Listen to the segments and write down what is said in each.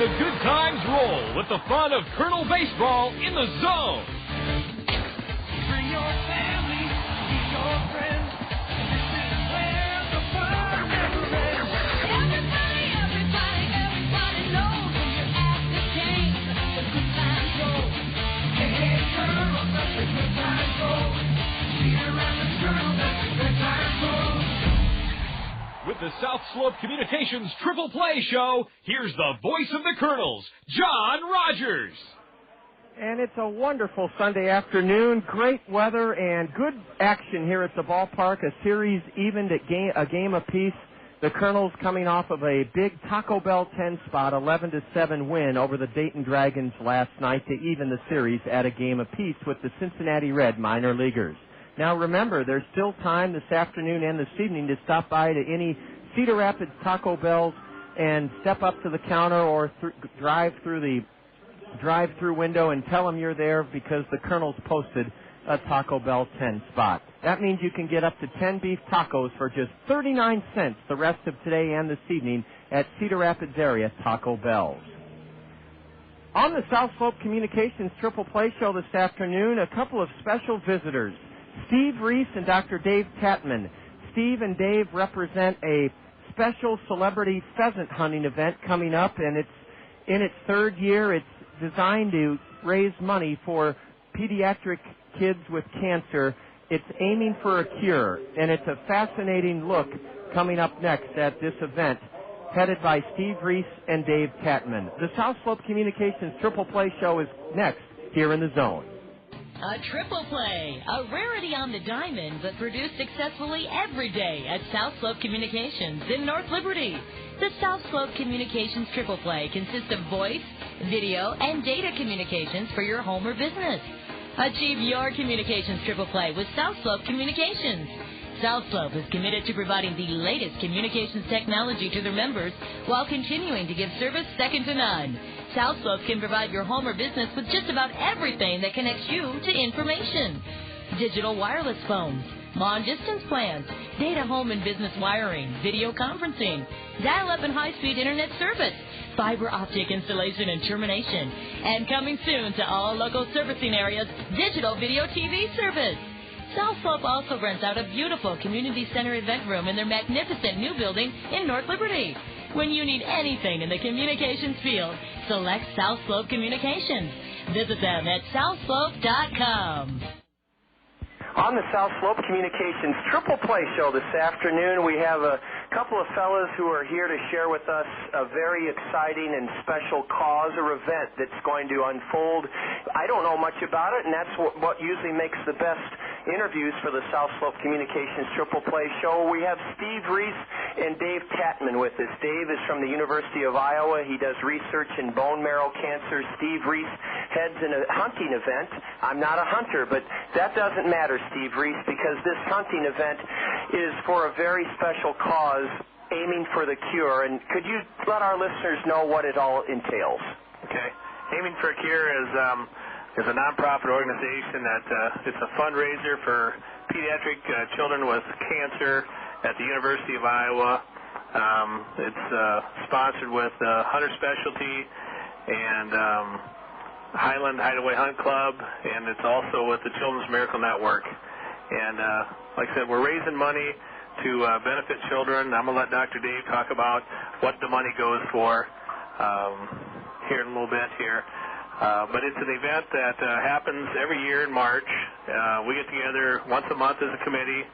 the good times roll with the fun of Kernel Baseball in the Zone. Bring your family, bring your friends. This is where the fun never ends. Everybody knows when you're at the game, the good times roll. Hey, Kernels, let the good times roll. Here at the Kernels, let the good times roll. With the South Slope Communications Triple Play Show, here's the voice of the Kernels, John Rogers. And it's a wonderful Sunday afternoon, great weather and good action here at the ballpark. A series evened at a game apiece. The Kernels coming off of a big Taco Bell 10 spot, 11-7 win over the Dayton Dragons last night to even the series at a game apiece with the Cincinnati Red minor leaguers. Now remember, there's still time this afternoon and this evening to stop by to any Cedar Rapids Taco Bells and step up to the counter or drive through the drive-through window and tell them you're there because the Kernels posted a Taco Bell 10 spot. That means you can get up to 10 beef tacos for just 39 cents the rest of today and this evening at Cedar Rapids area Taco Bells. On the South Slope Communications Triple Play Show this afternoon, a couple of special visitors. Steve Reese and Dr. Dave Tatman. Steve and Dave represent a special celebrity pheasant hunting event coming up, and it's in its third year. It's designed to raise money for pediatric kids with cancer. It's aiming for a cure, and it's a fascinating look coming up next at this event, headed by Steve Reese and Dave Tatman. The South Slope Communications Triple Play Show is next here in the Zone. A triple play, a rarity on the diamond, but produced successfully every day at South Slope Communications in North Liberty. The South Slope Communications triple play consists of voice, video, and data communications for your home or business. Achieve your communications triple play with South Slope Communications. South Slope is committed to providing the latest communications technology to their members while continuing to give service second to none. South Slope can provide your home or business with just about everything that connects you to information. Digital wireless phones, long-distance plans, data home and business wiring, video conferencing, dial-up and high-speed internet service, fiber optic installation and termination, and coming soon to all local servicing areas, digital video TV service. South Slope also rents out a beautiful community center event room in their magnificent new building in North Liberty. When you need anything in the communications field, select South Slope Communications. Visit them at southslope.com. On the South Slope Communications Triple Play Show this afternoon, we have a couple of fellas who are here to share with us a very exciting and special cause or event that's going to unfold. I don't know much about it, and that's what usually makes the best interviews for the South Slope Communications Triple Play Show. We have Steve Reese and Dave Tatman with us. Dave is from the University of Iowa. He does research in bone marrow cancer. Steve Reese heads in a hunting event. I'm not a hunter, but that doesn't matter, Steve Reese, because this hunting event is for a very special cause, aiming for the cure. And could you let our listeners know what it all entails? Okay. Aiming for a Cure is a nonprofit organization that it's a fundraiser for pediatric children with cancer at the University of Iowa. It's sponsored with Hunter Specialty and Highland Hideaway Hunt Club, and it's also with the Children's Miracle Network. And like I said, we're raising money to benefit children. I'm going to let Dr. Dave talk about what the money goes for here in a little bit here. But it's an event that happens every year in March. We get together once a month as a committee,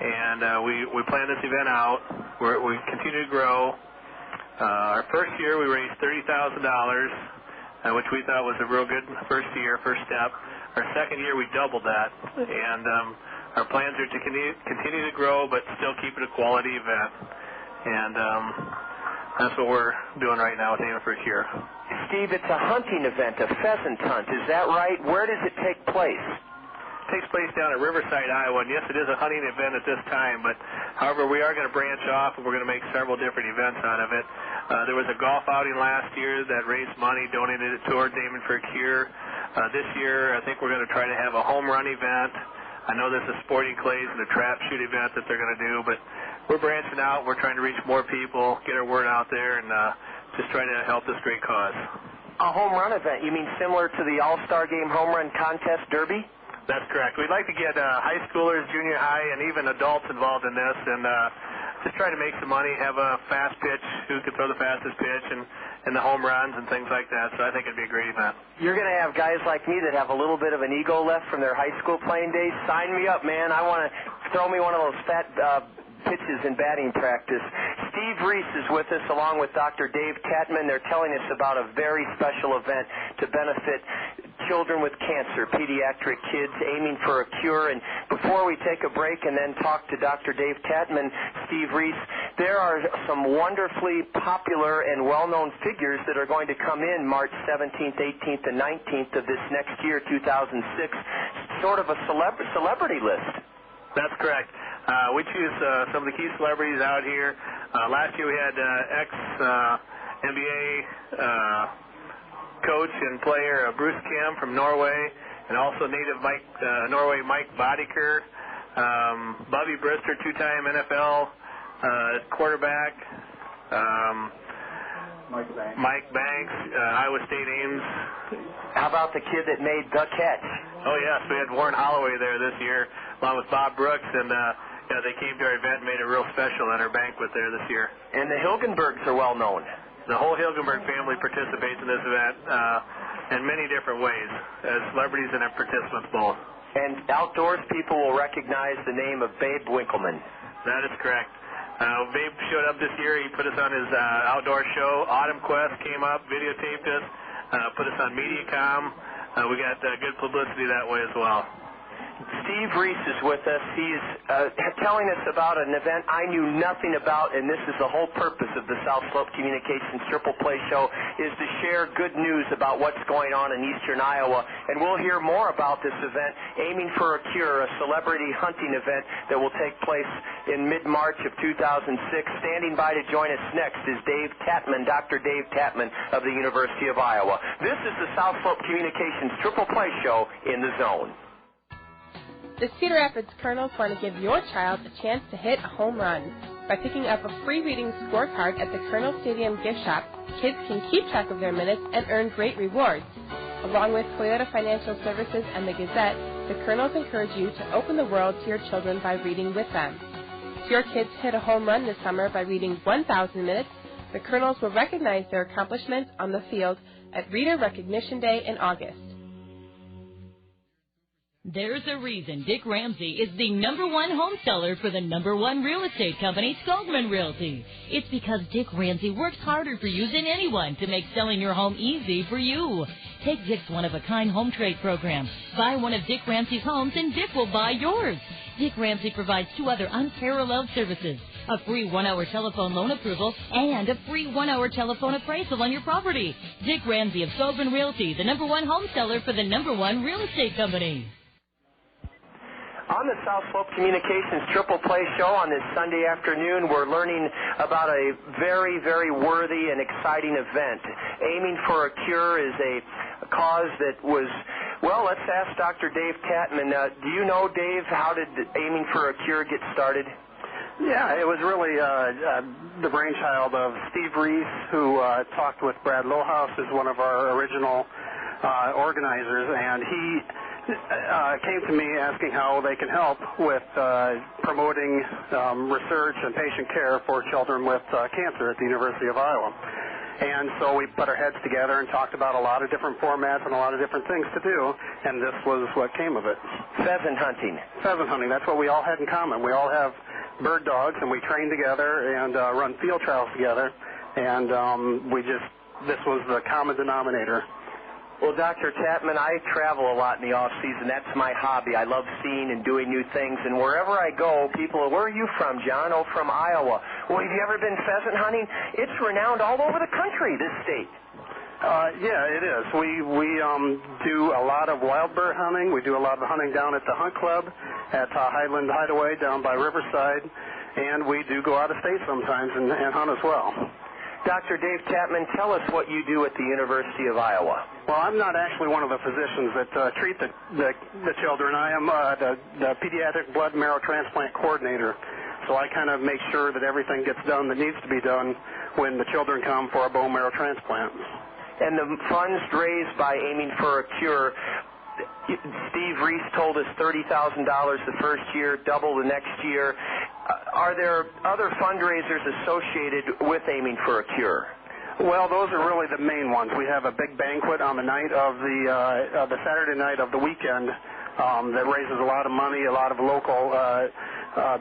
and we plan this event out. We continue to grow. Our first year we raised $30,000, which we thought was a real good first step. Our second year we doubled that, and our plans are to continue to grow but still keep it a quality event. And that's what we're doing right now with Aiming for a Cure. Steve, it's a hunting event, a pheasant hunt. Is that right? Where does it take place? It takes place down at Riverside, Iowa, and yes, it is a hunting event at this time, but however, we are going to branch off, and we're going to make several different events out of it. There was a golf outing last year that raised money, donated it towards Aiming for a Cure. This year, I think we're going to try to have a home run event. I know there's a sporting clays and a trap shoot event that they're going to do, but we're branching out. We're trying to reach more people, get our word out there, and just trying to help this great cause. A home run event, you mean similar to the All-Star Game home run contest derby? That's correct. We'd like to get high schoolers, junior high, and even adults involved in this, and just try to make some money, have a fast pitch, who can throw the fastest pitch, and the home runs and things like that. So I think it'd be a great event. You're going to have guys like me that have a little bit of an ego left from their high school playing days. Sign me up, man. I want to throw me one of those fat pitches in batting practice. Steve Reese is with us along with Dr. Dave Tatman. They're telling us about a very special event to benefit children with cancer, pediatric kids aiming for a cure. And before we take a break and then talk to Dr. Dave Tatman, Steve Reese, there are some wonderfully popular and well-known figures that are going to come in March 17th, 18th, and 19th of this next year, 2006, sort of a celebrity list. That's correct. We choose some of the key celebrities out here. Last year we had ex-NBA coach and player Bruce Kim from Norway, and also native Norway Mike Boddicker, Bubby Brister, two-time NFL quarterback, Mike Banks, Iowa State Ames. How about the kid that made the catch? Oh, yes, we had Warren Holloway there this year, along with Bob Brooks, and they came to our event and made it real special at our banquet there this year. And the Hilgenbergs are well known. The whole Hilgenberg family participates in this event in many different ways, as celebrities and as participants both. And outdoors people will recognize the name of Babe Winkleman. That is correct. Babe showed up this year. He put us on his outdoor show. Autumn Quest came up, videotaped us, put us on MediaCom. We got good publicity that way as well. Steve Reese is with us. He's telling us about an event I knew nothing about, and this is the whole purpose of the South Slope Communications Triple Play Show, is to share good news about what's going on in eastern Iowa. And we'll hear more about this event, Aiming for a Cure, a celebrity hunting event that will take place in mid-March of 2006. Standing by to join us next is Dave Tatman, Dr. Dave Tatman of the University of Iowa. This is the South Slope Communications Triple Play Show in the Zone. The Cedar Rapids Kernels want to give your child a chance to hit a home run. By picking up a free reading scorecard at the Kernels Stadium gift shop, kids can keep track of their minutes and earn great rewards. Along with Toyota Financial Services and the Gazette, the Kernels encourage you to open the world to your children by reading with them. If your kids hit a home run this summer by reading 1,000 minutes, the Kernels will recognize their accomplishments on the field at Reader Recognition Day in August. There's a reason Dick Ramsey is the #1 home seller for the #1 real estate company, Skogman Realty. It's because Dick Ramsey works harder for you than anyone to make selling your home easy for you. Take Dick's one-of-a-kind home trade program. Buy one of Dick Ramsey's homes and Dick will buy yours. Dick Ramsey provides 2 other unparalleled services: a free 1-hour telephone loan approval and a free 1-hour telephone appraisal on your property. Dick Ramsey of Skogman Realty, the #1 home seller for the #1 real estate company. On the South Slope Communications Triple Play Show on this Sunday afternoon, we're learning about a very, very worthy and exciting event. Aiming for a Cure is a cause that was, well, let's ask Dr. Dave Tatman. Do you know, Dave, how did Aiming for a Cure get started? Yeah, it was really the brainchild of Steve Reese, who talked with Brad Lohaus as one of our original organizers, and he came to me asking how they can help with promoting research and patient care for children with cancer at the University of Iowa. And so we put our heads together and talked about a lot of different formats and a lot of different things to do, and this was what came of it. Pheasant hunting. Pheasant hunting, that's what we all had in common. We all have bird dogs, and we train together and run field trials together, and this was the common denominator. Well, Dr. Tatman, I travel a lot in the off-season. That's my hobby. I love seeing and doing new things. And wherever I go, people are, where are you from, John? Oh, from Iowa. Well, have you ever been pheasant hunting? It's renowned all over the country, this state. Yeah, it is. We do a lot of wild bird hunting. We do a lot of hunting down at the Hunt Club at Highland Hideaway down by Riverside. And we do go out of state sometimes and hunt as well. Dr. Dave Tatman, tell us what you do at the University of Iowa. Well, I'm not actually one of the physicians that treat the children. I am the pediatric blood marrow transplant coordinator. So I kind of make sure that everything gets done that needs to be done when the children come for a bone marrow transplant. And the funds raised by Aiming for a Cure, Steve Reese told us $30,000 the first year, double the next year. Are there other fundraisers associated with Aiming for a Cure? Well, those are really the main ones. We have a big banquet on the night of the Saturday night of the weekend that raises a lot of money. A lot of local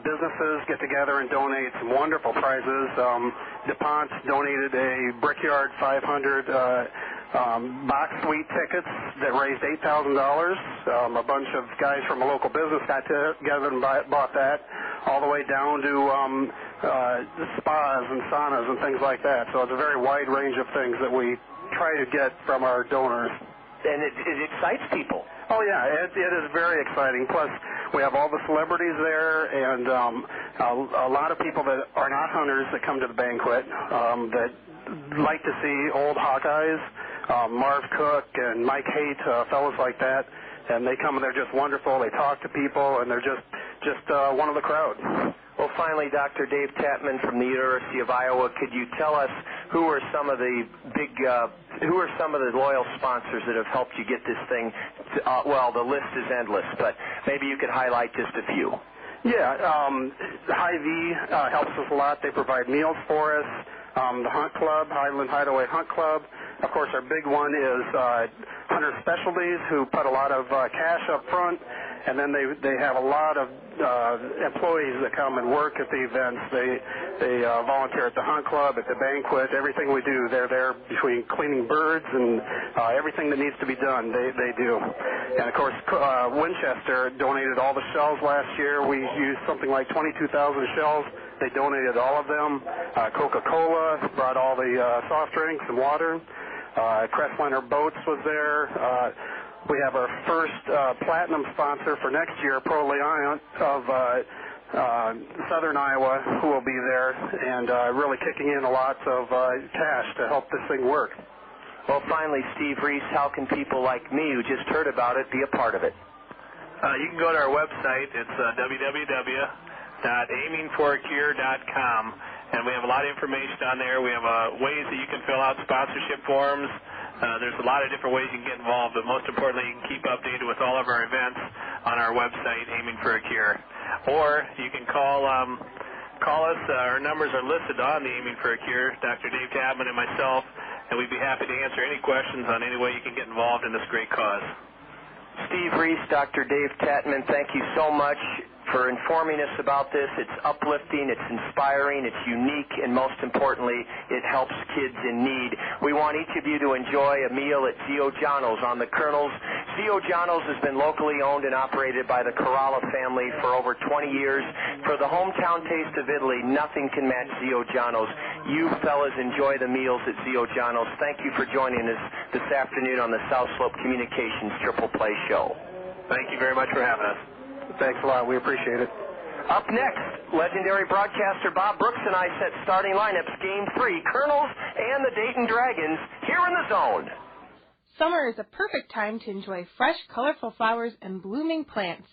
businesses get together and donate some wonderful prizes. DuPont donated a Brickyard 500 box suite tickets that raised $8,000. A bunch of guys from a local business got together and bought that, all the way down to spas and saunas and things like that. So it's a very wide range of things that we try to get from our donors. And it excites people. Oh, yeah, it is very exciting. Plus, we have all the celebrities there, and a lot of people that are not hunters that come to the banquet that like to see old Hawkeyes, Marv Cook and Mike Haight, fellas like that, and they come and they're just wonderful. They talk to people, and they're just one of the crowd. Well, finally, Dr. Dave Tatman from the University of Iowa, could you tell us who are some of the loyal sponsors that have helped you get this thing? Well, the list is endless, but maybe you could highlight just a few. Yeah, Hy-Vee helps us a lot. They provide meals for us. The Hunt Club, Highland Hideaway Hunt Club. Of course, our big one is Hunter Specialties, who put a lot of cash up front, and then they have a lot of employees that come and work at the events. They volunteer at the Hunt Club, at the banquet, everything we do. They're there between cleaning birds and everything that needs to be done, they do. And, of course, Winchester donated all the shells last year. We used something like 22,000 shells. They donated all of them. Coca-Cola brought all the soft drinks and water. Crestliner Boats was there. We have our first platinum sponsor for next year, Pro Leon of Southern Iowa, who will be there and really kicking in a lot of cash to help this thing work. Well, finally, Steve Reese, how can people like me who just heard about it be a part of it? You can go to our website. It's www.aimingforacure.com, and we have a lot of information on there. We have ways that you can fill out sponsorship forms. There's a lot of different ways you can get involved, but most importantly, you can keep updated with all of our events on our website, Aiming for a Cure. Or you can call us. Our numbers are listed on the Aiming for a Cure, Dr. Dave Tatman and myself, and we'd be happy to answer any questions on any way you can get involved in this great cause. Steve Reese, Dr. Dave Tatman, thank you so much for informing us about this. It's uplifting, it's inspiring, it's unique, and most importantly, it helps kids in need. We want each of you to enjoy a meal at Zio Giano's on the Kernels. Zio Giano's has been locally owned and operated by the Kerala family for over 20 years. For the hometown taste of Italy, nothing can match Zio Giano's. You fellas enjoy the meals at Zio Giano's. Thank you for joining us this afternoon on the South Slope Communications Triple Play Show. Thank you very much for having us. Thanks a lot. We appreciate it. Up next, legendary broadcaster Bob Brooks and I set starting lineups Game 3, Kernels and the Dayton Dragons, here in the Zone. Summer is a perfect time to enjoy fresh, colorful flowers and blooming plants.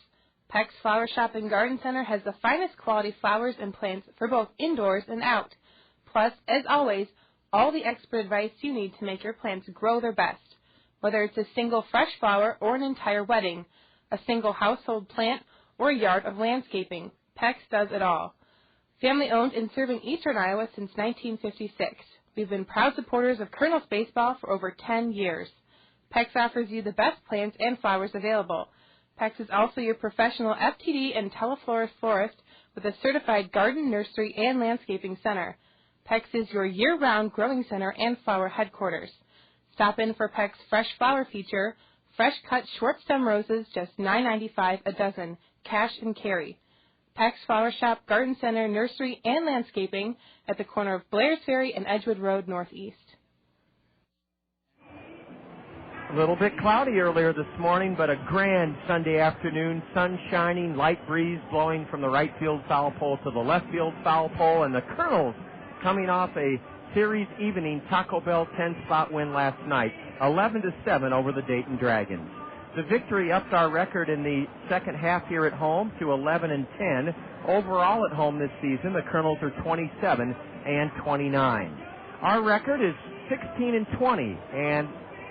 Peck's Flower Shop and Garden Center has the finest quality flowers and plants for both indoors and out. Plus, as always, all the expert advice you need to make your plants grow their best. Whether it's a single fresh flower or an entire wedding, a single household plant, or a yard of landscaping, Peck's does it all. Family-owned and serving Eastern Iowa since 1956. We've been proud supporters of Kernels baseball for over 10 years. Peck's offers you the best plants and flowers available. Peck's is also your professional FTD and teleflorist florist with a certified garden, nursery, and landscaping center. Peck's is your year-round growing center and flower headquarters. Stop in for Peck's fresh flower feature, fresh-cut short-stem roses, just $9.95 a dozen, cash and carry. Peck's Flower Shop, Garden Center, Nursery, and Landscaping at the corner of Blair's Ferry and Edgewood Road Northeast. A little bit cloudy earlier this morning, but a grand Sunday afternoon, sun shining, light breeze blowing from the right field foul pole to the left field foul pole, and the Kernels coming off a series evening Taco Bell 10-spot win last night, 11-7 over the Dayton Dragons. The victory upped our record in the second half here at home to 11-10. Overall at home this season, the Kernels are 27-29. Our record is 16-20, and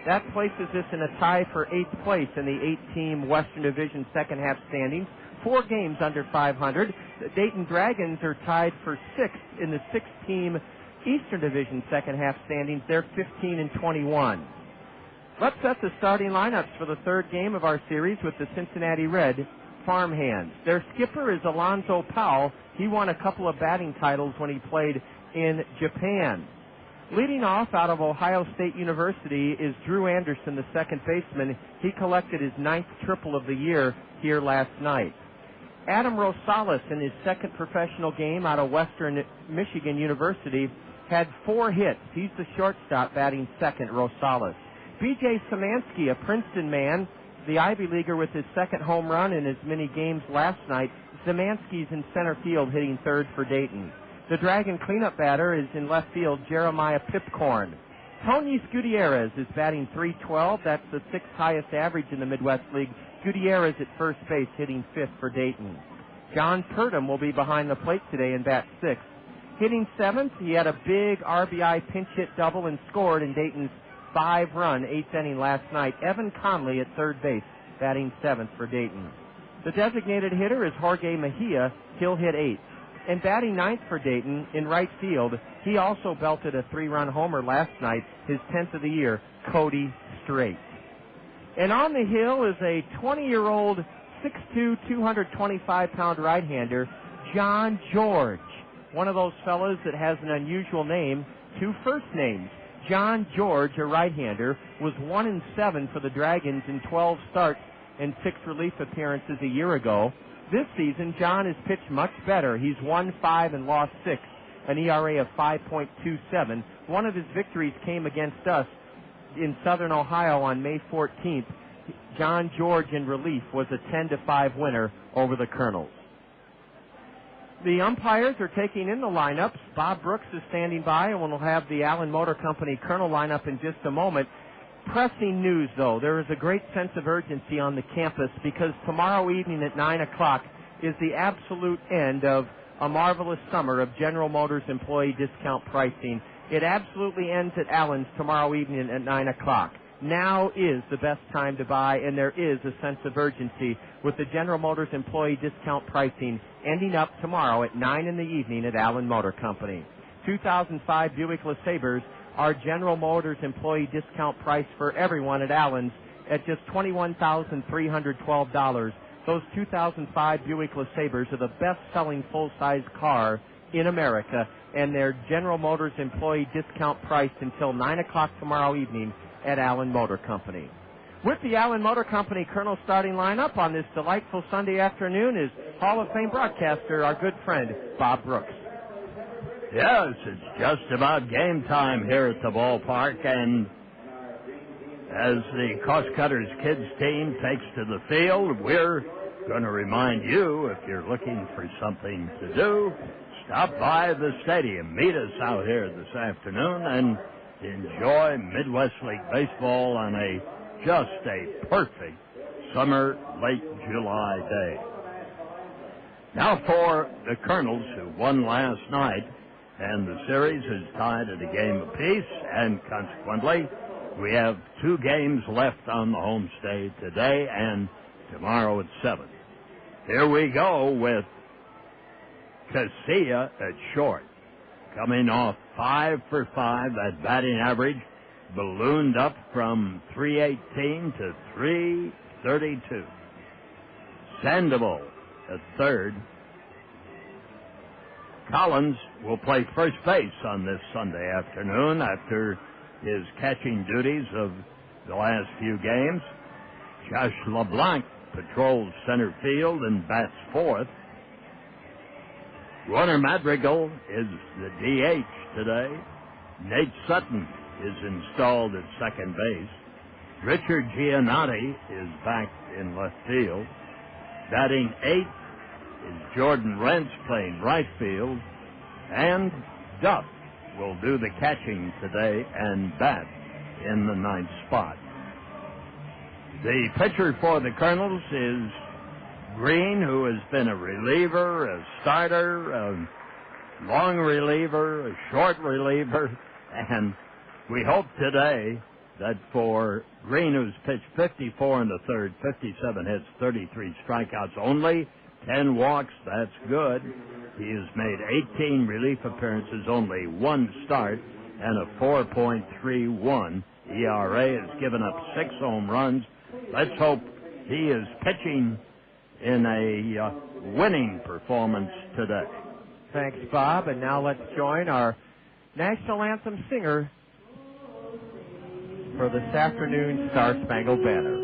that places us in a tie for 8th place in the 8-team Western Division second half standings. 4 games under 500. The Dayton Dragons are tied for 6th in the 6-team Eastern Division second half standings. They're 15-21. Let's set the starting lineups for the third game of our series with the Cincinnati Red Farmhands. Their skipper is Alonzo Powell. He won a couple of batting titles when he played in Japan. Leading off out of Ohio State University is Drew Anderson, the second baseman. He collected his 9th triple of the year here last night. Adam Rosales, in his second professional game out of Western Michigan University, had 4 hits. He's the shortstop batting second, Rosales. B.J. Szymanski, a Princeton man, the Ivy Leaguer with his second home run in as many games last night. Szymanski's in center field hitting third for Dayton. The Dragon cleanup batter is in left field, Jeremiah Pipcorn. Tony's Gutierrez is batting .312. That's the 6th highest average in the Midwest League. Gutierrez at first base hitting 5th for Dayton. John Purdom will be behind the plate today and bat 6th. Hitting 7th, he had a big RBI pinch hit double and scored in Dayton's 5-run 8th inning last night. Evan Conley at third base, batting 7th for Dayton. The designated hitter is Jorge Mejia. He'll hit 8th. And batting 9th for Dayton in right field, he also belted a 3-run homer last night, his 10th of the year, Cody Strait. And on the hill is a 20-year-old, 6'2", 225-pound right-hander, John George. One of those fellows that has an unusual name, 2 first names. John George, a right-hander, was 1-7 for the Dragons in 12 starts and 6 relief appearances a year ago. This season, John has pitched much better. He's won 5 and lost 6, an ERA of 5.27. One of his victories came against us in Southern Ohio on May 14th. John George in relief was a 10-5 winner over the Kernels. The umpires are taking in the lineups. Bob Brooks is standing by, and we'll have the Allen Motor Company Kernel lineup in just a moment. Pressing news, though. There is a great sense of urgency on the campus because tomorrow evening at 9 o'clock is the absolute end of a marvelous summer of General Motors employee discount pricing. It absolutely ends at Allen's tomorrow evening at 9 o'clock. Now is the best time to buy, and there is a sense of urgency with the General Motors employee discount pricing ending up tomorrow at 9 in the evening at Allen Motor Company. 2005 Buick LeSabres are General Motors employee discount price for everyone at Allen's at just $21,312. Those 2005 Buick LeSabres are the best-selling full-size car in America, and they're General Motors employee discount priced until 9 o'clock tomorrow evening at Allen Motor Company. With the Allen Motor Company Kernel starting lineup on this delightful Sunday afternoon is Hall of Fame broadcaster, our good friend, Bob Brooks. Yes, it's just about game time here at the ballpark, and as the Cost Cutters Kids team takes to the field, we're going to remind you, if you're looking for something to do, stop by the stadium. Meet us out here this afternoon and enjoy Midwest League baseball on just a perfect summer, late July day. Now for the Kernels, who won last night, and the series is tied at a game apiece, and consequently, we have 2 games left on the homestay today and tomorrow at 7. Here we go with Casilla at short, coming off 5 for 5. That batting average ballooned up from 318 to 332. Sandoval at third. Collins will play first base on this Sunday afternoon after his catching duties of the last few games. Josh LeBlanc patrols center field and bats fourth. Warner Madrigal is the DH today. Nate Sutton is installed at second base. Richard Giannotti is back in left field. Batting eighth is Jordan Rentz playing right field. And Duff will do the catching today and bat in the ninth spot. The pitcher for the Kernels is Green, who has been a reliever, a starter, a long reliever, a short reliever, and we hope today that for Green, who's pitched 54 in the third, 57 hits, 33 strikeouts, only 10 walks, that's good. He has made 18 relief appearances, only one start, and a 4.31 ERA, has given up 6 home runs. Let's hope he is pitching in a winning performance today. Thanks, Bob. And now let's join our National Anthem singer for this afternoon's Star Spangled Banner.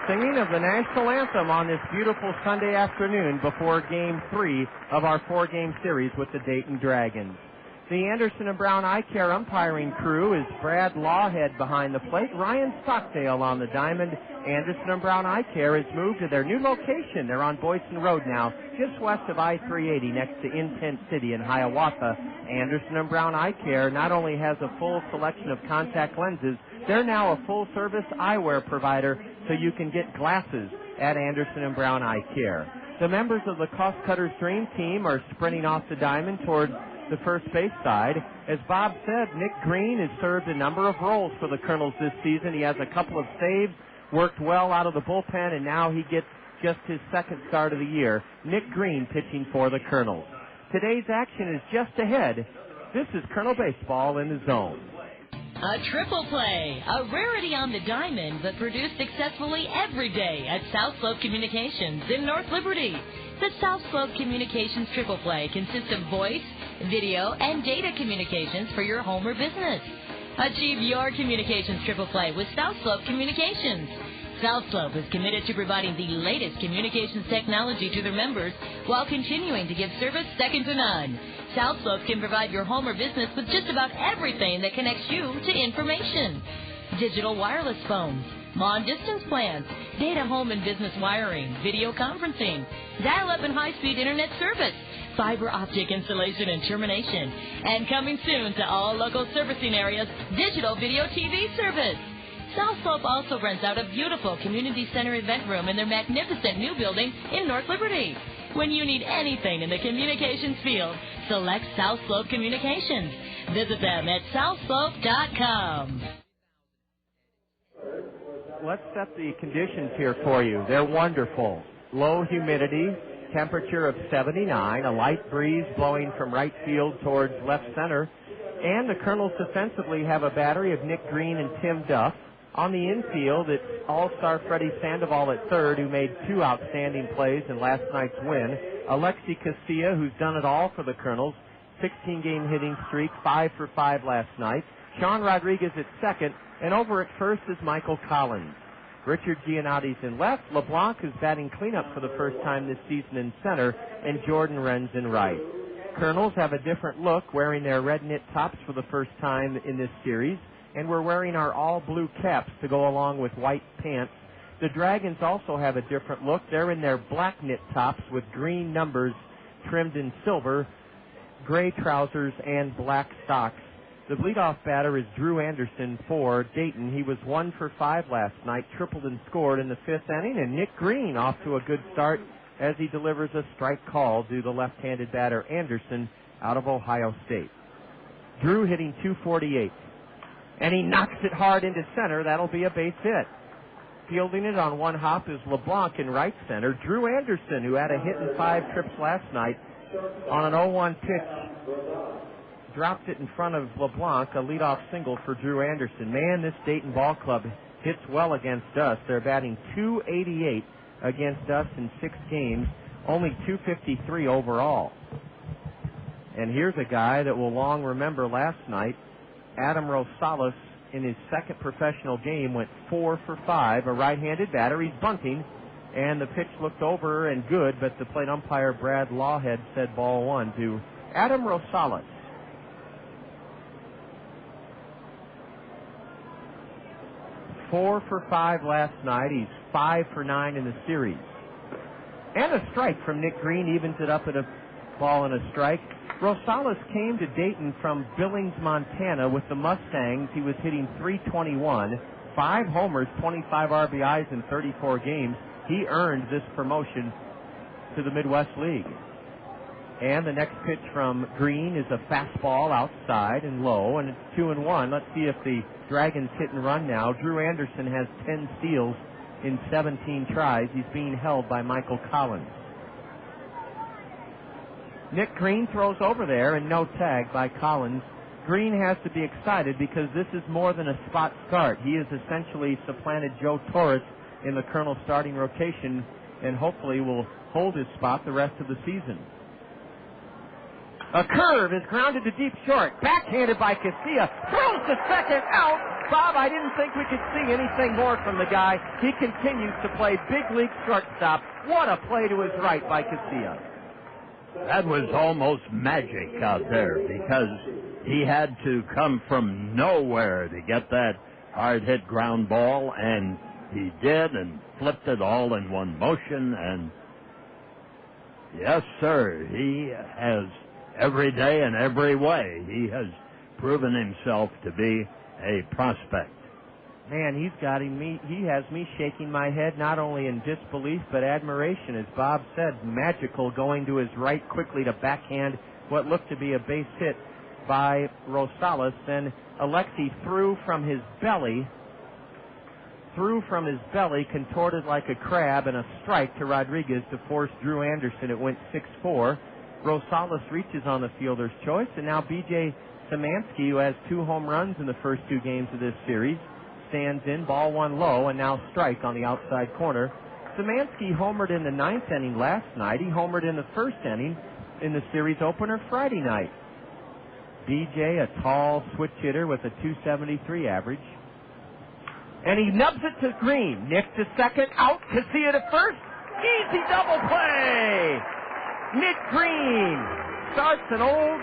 Singing of the national anthem on this beautiful Sunday afternoon before Game 3 of our 4-game series with the Dayton Dragons. The Anderson and Brown Eye Care umpiring crew is Brad Lawhead behind the plate, Ryan Stockdale on the diamond. Anderson and Brown Eye Care has moved to their new location. They're on Boyson Road now, just west of I-380 next to Intent City in Hiawatha. Anderson and Brown Eye Care not only has a full selection of contact lenses, they're now a full-service eyewear provider, so you can get glasses at Anderson and Brown Eye Care. The members of the Cost Cutters Dream Team are sprinting off the diamond toward the first base side. As Bob said, Nick Green has served a number of roles for the Kernels this season. He has a couple of saves, worked well out of the bullpen, and now he gets just his second start of the year. Nick Green pitching for the Kernels. Today's action is just ahead. This is Kernel Baseball in the Zone. A triple play, a rarity on the diamond, but produced successfully every day at South Slope Communications in North Liberty. The South Slope Communications triple play consists of voice, video, and data communications for your home or business. Achieve your communications triple play with South Slope Communications. South Slope is committed to providing the latest communications technology to their members while continuing to give service second to none. South Slope can provide your home or business with just about everything that connects you to information. Digital wireless phones, long-distance plans, data home and business wiring, video conferencing, dial-up and high-speed internet service, fiber optic installation and termination, and coming soon to all local servicing areas, digital video TV service. South Slope also rents out a beautiful community center event room in their magnificent new building in North Liberty. When you need anything in the communications field, select South Slope Communications. Visit them at southslope.com. Let's set the conditions here for you. They're wonderful. Low humidity, temperature of 79, a light breeze blowing from right field towards left center, and the Kernels defensively have a battery of Nick Green and Tim Duff. On the infield, it's all-star Freddy Sandoval at third, who made 2 outstanding plays in last night's win. Alexi Casilla, who's done it all for the Kernels, 16-game hitting streak, 5 for 5 last night. Sean Rodriguez at second, and over at first is Michael Collins. Richard Giannotti's in left. LeBlanc is batting cleanup for the first time this season in center, and Jordan Wren's in right. Kernels have a different look, wearing their red knit tops for the first time in this series, and we're wearing our all-blue caps to go along with white pants. The Dragons also have a different look. They're in their black knit tops with green numbers trimmed in silver, gray trousers, and black socks. The leadoff batter is Drew Anderson for Dayton. He was 1 for 5 last night, tripled and scored in the 5th inning, and Nick Green off to a good start as he delivers a strike call to the left-handed batter Anderson out of Ohio State. Drew hitting .248, and he knocks it hard into center. That'll be a base hit. Fielding it on one hop is LeBlanc in right center. Drew Anderson, who had a hit in 5 trips last night on an 0-1 pitch, dropped it in front of LeBlanc, a leadoff single for Drew Anderson. Man, this Dayton ball club hits well against us. They're batting .288 against us in 6 games, only .253 overall. And here's a guy that will long remember last night. Adam Rosales, in his second professional game, went 4 for 5, a right-handed batter. He's bunting, and the pitch looked over and good, but the plate umpire, Brad Lawhead, said ball 1 to Adam Rosales. 4 for 5 last night. He's 5 for 9 in the series. And a strike from Nick Green evens it up at a ball and a strike. Rosales came to Dayton from Billings, Montana with the Mustangs. He was hitting .321, 5 homers, 25 RBIs in 34 games. He earned this promotion to the Midwest League. And the next pitch from Green is a fastball outside and low, and it's 2-1. Let's see if the Dragons hit and run now. Drew Anderson has 10 steals in 17 tries. He's being held by Michael Collins. Nick Green throws over there, and no tag by Collins. Green has to be excited because this is more than a spot start. He has essentially supplanted Joe Torres in the Kernel starting rotation and hopefully will hold his spot the rest of the season. A curve is grounded to deep short. Backhanded by Casilla. Throws to second, out. Bob, I didn't think we could see anything more from the guy. He continues to play big league shortstop. What a play to his right by Casilla. That was almost magic out there because he had to come from nowhere to get that hard-hit ground ball, and he did, and flipped it all in one motion. And yes, sir, he has every day and every way. He has proven himself to be a prospect. Man, he has me shaking my head not only in disbelief but admiration. As Bob said, magical, going to his right quickly to backhand what looked to be a base hit by Rosales. Then Alexi threw from his belly, contorted like a crab, and a strike to Rodriguez to force Drew Anderson. It went 6-4. Rosales reaches on the fielder's choice, and now B.J. Szymanski, who has 2 home runs in the first 2 games of this series, stands in, ball 1 low, and now strike on the outside corner. Szymanski homered in the 9th inning last night. He homered in the 1st inning in the series opener Friday night. B.J., a tall switch hitter with a .273 average. And he nubs it to Green. Nick to second, out, Casilla to first. Easy double play! Nick Green starts an old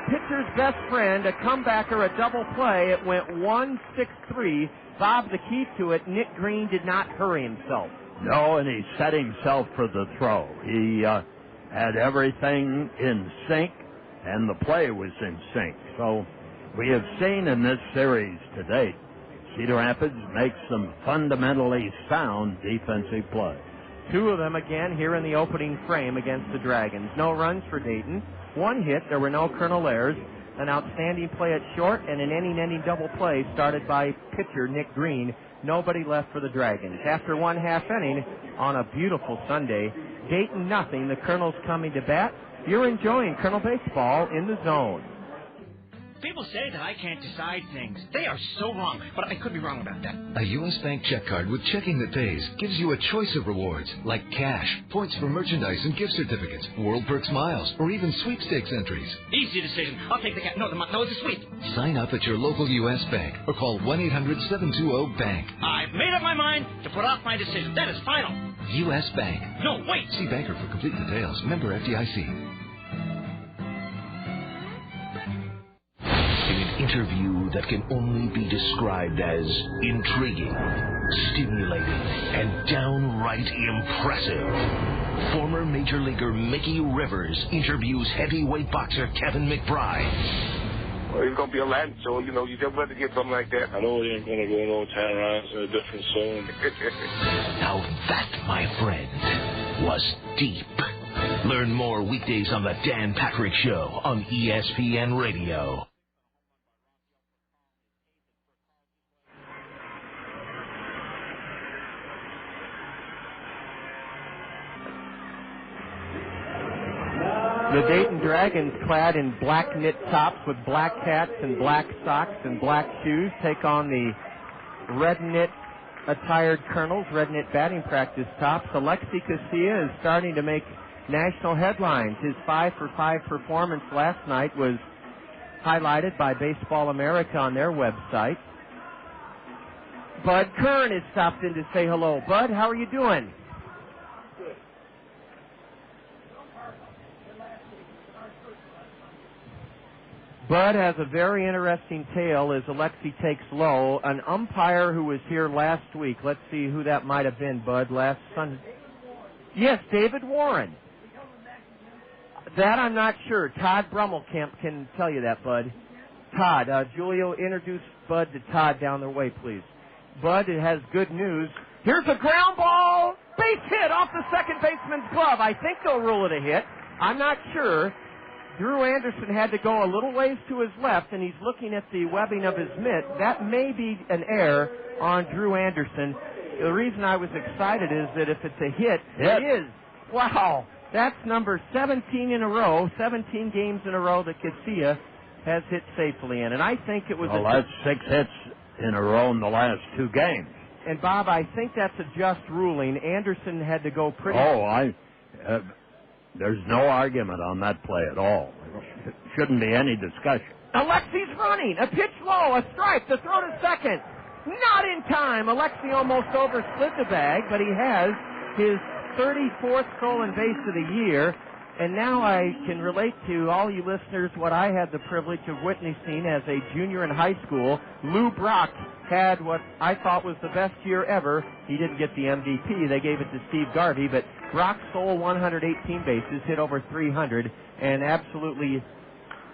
pitcher's best friend, a comebacker, a double play. It went 1-6-3. Bob, the key to it, Nick Green did not hurry himself. No, and he set himself for the throw. He had everything in sync, and the play was in sync. So we have seen in this series to date, Cedar Rapids makes some fundamentally sound defensive plays. 2 of them again here in the opening frame against the Dragons. No runs for Dayton. 1 hit. There were no Kernel errors. An outstanding play at short and an inning-ending double play started by pitcher Nick Green. Nobody left for the Dragons. After 1/2 inning on a beautiful Sunday, Dayton nothing. The Kernels coming to bat. You're enjoying Kernel baseball in the zone. People say that I can't decide things. They are so wrong, but I could be wrong about that. A U.S. Bank check card with checking that pays gives you a choice of rewards, like cash, points for merchandise and gift certificates, World Perks miles, or even sweepstakes entries. Easy decision. I'll take the cash. No, it's a sweep. Sign up at your local U.S. Bank or call 1-800-720-BANK. I've made up my mind to put off my decision. That is final. U.S. Bank. No, wait. See banker for complete details. Member FDIC. interview that can only be described as intriguing, stimulating, and downright impressive. Former Major Leaguer Mickey Rivers interviews heavyweight boxer Kevin McBride. Well, it's going to be a Latin show, you just want to get something like that. I know it ain't going to go no 10 rounds in a different zone. Now that, my friend, was deep. Learn more weekdays on the Dan Patrick Show on ESPN Radio. The Dayton Dragons, clad in black knit tops with black hats and black socks and black shoes, take on the red knit attired Kernels, red knit batting practice tops. Alexi Casilla is starting to make national headlines. His 5-for-5 performance last night was highlighted by Baseball America on their website. Bud Kern has stopped in to say hello. Bud, how are you doing? Bud has a very interesting tale as Alexi takes low. An umpire who was here last week, let's see who that might have been, Bud, last Sunday. Yes, David Warren. That I'm not sure. Todd Brummelkamp can tell you that, Bud. Todd, Julio, introduce Bud to Todd down the way, please. Bud, it has good news. Here's a ground ball. Base hit off the second baseman's glove. I think they'll rule it a hit. I'm not sure. Drew Anderson had to go a little ways to his left, and he's looking at the webbing of his mitt. That may be an error on Drew Anderson. The reason I was excited is that if it's a hit, it is. Wow. That's number 17 in a row, 17 games in a row that Casilla has hit safely in. And I think it was that's 6 hits in a row in the last 2 games. And, Bob, I think that's a just ruling. Anderson had to go pretty... There's no argument on that play at all. Shouldn't be any discussion. Alexi's running. A pitch low, a strike, the throw to second. Not in time. Alexi almost overslid the bag, but he has his 34th stolen base of the year. And now I can relate to all you listeners what I had the privilege of witnessing as a junior in high school. Lou Brock had what I thought was the best year ever. He didn't get the MVP. They gave it to Steve Garvey, but Brock stole 118 bases, hit over 300, and absolutely...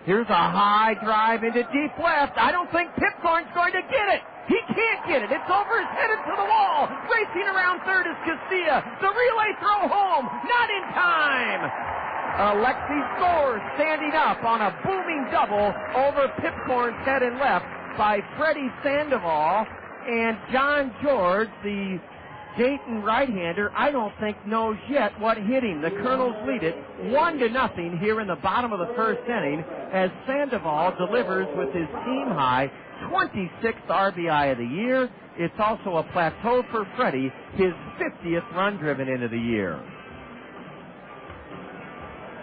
Here's a high drive into deep left. I don't think Pipcorn's going to get it. He can't get it. It's over his head into the wall. Racing around third is Casilla. The relay throw home. Not in time. Alexi scores, standing up on a booming double over Pipcorn's head and left by Freddy Sandoval. And John George, the Dayton right-hander, I don't think knows yet what hit him. The Kernels lead it 1-0 here in the bottom of the first inning as Sandoval delivers with his team-high 26th RBI of the year. It's also a plateau for Freddie, his 50th run driven into the year.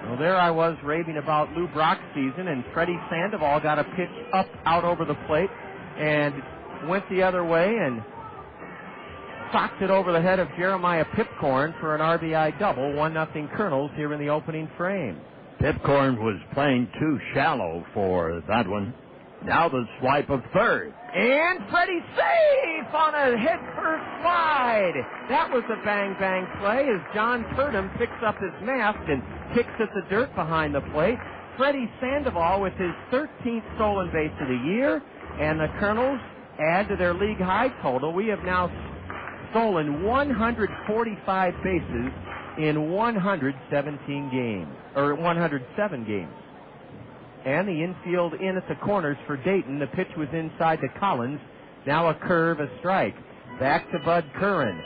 Well, there I was raving about Lou Brock's season, and Freddy Sandoval got a pitch up, out over the plate, and went the other way and socked it over the head of Jeremiah Pipcorn for an RBI double. 1-0 Kernels here in the opening frame. Pipcorn was playing too shallow for that one. Now the swipe of third. And Freddie safe on a head-first slide. That was a bang-bang play as John Purdom picks up his mask and kicks at the dirt behind the plate. Freddie Sandoval with his 13th stolen base of the year, and the Kernels add to their league-high total. We have now stolen 145 bases in 117 games, or 107 games. And the infield in at the corners for Dayton. The pitch was inside to Collins. Now a curve, a strike. Back to Bud Curran,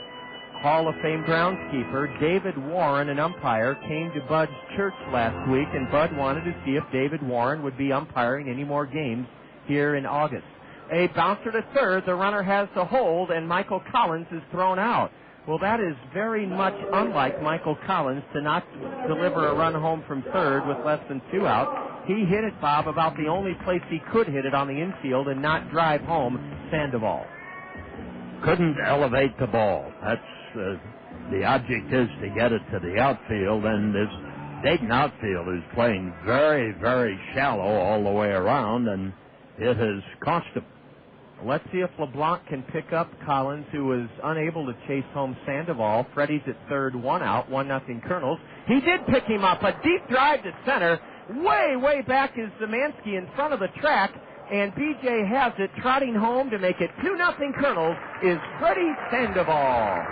Hall of Fame groundskeeper. David Warren, an umpire, came to Bud's church last week, and Bud wanted to see if David Warren would be umpiring any more games here in August. A bouncer to third. The runner has to hold, and Michael Collins is thrown out. Well, that is very much unlike Michael Collins to not deliver a run home from third with less than 2 out. He hit it, Bob, about the only place he could hit it on the infield and not drive home Sandoval. Couldn't elevate the ball. That's the object is to get it to the outfield, and this Dayton outfield is playing very, very shallow all the way around, and it has cost him. Let's see if LeBlanc can pick up Collins, who was unable to chase home Sandoval. Freddy's at third, 1 out, 1-0 Kernels. He did pick him up. A deep drive to center. Way back is Zemansky in front of the track. And BJ has it. Trotting home to make it 2-0 Kernels is Freddy Sandoval.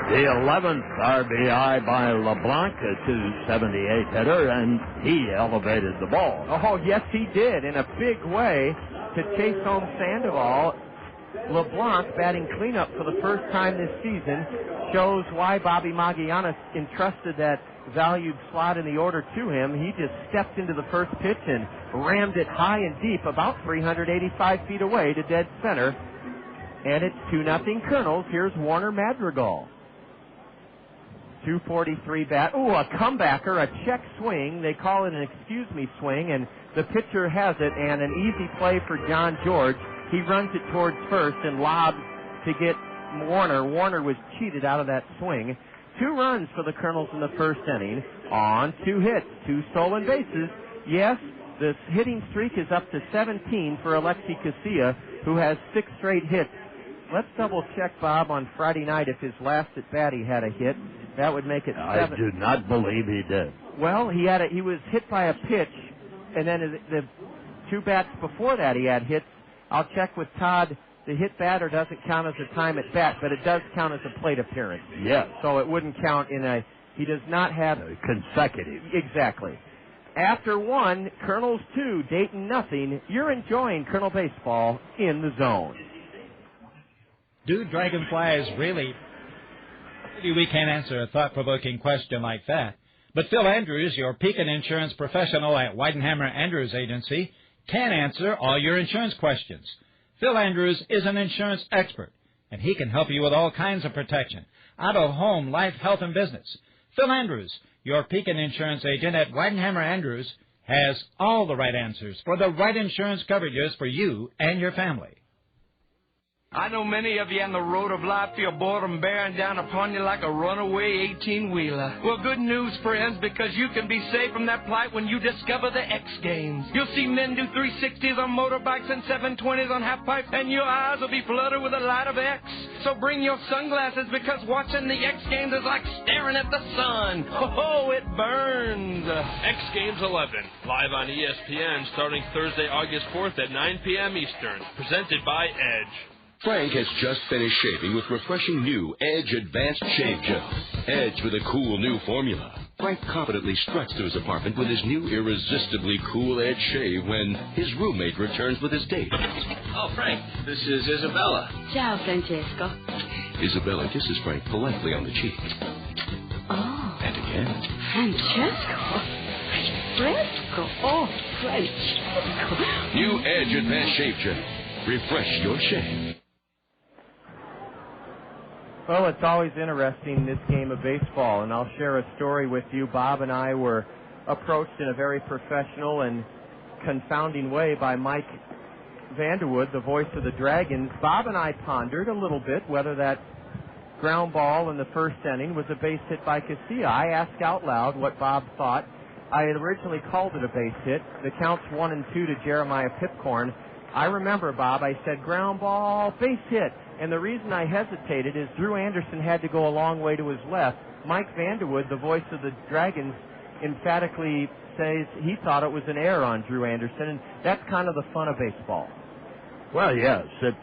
The 11th RBI by LeBlanc, a 278 hitter, and he elevated the ball. Oh, yes, he did, in a big way to chase home Sandoval. LeBlanc, batting cleanup for the first time this season, shows why Bobby Magallanes entrusted that valued slot in the order to him. He just stepped into the first pitch and rammed it high and deep, about 385 feet away to dead center. And it's 2-0 Kernels. Here's Warner Madrigal. 243 bat. Ooh, a comebacker, a check swing. They call it an excuse me swing, and the pitcher has it, and an easy play for John George. He runs it towards first and lobs to get Warner. Warner was cheated out of that swing. 2 runs for the Kernels in the first inning on 2 hits, 2 stolen bases. Yes, the hitting streak is up to 17 for Alexi Casilla, who has 6 straight hits. Let's double check, Bob, on Friday night if his last at bat he had a hit. That would make it 7. I do not believe he did. Well, he was hit by a pitch, and then the 2 bats before that he had hits. I'll check with Todd. The hit batter doesn't count as a time at bat, but it does count as a plate appearance. Yes. So it wouldn't count he does not have consecutive. Exactly. After 1, Kernels 2, Dayton 0. You're enjoying Kernel baseball in the zone. Do dragonflies really? Maybe we can't answer a thought-provoking question like that. But Phil Andrews, your Pekin insurance professional at Weidenhammer Andrews Agency, can answer all your insurance questions. Phil Andrews is an insurance expert, and he can help you with all kinds of protection. Auto, home, life, health, and business. Phil Andrews, your Pekin insurance agent at Weidenhammer Andrews, has all the right answers for the right insurance coverages for you and your family. I know many of you on the road of life feel boredom bearing down upon you like a runaway 18-wheeler. Well, good news, friends, because you can be saved from that plight when you discover the X Games. You'll see men do 360s on motorbikes and 720s on half pipes, and your eyes will be flooded with the light of X. So bring your sunglasses, because watching the X Games is like staring at the sun. Oh, it burns. X Games 11, live on ESPN starting Thursday, August 4th at 9 p.m. Eastern. Presented by Edge. Frank has just finished shaving with refreshing new Edge Advanced Shave Gel. Edge with a cool new formula. Frank confidently struts to his apartment with his new irresistibly cool Edge shave when his roommate returns with his date. Oh, Frank, this is Isabella. Ciao, Francesco. Isabella kisses Frank politely on the cheek. Oh. And again. Francesco. Fresco. Oh, Francesco. New Edge Advanced Shave Gel. Refresh your shave. Well, it's always interesting, this game of baseball, and I'll share a story with you. Bob and I were approached in a very professional and confounding way by Mike Vanderwood, the voice of the Dragons. Bob and I pondered a little bit whether that ground ball in the first inning was a base hit by Casilla. I asked out loud what Bob thought. I had originally called it a base hit. The counts 1 and 2 to Jeremiah Pipcorn. I remember, Bob, I said ground ball, base hit. And the reason I hesitated is Drew Anderson had to go a long way to his left. Mike Vanderwood, the voice of the Dragons, emphatically says he thought it was an error on Drew Anderson, and that's kind of the fun of baseball. Well, yes, it's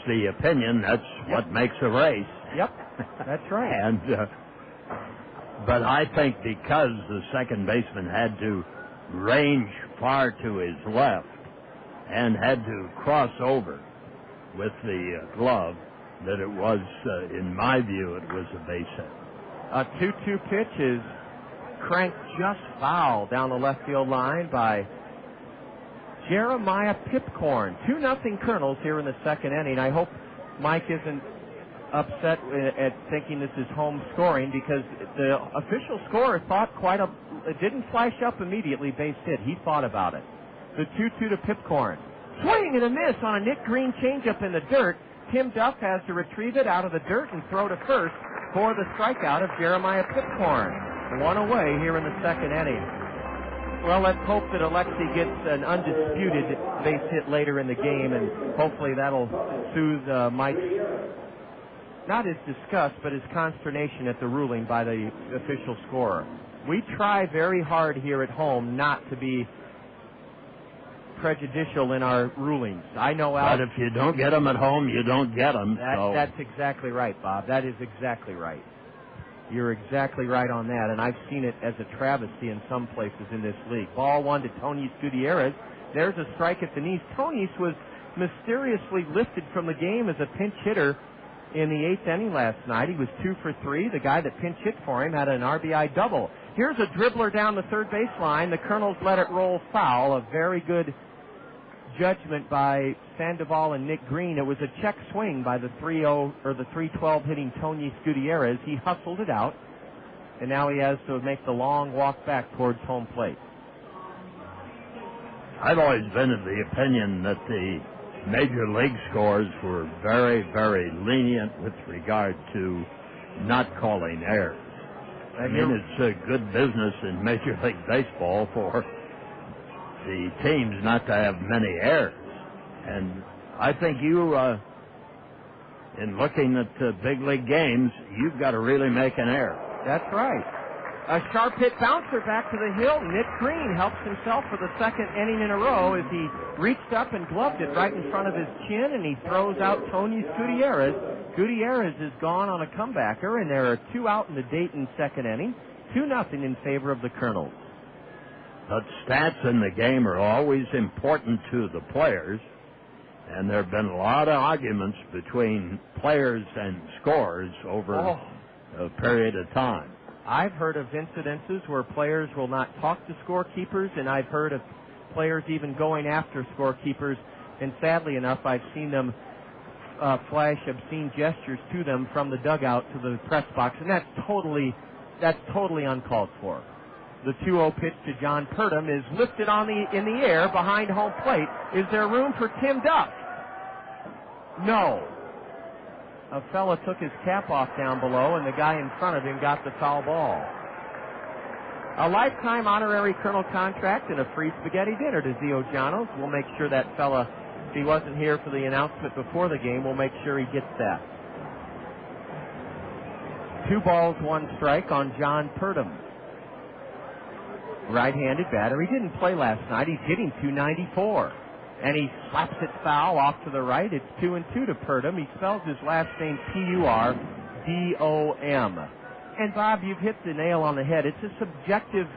the opinion. That's what makes a race. Yep, that's right. And but I think because the second baseman had to range far to his left and had to cross over with the glove, that it was, in my view, it was a base hit. A 2-2 pitch is cranked just foul down the left field line by Jeremiah Pipcorn. 2-0 Kernels here in the second inning. I hope Mike isn't upset at thinking this is home scoring, because the official scorer thought it didn't flash up immediately, base hit. He thought about it. The 2-2 to Pipcorn. Swing and a miss on a Nick Green changeup in the dirt. Tim Duff has to retrieve it out of the dirt and throw to first for the strikeout of Jeremiah Pipcorn. one away here in the second inning. Well, let's hope that Alexi gets an undisputed base hit later in the game, and hopefully that'll soothe Mike's, not his disgust, but his consternation at the ruling by the official scorer. We try very hard here at home not to be prejudicial in our rulings. I know, Al. But if you don't get them at home, you don't get them. That's exactly right, Bob. That is exactly right. You're exactly right on that, and I've seen it as a travesty in some places in this league. Ball one to Tony Gutierrez. There's a strike at the knees. Tony was mysteriously lifted from the game as a pinch hitter in the 8th inning last night. He was 2 for 3. The guy that pinch hit for him had an RBI double. Here's a dribbler down the third baseline. The Kernels let it roll foul. A very good judgment by Sandoval and Nick Green. It was a check swing by the 3-0 or the 3-12 hitting Tony Gutierrez. He hustled it out, and now he has to make the long walk back towards home plate. I've always been of the opinion that the major league scores were very, very lenient with regard to not calling errors. I mean, it's a good business in Major League Baseball for the teams not to have many errors. And I think you, in looking at big league games, you've got to really make an error. That's right. A sharp hit bouncer back to the hill. Nick Green helps himself for the second inning in a row as he reached up and gloved it right in front of his chin, and he throws out Tony Gutierrez. Gutierrez is gone on a comebacker, and there are 2 out in the Dayton second inning. 2-0 in favor of the Kernels. But stats in the game are always important to the players, and there have been a lot of arguments between players and scores over a period of time. I've heard of incidences where players will not talk to scorekeepers, and I've heard of players even going after scorekeepers, and sadly enough, I've seen them flash obscene gestures to them from the dugout to the press box, and that's totally uncalled for. The 2-0 pitch to John Purdom is lifted in the air behind home plate. Is there room for Tim Duff? No. A fella took his cap off down below, and the guy in front of him got the foul ball. A lifetime honorary Colonel contract and a free spaghetti dinner to Zio Janos. We'll make sure that fella, if he wasn't here for the announcement before the game, we'll make sure he gets that. 2 balls, 1 strike on John Purdom. Right-handed batter. He didn't play last night. He's hitting .294. And he slaps it foul off to the right. It's 2-2 to Purdom. He spells his last name Purdom. And, Bob, you've hit the nail on the head. It's a subjective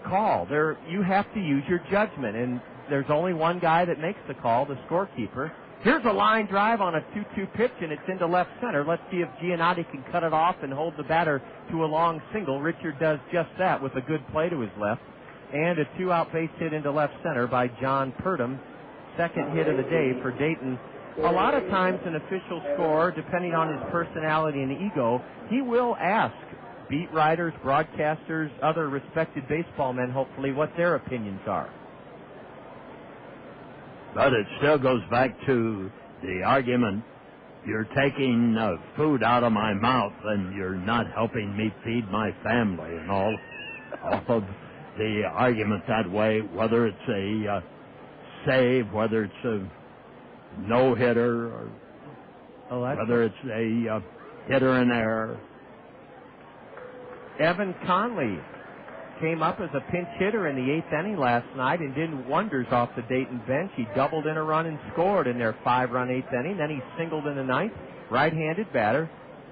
call. You have to use your judgment, and there's only one guy that makes the call, the scorekeeper. Here's a line drive on a 2-2 pitch, and it's into left center. Let's see if Giannotti can cut it off and hold the batter to a long single. Richard does just that with a good play to his left. And a 2-out base hit into left center by John Purdom. Second hit of the day for Dayton. A lot of times an official scorer, depending on his personality and ego, he will ask beat writers, broadcasters, other respected baseball men, hopefully, what their opinions are. But it still goes back to the argument, you're taking food out of my mouth and you're not helping me feed my family and all of the argument that way, whether it's a save, whether it's a no-hitter, or whether it's a hitter in error. Evan Conley came up as a pinch hitter in the 8th inning last night and did wonders off the Dayton bench. He doubled in a run and scored in their 5-run 8th inning. Then he singled in the 9th. Right-handed batter.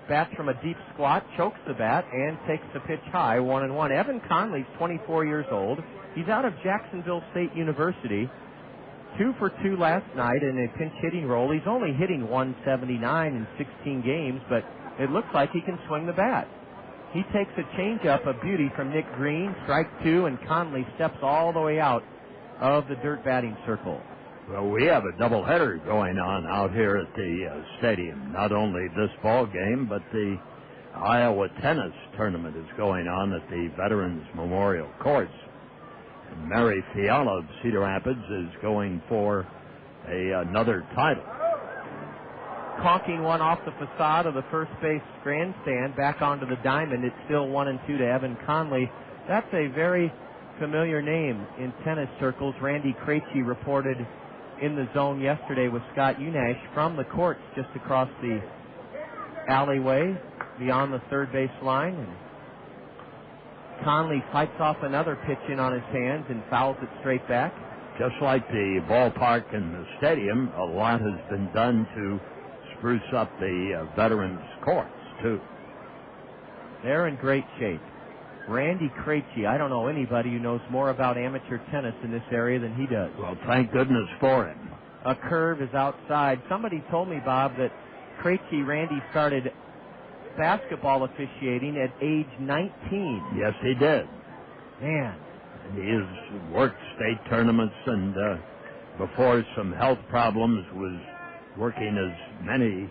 Bats from a deep squat, chokes the bat, and takes the pitch high, 1-1. Evan Conley's 24 years old. He's out of Jacksonville State University. 2 for 2 last night in a pinch hitting role. He's only hitting .179 in 16 games, but it looks like he can swing the bat. He takes a changeup of beauty from Nick Green, strike 2, and Conley steps all the way out of the dirt batting circle. Well, we have a doubleheader going on out here at the stadium. Not only this ball game, but the Iowa tennis tournament is going on at the Veterans Memorial Courts. And Mary Fiala of Cedar Rapids is going for another title. conking one off the facade of the first base grandstand back onto the diamond. It's still 1-2 to Evan Conley. That's a very familiar name in tennis circles. Randy Krejci reported in the zone yesterday with Scott Unash from the courts just across the alleyway beyond the third base line. And Conley fights off another pitch in on his hands and fouls it straight back. Just like the ballpark and the stadium, a lot has been done to spruce up the veterans' courts, too. They're in great shape. Randy Krejci, I don't know anybody who knows more about amateur tennis in this area than he does. Well, thank goodness for him. A curve is outside. Somebody told me, Bob, that Randy started basketball officiating at age 19. Yes, he did. Man. And he has worked state tournaments and before some health problems was working as many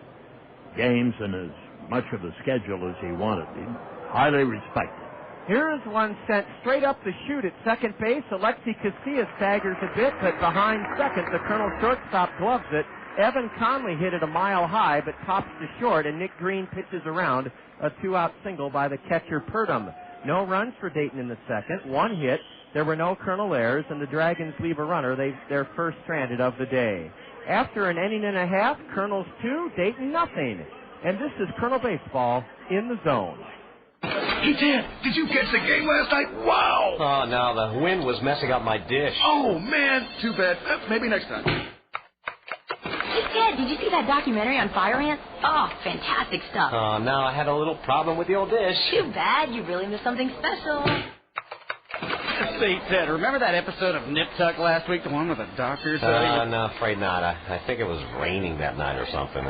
games and as much of a schedule as he wanted. He's highly respected. Here is one sent straight up the chute at second base. Alexi Casilla staggers a bit, but behind second, the Colonel shortstop gloves it. Evan Conley hit it a mile high, but tops to short, and Nick Green pitches around a 2-out single by the catcher Purdom. No runs for Dayton in the second. One hit. There were no Colonel errors, and the Dragons leave a runner. Their first stranded of the day. After an inning and a half, Colonels 2, Dayton nothing. And this is Colonel Baseball in the zone. Hey, Dad, did you catch the game last night? Wow! Oh, no, the wind was messing up my dish. Oh, man, too bad. Maybe next time. Hey, Dad, did you see that documentary on fire ants? Oh, fantastic stuff. Oh, no, I had a little problem with the old dish. Too bad. You really missed something special. Say, Ted, remember that episode of Nip Tuck last week, the one with the doctor? No, afraid not. I think it was raining that night or something.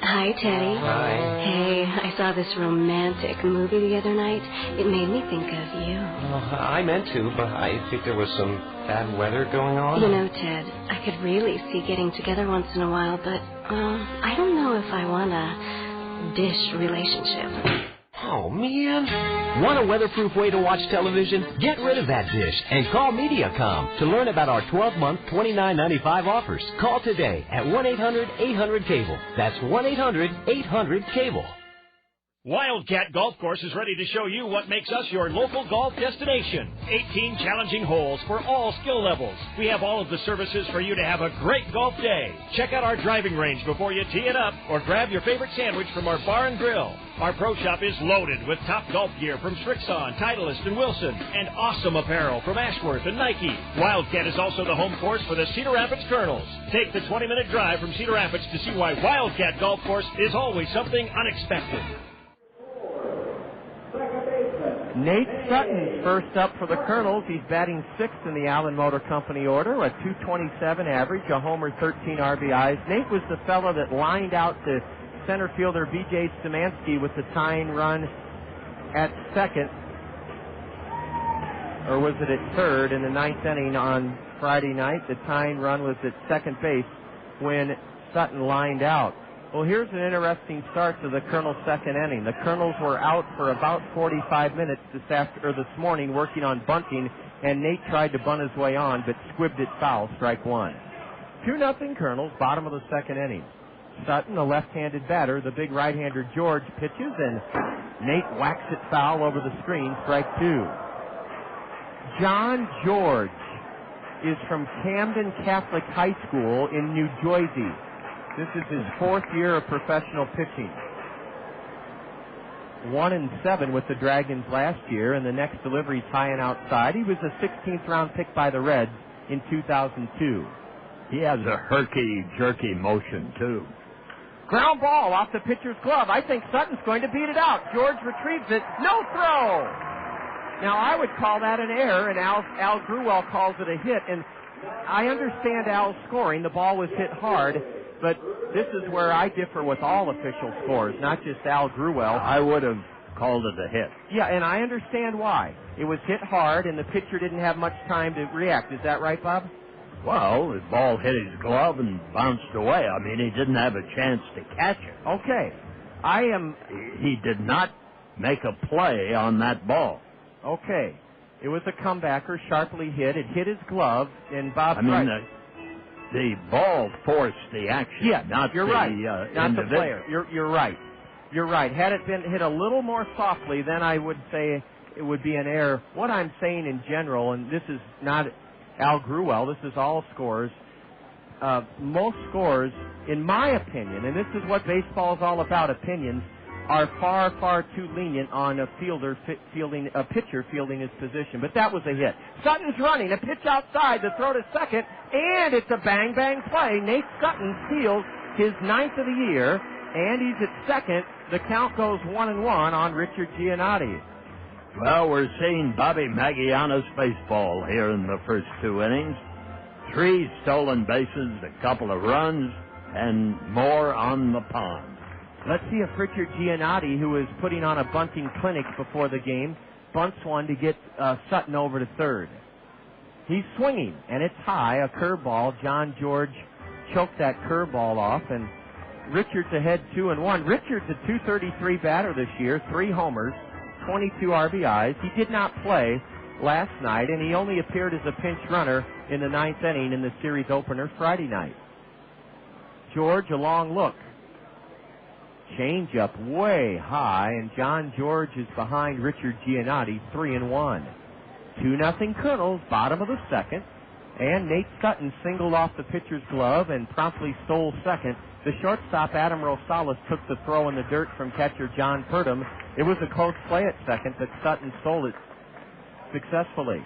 Hi, Teddy. Hi. Hey, I saw this romantic movie the other night. It made me think of you. I meant to, but I think there was some bad weather going on. You know, Ted, I could really see getting together once in a while, but, I don't know if I want a dish relationship. Oh, man. Want a weatherproof way to watch television? Get rid of that dish and call Mediacom to learn about our 12-month $29.95 offers. Call today at 1-800-800-CABLE. That's 1-800-800-CABLE. Wildcat Golf Course is ready to show you what makes us your local golf destination. 18 challenging holes for all skill levels. We have all of the services for you to have a great golf day. Check out our driving range before you tee it up or grab your favorite sandwich from our bar and grill. Our pro shop is loaded with top golf gear from Strixon, Titleist, and Wilson, and awesome apparel from Ashworth and Nike. Wildcat is also the home course for the Cedar Rapids Kernels. Take the 20-minute drive from Cedar Rapids to see why Wildcat Golf Course is always something unexpected. Nate Sutton first up for the Colonels. He's batting sixth in the Allen Motor Company order, a .227 average, a homer, 13 RBIs. Nate was the fellow that lined out to center fielder B.J. Szymanski with the tying run at second, or was it at third in the ninth inning on Friday night? The tying run was at second base when Sutton lined out. Well, here's an interesting start to the Colonel's second inning. The Colonels were out for about 45 minutes this morning working on bunting, and Nate tried to bunt his way on, but squibbed it foul, strike one. 2-0 Colonels, bottom of the second inning. Sutton, a left-handed batter, the big right-hander George pitches, and Nate whacks it foul over the screen, strike two. John George is from Camden Catholic High School in New Jersey. This is his fourth year of professional pitching. 1-7 with the Dragons last year, and the next delivery's high and outside. He was a 16th round pick by the Reds in 2002. He has a herky-jerky motion, too. Ground ball off the pitcher's glove. I think Sutton's going to beat it out. George retrieves it. No throw! Now, I would call that an error, and Al Grewell calls it a hit. And I understand Al's scoring. The ball was hit hard. But this is where I differ with all official scores, not just Al Grewell. I would have called it a hit. Yeah, and I understand why. It was hit hard, and the pitcher didn't have much time to react. Is that right, Bob? Well, the ball hit his glove and bounced away. I mean, he didn't have a chance to catch it. Okay. He did not make a play on that ball. Okay. It was a comebacker, sharply hit. It hit his glove, and Bob's right. The ball forced the action. Yeah, not you're the, right. Not the player. You're right. You're right. Had it been hit a little more softly, then I would say it would be an error. What I'm saying in general, and this is not Al Gruwell, this is all scores. Most scores, in my opinion, and this is what baseball is all about, opinions, are far, far too lenient on a pitcher fielding his position. But that was a hit. Sutton's running, a pitch outside, the throw to second, and it's a bang-bang play. Nate Sutton steals his 9th of the year, and he's at second. The count goes 1-1 on Richard Giannotti. Well, we're seeing Bobby Magiana's baseball here in the first 2 innings. 3 stolen bases, a couple of runs, and more on the pond. Let's see if Richard Giannotti, who is putting on a bunting clinic before the game, bunts one to get Sutton over to third. He's swinging, and it's high, a curveball. John George choked that curveball off, and Richard's ahead 2-1. Richard's a .233 batter this year, 3 homers, 22 RBIs. He did not play last night, and he only appeared as a pinch runner in the 9th inning in the series opener Friday night. George, a long look. Change up way high, and John George is behind Richard Giannotti, 3-1. 2-0 Kernels, bottom of the second, and Nate Sutton singled off the pitcher's glove and promptly stole second. The shortstop, Adam Rosales, took the throw in the dirt from catcher John Purdom. It was a close play at second, but Sutton stole it successfully.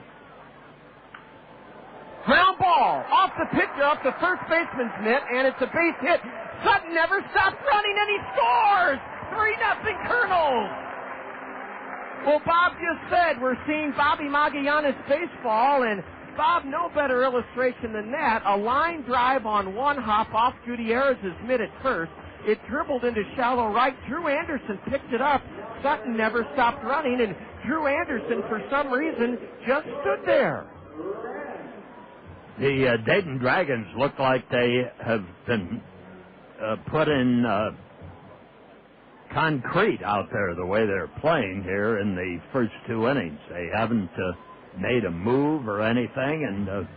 Ground ball off the pitcher, off the first baseman's mitt, and it's a base hit. Sutton never stops running, and he scores! 3-0 Kernels! Well, Bob just said we're seeing Bobby Magiana's baseball, and Bob, no better illustration than that. A line drive on one hop off Gutierrez's mitt at first. It dribbled into shallow right. Drew Anderson picked it up. Sutton never stopped running, and Drew Anderson, for some reason, just stood there. The Dayton Dragons look like they have been put in concrete out there the way they're playing here in the first 2 innings. They haven't made a move or anything, and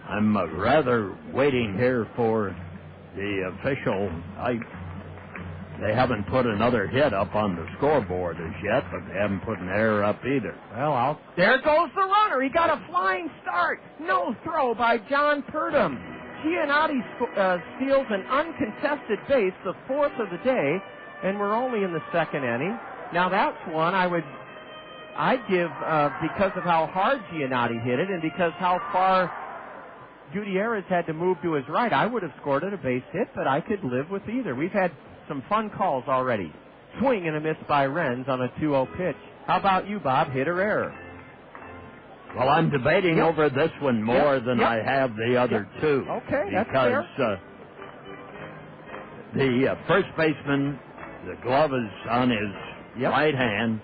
I'm rather waiting here for the official. They haven't put another hit up on the scoreboard as yet, but they haven't put an error up either. Well, there goes the runner. He got a flying start. No throw by John Purdom. Giannotti steals an uncontested base, the 4th of the day, and we're only in the 2nd inning. Now that's one I'd give because of how hard Giannotti hit it and because how far Gutierrez had to move to his right. I would have scored it a base hit, but I could live with either. We've had some fun calls already. Swing and a miss by Renz on a 2-0 pitch. How about you, Bob? Hit or error? Well, I'm debating over this one more than I have the other two. Okay, that's fair. Because the first baseman, the glove is on his right hand,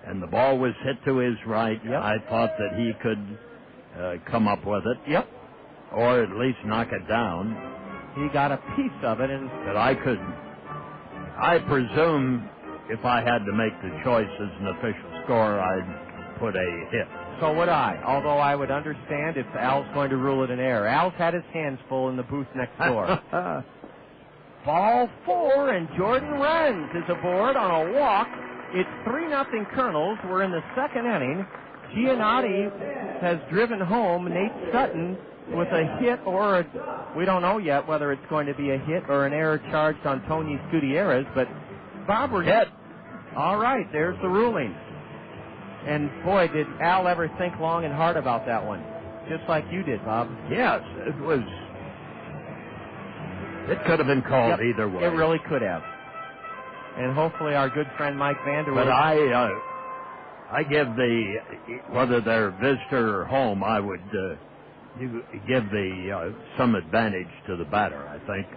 and the ball was hit to his right. I thought that he could come up with it. Or at least knock it down. He got a piece of it, and that I couldn't. I presume if I had to make the choice as an official scorer, I'd put a hit. So would I, although I would understand if Al's going to rule it an error. Al's had his hands full in the booth next door. Ball 4, and Jordan Renz is aboard on a walk. It's 3-0 Kernels. We're in the 2nd inning. Giannotti has driven home Nate Sutton with a hit or we don't know yet whether it's going to be a hit or an error charged on Tony Gutierrez, but Bob, we're hit. All right, there's the ruling. And boy, did Al ever think long and hard about that one, just like you did, Bob. Yes, it could have been called either way. It really could have. And hopefully our good friend Mike Vanderwood. But I give whether they're visitor or home, I would give some advantage to the batter, I think.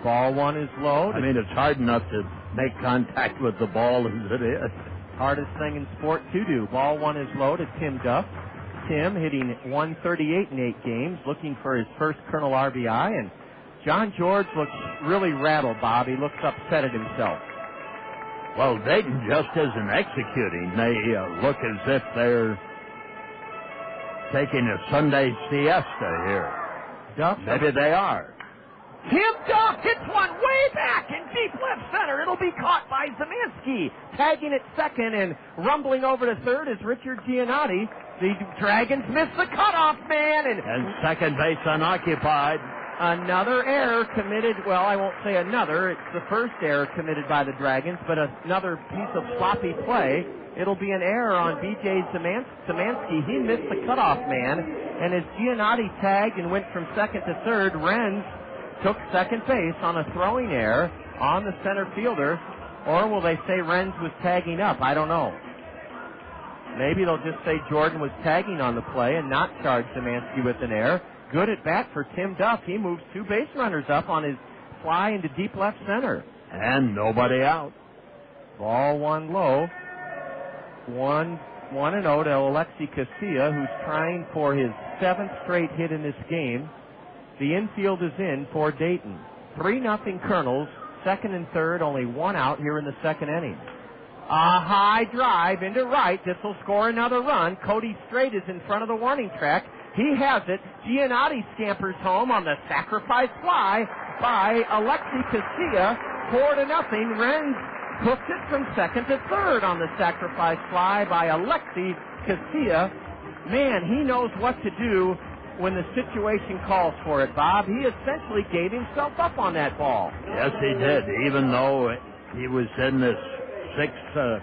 Ball 1 is low. I mean, it's hard enough to make contact with the ball as it is. Hardest thing in sport to do. Ball 1 is low to Tim Duff. Tim hitting 138 in 8 games, looking for his first Kernel RBI, and John George looks really rattled, Bob. He looks upset at himself. Well, Dayton just isn't executing. They look as if they're taking a Sunday siesta here. Duff? Maybe they are. Tim Duff hits one way back in deep left center. It'll be caught by Zemansky. Tagging at second and rumbling over to third is Richard Giannotti. The Dragons miss the cutoff man. And second base unoccupied. Another error committed. Well, I won't say another. It's the first error committed by the Dragons, but another piece of sloppy play. It'll be an error on B.J. Zemansky. He missed the cutoff man. And as Giannotti tagged and went from second to third, Renz took second base on a throwing error on the center fielder. Or will they say Renz was tagging up? I don't know. Maybe they'll just say Jordan was tagging on the play and not charge Zemansky with an error. Good at bat for Tim Duff. He moves two base runners up on his fly into deep left center. And nobody out. Ball one low. 1-0 to Alexi Casilla, who's trying for his 7th straight hit in this game. The infield is in for Dayton. 3-0 Kernels. Second and third, only one out here in the second inning. A high drive into right. This will score another run. Cody Strait is in front of the warning track. He has it. Giannotti scampers home on the sacrifice fly by Alexi Casilla. 4-0. Renz hooked it from second to third on the sacrifice fly by Alexi Casilla. Man, he knows what to do when the situation calls for it, Bob. He essentially gave himself up on that ball. Yes, he did. Even though he was in this 6th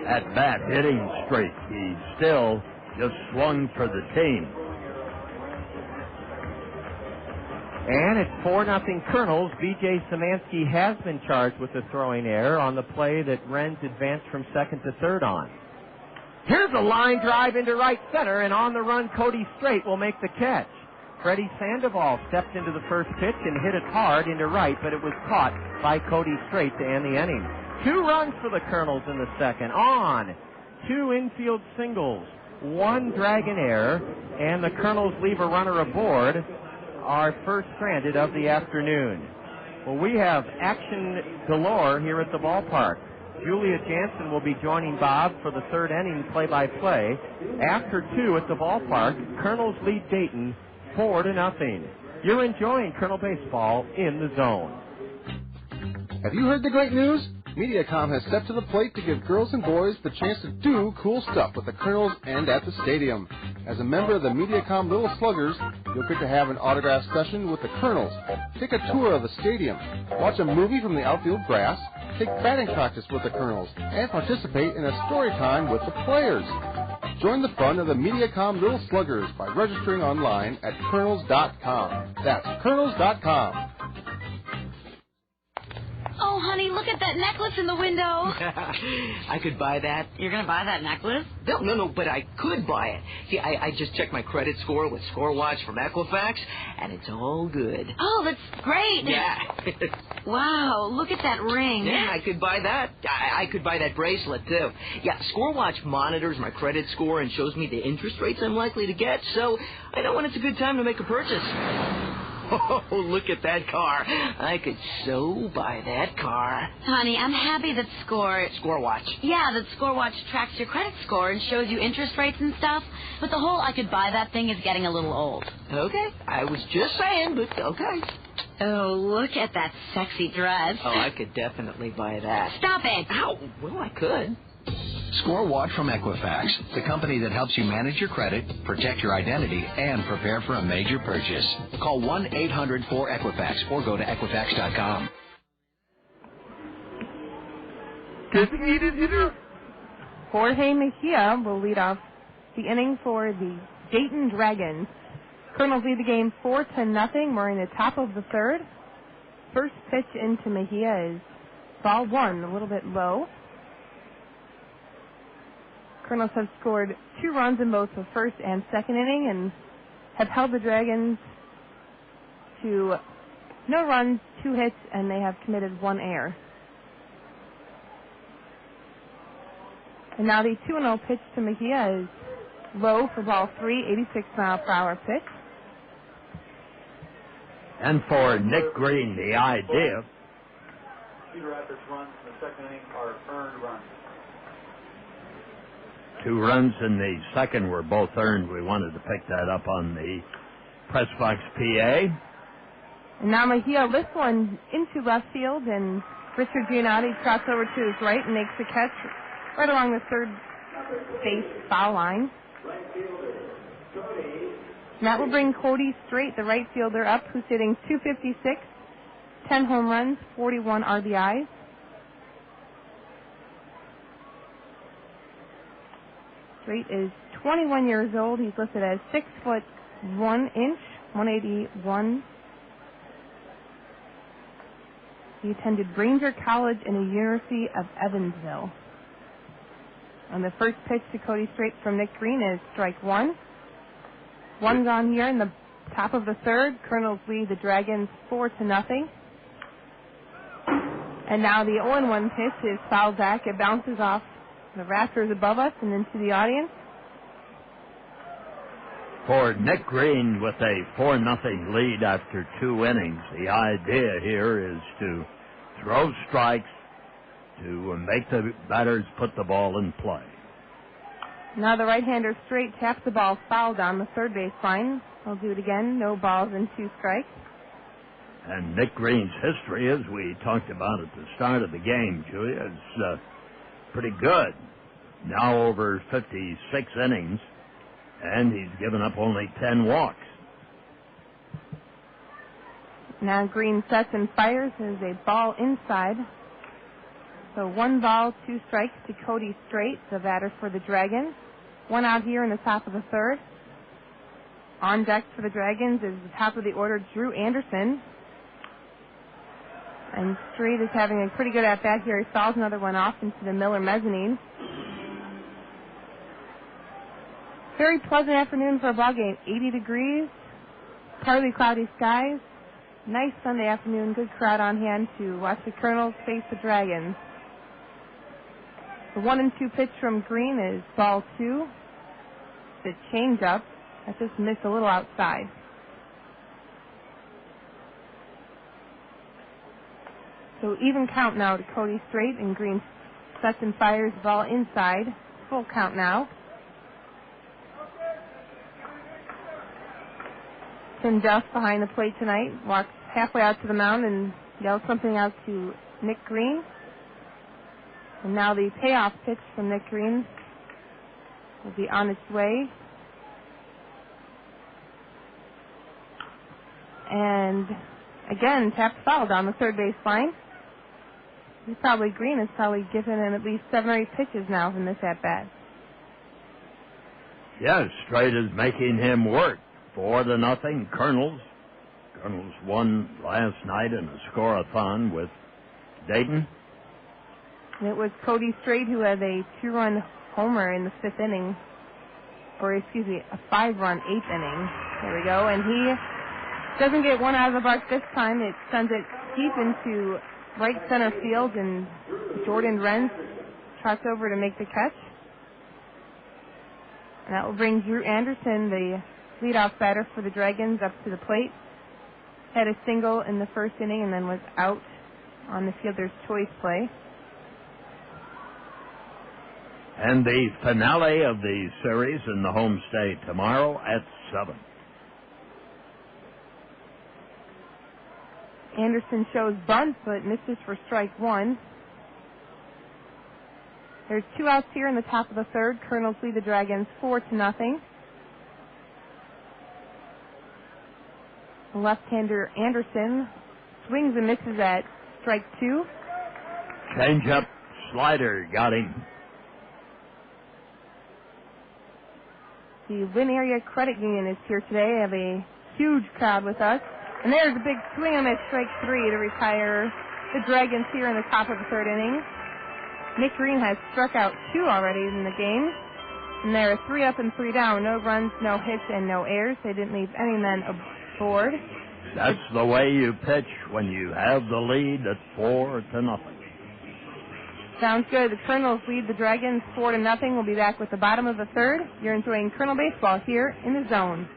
at-bat hitting streak, he still just swung for the team. And it's 4-0 Kernels. B.J. Zemansky has been charged with a throwing error on the play that Renz advanced from second to third on. Here's a line drive into right center, and on the run, Cody Strait will make the catch. Freddy Sandoval stepped into the first pitch and hit it hard into right, but it was caught by Cody Strait to end the inning. 2 runs for the Kernels in the second. On 2 infield singles, 1 Dragon error, and the Kernels leave a runner aboard. Our first stranded of the afternoon. Well, we have action galore here at the ballpark. Julia Jansen will be joining Bob for the third inning play-by-play. After 2 at the ballpark, Kernels lead Dayton 4-0. You're enjoying Kernel baseball in the zone. Have you heard the great news? Mediacom has stepped to the plate to give girls and boys the chance to do cool stuff with the Kernels and at the stadium. As a member of the Mediacom Little Sluggers, you'll get to have an autograph session with the Kernels, take a tour of the stadium, watch a movie from the outfield grass, take batting practice with the Kernels, and participate in a story time with the players. Join the fun of the Mediacom Little Sluggers by registering online at Kernels.com. That's Kernels.com. Oh, honey, look at that necklace in the window. I could buy that. You're going to buy that necklace? No, but I could buy it. See, I just checked my credit score with ScoreWatch from Equifax, and it's all good. Oh, that's great. Yeah. Wow, look at that ring. Yeah, I could buy that. I could buy that bracelet, too. Yeah, ScoreWatch monitors my credit score and shows me the interest rates I'm likely to get, so I know when it's a good time to make a purchase. Oh, look at that car. I could so buy that car. Honey, I'm happy that ScoreWatch. Yeah, that ScoreWatch tracks your credit score and shows you interest rates and stuff. But the whole I could buy that thing is getting a little old. Okay. I was just saying, but okay. Oh, look at that sexy dress. Oh, I could definitely buy that. Stop it. Ow. Well, I could. ScoreWatch from Equifax, the company that helps you manage your credit, protect your identity, and prepare for a major purchase. Call 1-800-4EQUIFAX or go to Equifax.com. Designated hitter Jorge Mejia will lead off the inning for the Dayton Dragons. Kernels lead the game 4-0. We're in the top of the third. First pitch into Mejia is ball 1, a little bit low. Kernels have scored 2 runs in both the first and second inning and have held the Dragons to no runs, 2 hits, and they have committed 1 error. And now the 2-0 pitch to Mejia is low for ball 3, 86-mile-per-hour pitch. And for Nick Green, the idea. Cedar Rapids runs in the second inning are earned runs. 2 runs in the second were both earned. We wanted to pick that up on the Press box PA. And now Mejia lifts one into left field, and Richard Giannotti trots over to his right and makes the catch right along the third base foul line. And that will bring Cody Strait, the right fielder, up, who's hitting .256, 10 home runs, 41 RBIs. Strait is 21 years old. He's listed as 6'1", 181. He attended Ranger College and the University of Evansville. And the first pitch to Cody Strait from Nick Green is strike one. One gone here in the top of the third. Kernels lead the Dragons 4-0. And now the 0-1 pitch is fouled back. It bounces off the rafters above us and into the audience. For Nick Green with a 4-0 lead after 2 innings, the idea here is to throw strikes to make the batters put the ball in play. Now the right-hander Strait taps the ball foul down the third base line. He'll do it again. No balls and 2 strikes. And Nick Green's history, as we talked about at the start of the game, Julia, is pretty good. Now over 56 innings, and he's given up only 10 walks. Now Green sets and fires. There's a ball inside. So 1 ball, 2 strikes to Cody Strait, the batter for the Dragons. 1 out here in the top of the third. On deck for the Dragons is the top of the order, Drew Anderson. And Strait is having a pretty good at-bat here. He fouls another one off into the Miller mezzanine. Very pleasant afternoon for a ball game. 80 degrees, partly cloudy skies. Nice Sunday afternoon, good crowd on hand to watch the Kernels face the Dragons. The 1-2 pitch from Green is ball 2. The changeup that just missed a little outside. So even count now to Cody Strait, and Green sets and fires the ball inside. Full count now. Tim Duff behind the plate tonight walks halfway out to the mound and yells something out to Nick Green. And now the payoff pitch from Nick Green will be on its way. And again, tapped foul down the third base line. Green has probably given him at least 7 or 8 pitches now from this at-bat. Yes, Strait is making him work. 4-0 Kernels. Kernels won last night in a score-a-thon with Dayton. And it was Cody Strait who had a 2-run homer in the 5th inning. Or, excuse me, a 5-run 8th inning. There we go. And he doesn't get one out of the park this time. It sends it deep into right center field, and Jordan Renz trots over to make the catch. And that will bring Drew Anderson, the leadoff batter for the Dragons, up to the plate. Had a single in the first inning and then was out on the fielder's choice play. And the finale of the series in the home state tomorrow at 7. Anderson shows bunt, but misses for strike 1. There's 2 outs here in the top of the third. Kernels lead the Dragons 4-0. Left-hander Anderson swings and misses at strike 2. Change-up slider got him. The Lynn Area Credit Union is here today. They have a huge crowd with us. And there's a big swing on at strike 3 to retire the Dragons here in the top of the third inning. Nick Green has struck out 2 already in the game. And there are 3 up and 3 down. No runs, no hits, and no errors. They didn't leave any men aboard. That's the way you pitch when you have the lead at 4-0. Sounds good. The Kernels lead the Dragons 4-0. We'll be back with the bottom of the third. You're enjoying Kernel Baseball here in the Zone.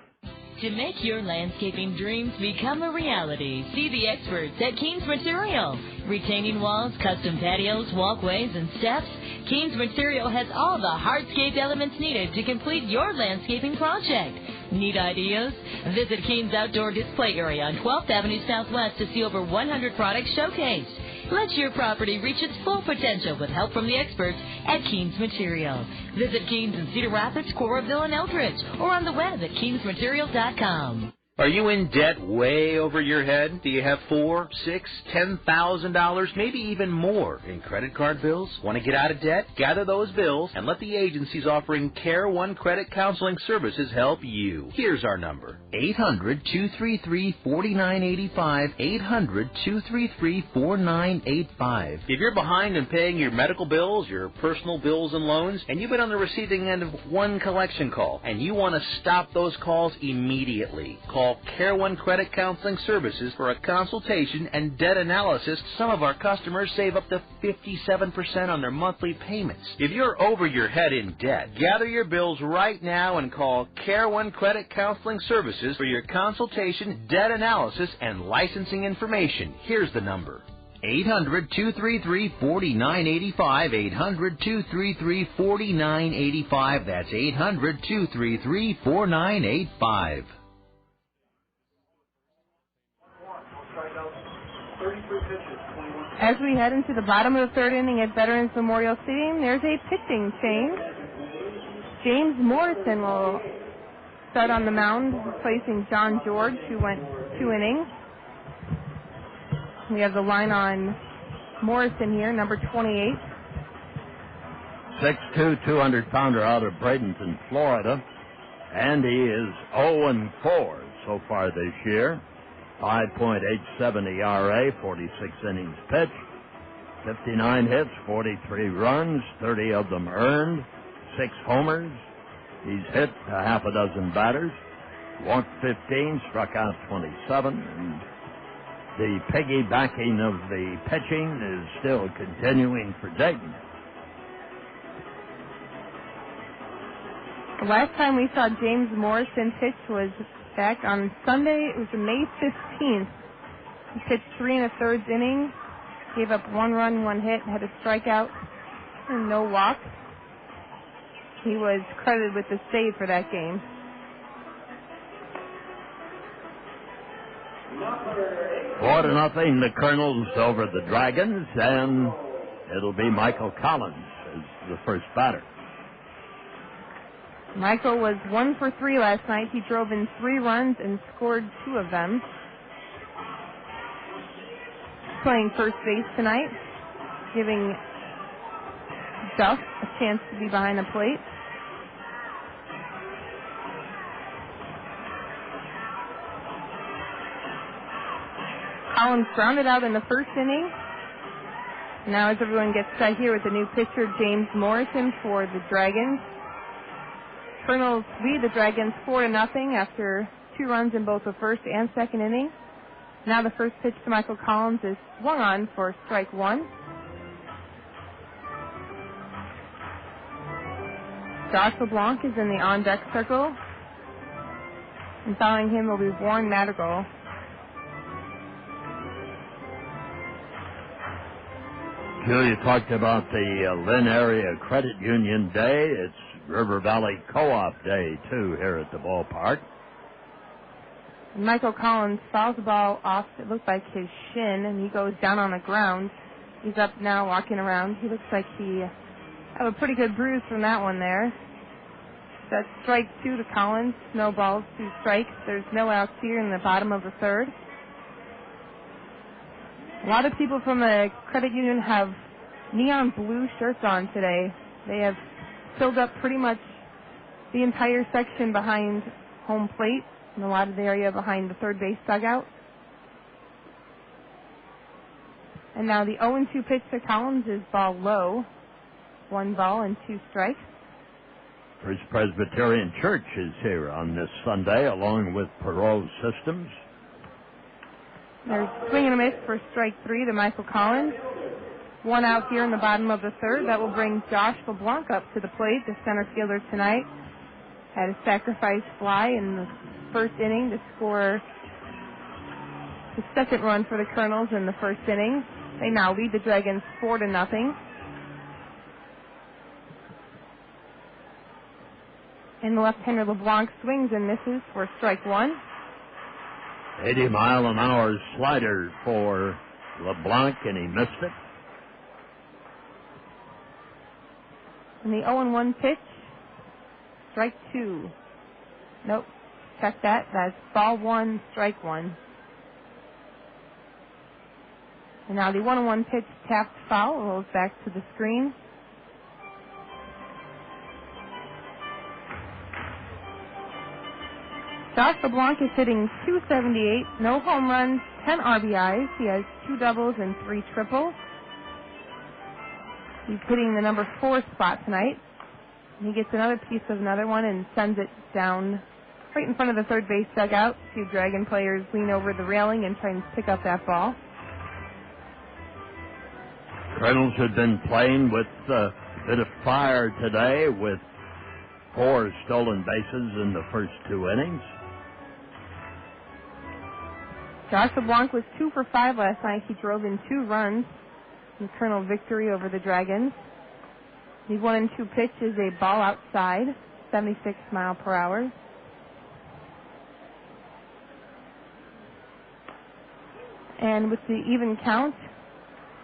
To make your landscaping dreams become a reality, see the experts at Keen's Material. Retaining walls, custom patios, walkways, and steps, Keen's Material has all the hardscape elements needed to complete your landscaping project. Need ideas? Visit Keene's Outdoor Display Area on 12th Avenue Southwest to see over 100 products showcased. Let your property reach its full potential with help from the experts at Keene's Material. Visit Keene's in Cedar Rapids, Coralville, and Eldridge, or on the web at KeenesMaterial.com. Are you in debt way over your head? Do you have $4,000, $6,000, $10,000, maybe even more in credit card bills? Want to get out of debt? Gather those bills and let the agencies offering Care One Credit Counseling Services help you. Here's our number: 800-233-4985. 800-233-4985. If you're behind in paying your medical bills, your personal bills and loans, and you've been on the receiving end of one collection call, and you want to stop those calls immediately, call Care One Credit Counseling Services for a consultation and debt analysis. Some of our customers save up to 57% on their monthly payments. If you're over your head in debt, gather your bills right now and call Care One Credit Counseling Services for your consultation, debt analysis, and licensing information. Here's the number: 800-233-4985. 800-233-4985. That's 800-233-4985. As we head into the bottom of the third inning at Veterans Memorial Stadium, there's a pitching change. James Morrison will start on the mound, replacing John George, who went 2 innings. We have the line on Morrison here, number 28. 6'2", 200-pounder out of Bradenton, Florida. And he is 0-4 so far this year. 5.87 ERA, 46 innings pitched, 59 hits, 43 runs, 30 of them earned, 6 homers. He's hit a half a dozen batters, walked 15, struck out 27, and the piggybacking of the pitching is still continuing for Dayton. The last time we saw James Morrison pitch was back on Sunday. It was May 15th. He pitched 3 1/3 innings, gave up 1 run, 1 hit, had a strikeout, and no walks. He was credited with the save for that game. Four to nothing, the Kernels over the Dragons, and it'll be Michael Collins as the first batter. Michael was 1 for 3 last night. He drove in 3 runs and scored 2 of them. Playing first base tonight, giving Duff a chance to be behind the plate. Collins grounded out in the first inning. Now as everyone gets set here with the new pitcher, James Morrison, for the Dragons. Kernels lead the Dragons 4-0 after 2 runs in both the first and second inning. Now the first pitch to Michael Collins is swung on for strike 1. Josh LeBlanc is in the on-deck circle. And following him will be Warner Madrigal. You talked about the Lynn Area Credit Union Day. It's River Valley Co-op Day, too, here at the ballpark. Michael Collins fouls the ball off, it looks like his shin, and he goes down on the ground. He's up now, walking around. He looks like he had a pretty good bruise from that one there. That's strike 2 to Collins. No balls, 2 strikes. There's no outs here in the bottom of the third. A lot of people from the credit union have neon blue shirts on today. They have filled up pretty much the entire section behind home plate and a lot of the area behind the third base dugout. And now the 0-2 pitch to Collins is ball low. 1 ball and 2 strikes. First Presbyterian Church is here on this Sunday, along with Perot Systems. There's swing and a miss for strike 3 to Michael Collins. 1 out here in the bottom of the third. That will bring Josh LeBlanc up to the plate, the center fielder tonight. Had a sacrifice fly in the first inning to score the second run for the Kernels in the first inning. They now lead the Dragons 4-0. And the left-hander LeBlanc swings and misses for strike one. 80-mile-an-hour slider for LeBlanc, and he missed it. And the 0-1 pitch, strike two. Nope, check that. That's ball one, strike one. And now the 1-1 pitch tapped foul, rolls back to the screen. Josh LeBlanc is hitting .278, no home runs, 10 RBIs. He has 2 doubles and 3 triples. He's hitting the number 4 spot tonight. He gets another piece of another one and sends it down right in front of the third base dugout. 2 Dragon players lean over the railing and try and pick up that ball. Kernels had been playing with a bit of fire today with 4 stolen bases in the first 2 innings. Josh LeBlanc was 2 for 5 last night. He drove in 2 runs in the Kernel victory over the Dragons. The 1-2 pitch is a ball outside, 76 mile per hour. And with the even count,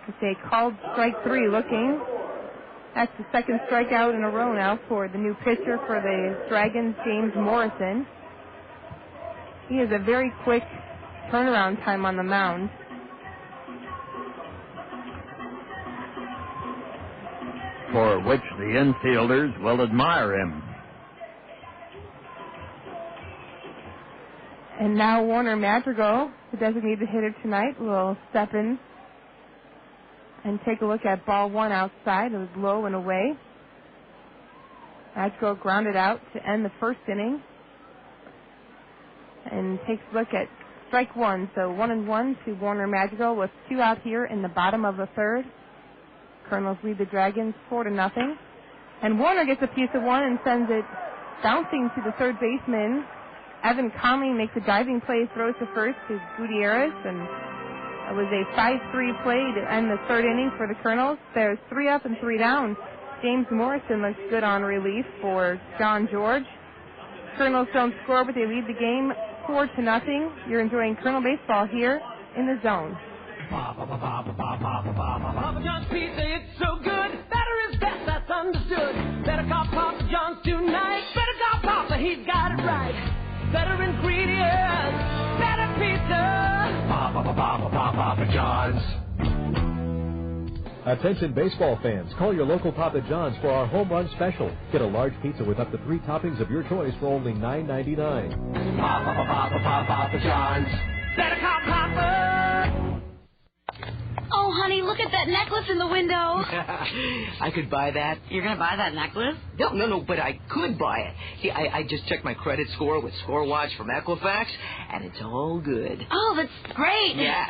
it's a called strike 3 looking. That's the second strikeout in a row now for the new pitcher for the Dragons, James Morrison. He has a very quick turnaround time on the mound. For which the infielders will admire him. And now Warner Madrigal, the designated hitter tonight, will step in and take a look at ball one outside. It was low and away. Madrigal grounded out to end the first inning and takes a look at strike one. So 1-1 to Warner Madrigal with 2 out here in the bottom of the third. Kernels lead the Dragons 4-0. And Warner gets a piece of one and sends it bouncing to the third baseman. Evan Conley makes a diving play, throws to first to Gutierrez, and it was a 5-3 play to end the third inning for the Kernels. There's 3 up and 3 down. James Morrison looks good on relief for John George. Kernels don't score, but they lead the game 4-0. You're enjoying Kernel baseball here in the zone. Papa John's pizza, it's so good. Better is best, that's understood. Better call Papa John's tonight. Better call Papa, he's got it right. Better ingredients, better pizza. Papa John's. Attention baseball fans, call your local Papa John's for our home run special. Get a large pizza with up to 3 toppings of your choice for only $9.99. Papa John's. Better call Papa. Oh, honey, look at that necklace in the window. I could buy that. You're going to buy that necklace? No, but I could buy it. See, I just checked my credit score with ScoreWatch from Equifax, and it's all good. Oh, that's great. Yeah.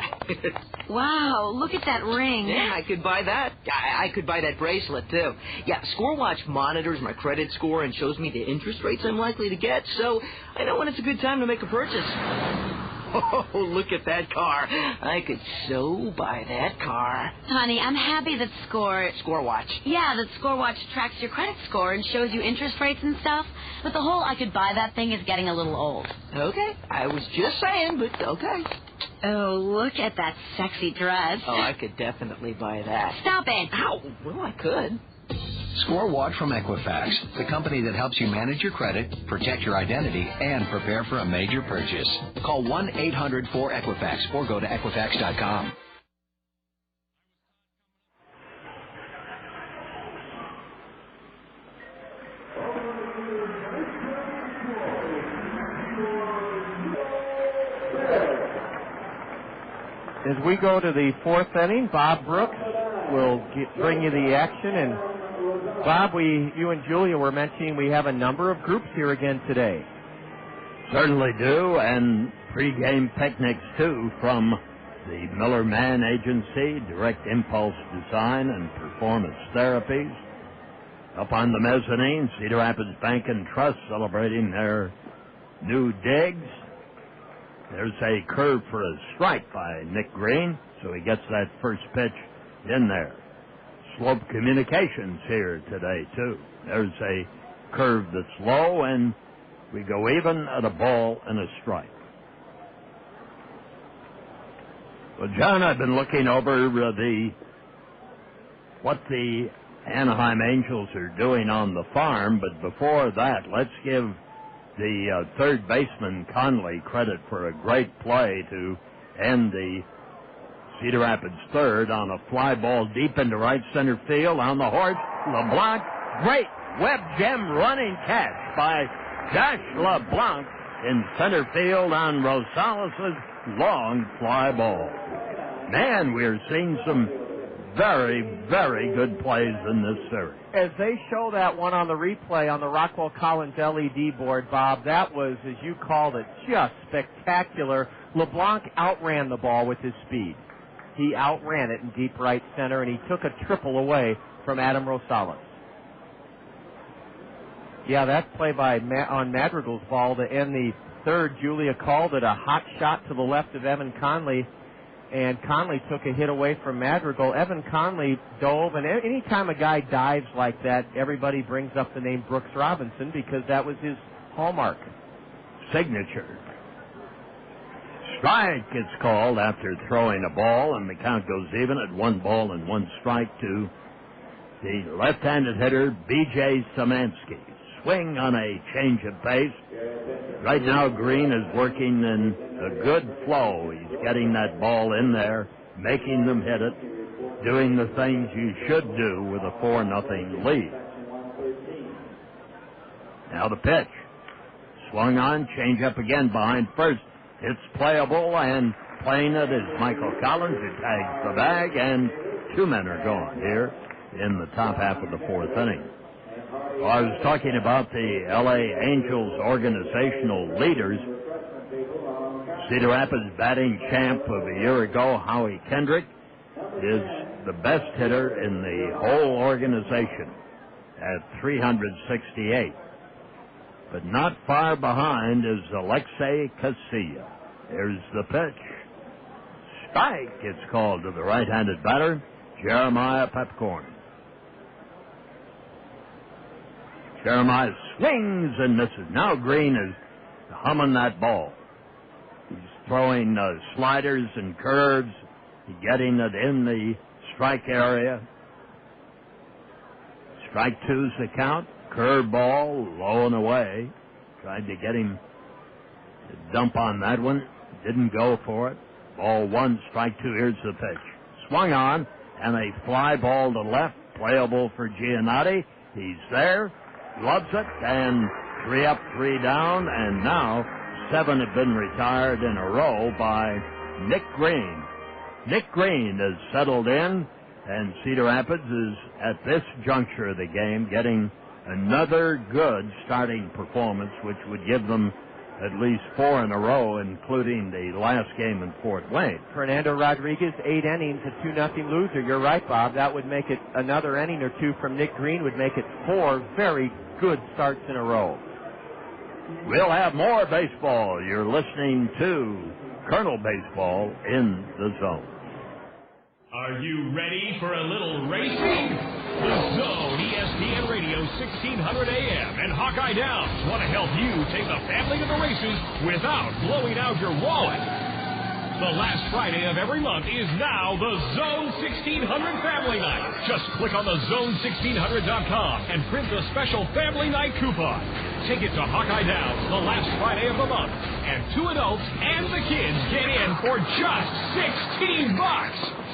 Wow, look at that ring. Yeah, I could buy that. I could buy that bracelet, too. Yeah, ScoreWatch monitors my credit score and shows me the interest rates I'm likely to get, so I know when it's a good time to make a purchase. Oh, look at that car. I could so buy that car. Honey, I'm happy that ScoreWatch. Yeah, that ScoreWatch tracks your credit score and shows you interest rates and stuff. But the whole I could buy that thing is getting a little old. Okay, I was just saying, but okay. Oh, look at that sexy dress. Oh, I could definitely buy that. Stop it. Ow, well, I could. ScoreWatch from Equifax, the company that helps you manage your credit, protect your identity, and prepare for a major purchase. Call 1-800-4EQUIFAX or go to Equifax.com. As we go to the 4th inning, Bob Brooks will bring you the action. And Bob, you and Julia were mentioning we have a number of groups here again today. Certainly do, and pre-game picnics, too, from the Miller Mann Agency, Direct Impulse Design and Performance Therapies. Up on the mezzanine, Cedar Rapids Bank and Trust celebrating their new digs. There's a curve for a strike by Nick Green, so he gets that first pitch in there. Slope Communications here today, too. There's a curve that's low, and we go even at a ball and a strike. Well, John, I've been looking over what the Anaheim Angels are doing on the farm, but before that, let's give the third baseman Conley credit for a great play to end the Cedar Rapids third on a fly ball deep into right center field on the horse. LeBlanc, great web gem running catch by Josh LeBlanc in center field on Rosales' long fly ball. Man, we're seeing some very, very good plays in this series. As they show that one on the replay on the Rockwell Collins LED board, Bob, that was, as you called it, just spectacular. LeBlanc outran the ball with his speed. He outran it in deep right center, and he took a triple away from Adam Rosales. Yeah, that play on Madrigal's ball to end the third. Julia called it a hot shot to the left of Evan Conley, and Conley took a hit away from Madrigal. Evan Conley dove, and any time a guy dives like that, everybody brings up the name Brooks Robinson because that was his hallmark. Signature. Strike gets called after throwing a ball, and the count goes even at 1 ball and 1 strike to the left-handed hitter, B.J. Szymanski. Swing on a change of pace. Right now, Green is working in a good flow. He's getting that ball in there, making them hit it, doing the things you should do with a 4-0 lead. Now the pitch. Swung on, change up again behind first. It's playable, and playing it is Michael Collins, who tags the bag, and 2 men are gone here in the top half of the 4th inning. Well, I was talking about the L.A. Angels organizational leaders. Cedar Rapids batting champ of a year ago, Howie Kendrick, is the best hitter in the whole organization at 368. But not far behind is Alexi Casilla. There's the pitch. Strike gets called to the right-handed batter, Jeremiah Pepcorn. Jeremiah swings and misses. Now Green is humming that ball. He's throwing sliders and curves, getting it in the strike area. Strike 2's the count. Curveball, low and away. Tried to get him to dump on that one. Didn't go for it. Ball 1, strike 2. Here's the pitch. Swung on, and a fly ball to left. Playable for Giannotti. He's there. Loves it, and 3 up, 3 down, and now 7 have been retired in a row by Nick Green. Nick Green has settled in, and Cedar Rapids is, at this juncture of the game, getting another good starting performance, which would give them at least 4 in a row, including the last game in Fort Wayne. Fernando Rodriguez, 8 innings, a 2-0 loser. You're right, Bob. That would make it another inning or 2 from Nick Green would make it 4 very good starts in a row. We'll have more baseball. You're listening to Kernel Baseball in the Zone. Are you ready for a little racing? The Zone, ESPN Radio, 1600 AM, and Hawkeye Downs want to help you take the family to the races without blowing out your wallet. The last Friday of every month is now the Zone 1600 Family Night. Just click on the zone1600.com and print the special Family Night coupon. Take it to Hawkeye Downs the last Friday of the month, and 2 adults and the kids get in for just $16.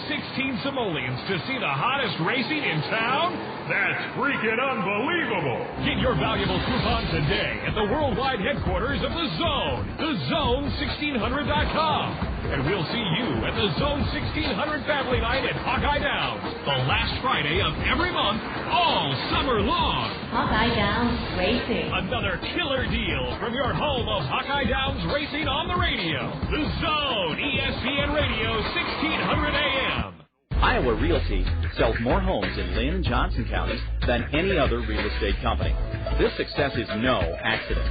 16 simoleons to see the hottest racing in town? That's freaking unbelievable. Get your valuable coupon today at the worldwide headquarters of the Zone, thezone1600.com. And we'll see you at the Zone 1600 Family Night at Hawkeye Downs, the last Friday of every month, all summer long. Hawkeye Downs Racing. Another killer deal from your home of Hawkeye Downs Racing on the radio. The Zone, ESPN Radio, 1600 AM. Iowa Realty sells more homes in Lynn and Johnson counties than any other real estate company. This success is no accident.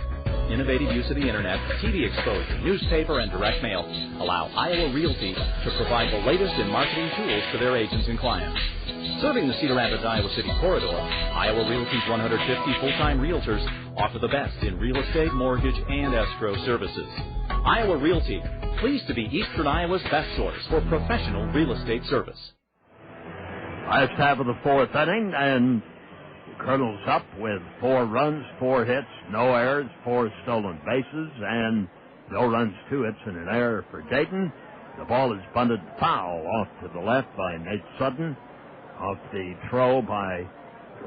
innovative use of the Internet, TV exposure, newspaper, and direct mail allow Iowa Realty to provide the latest in marketing tools to their agents and clients. Serving the Cedar Rapids, Iowa City corridor, Iowa Realty's 150 full-time realtors offer the best in real estate, mortgage, and escrow services. Iowa Realty, pleased to be Eastern Iowa's best source for professional real estate service. Last half of the fourth inning, and the Kernels up with 4 runs, 4 hits, no errors, 4 stolen bases, and no runs, 2 hits, and an error for Dayton. The ball is bunted foul off to the left by Nate Sutton, off the throw by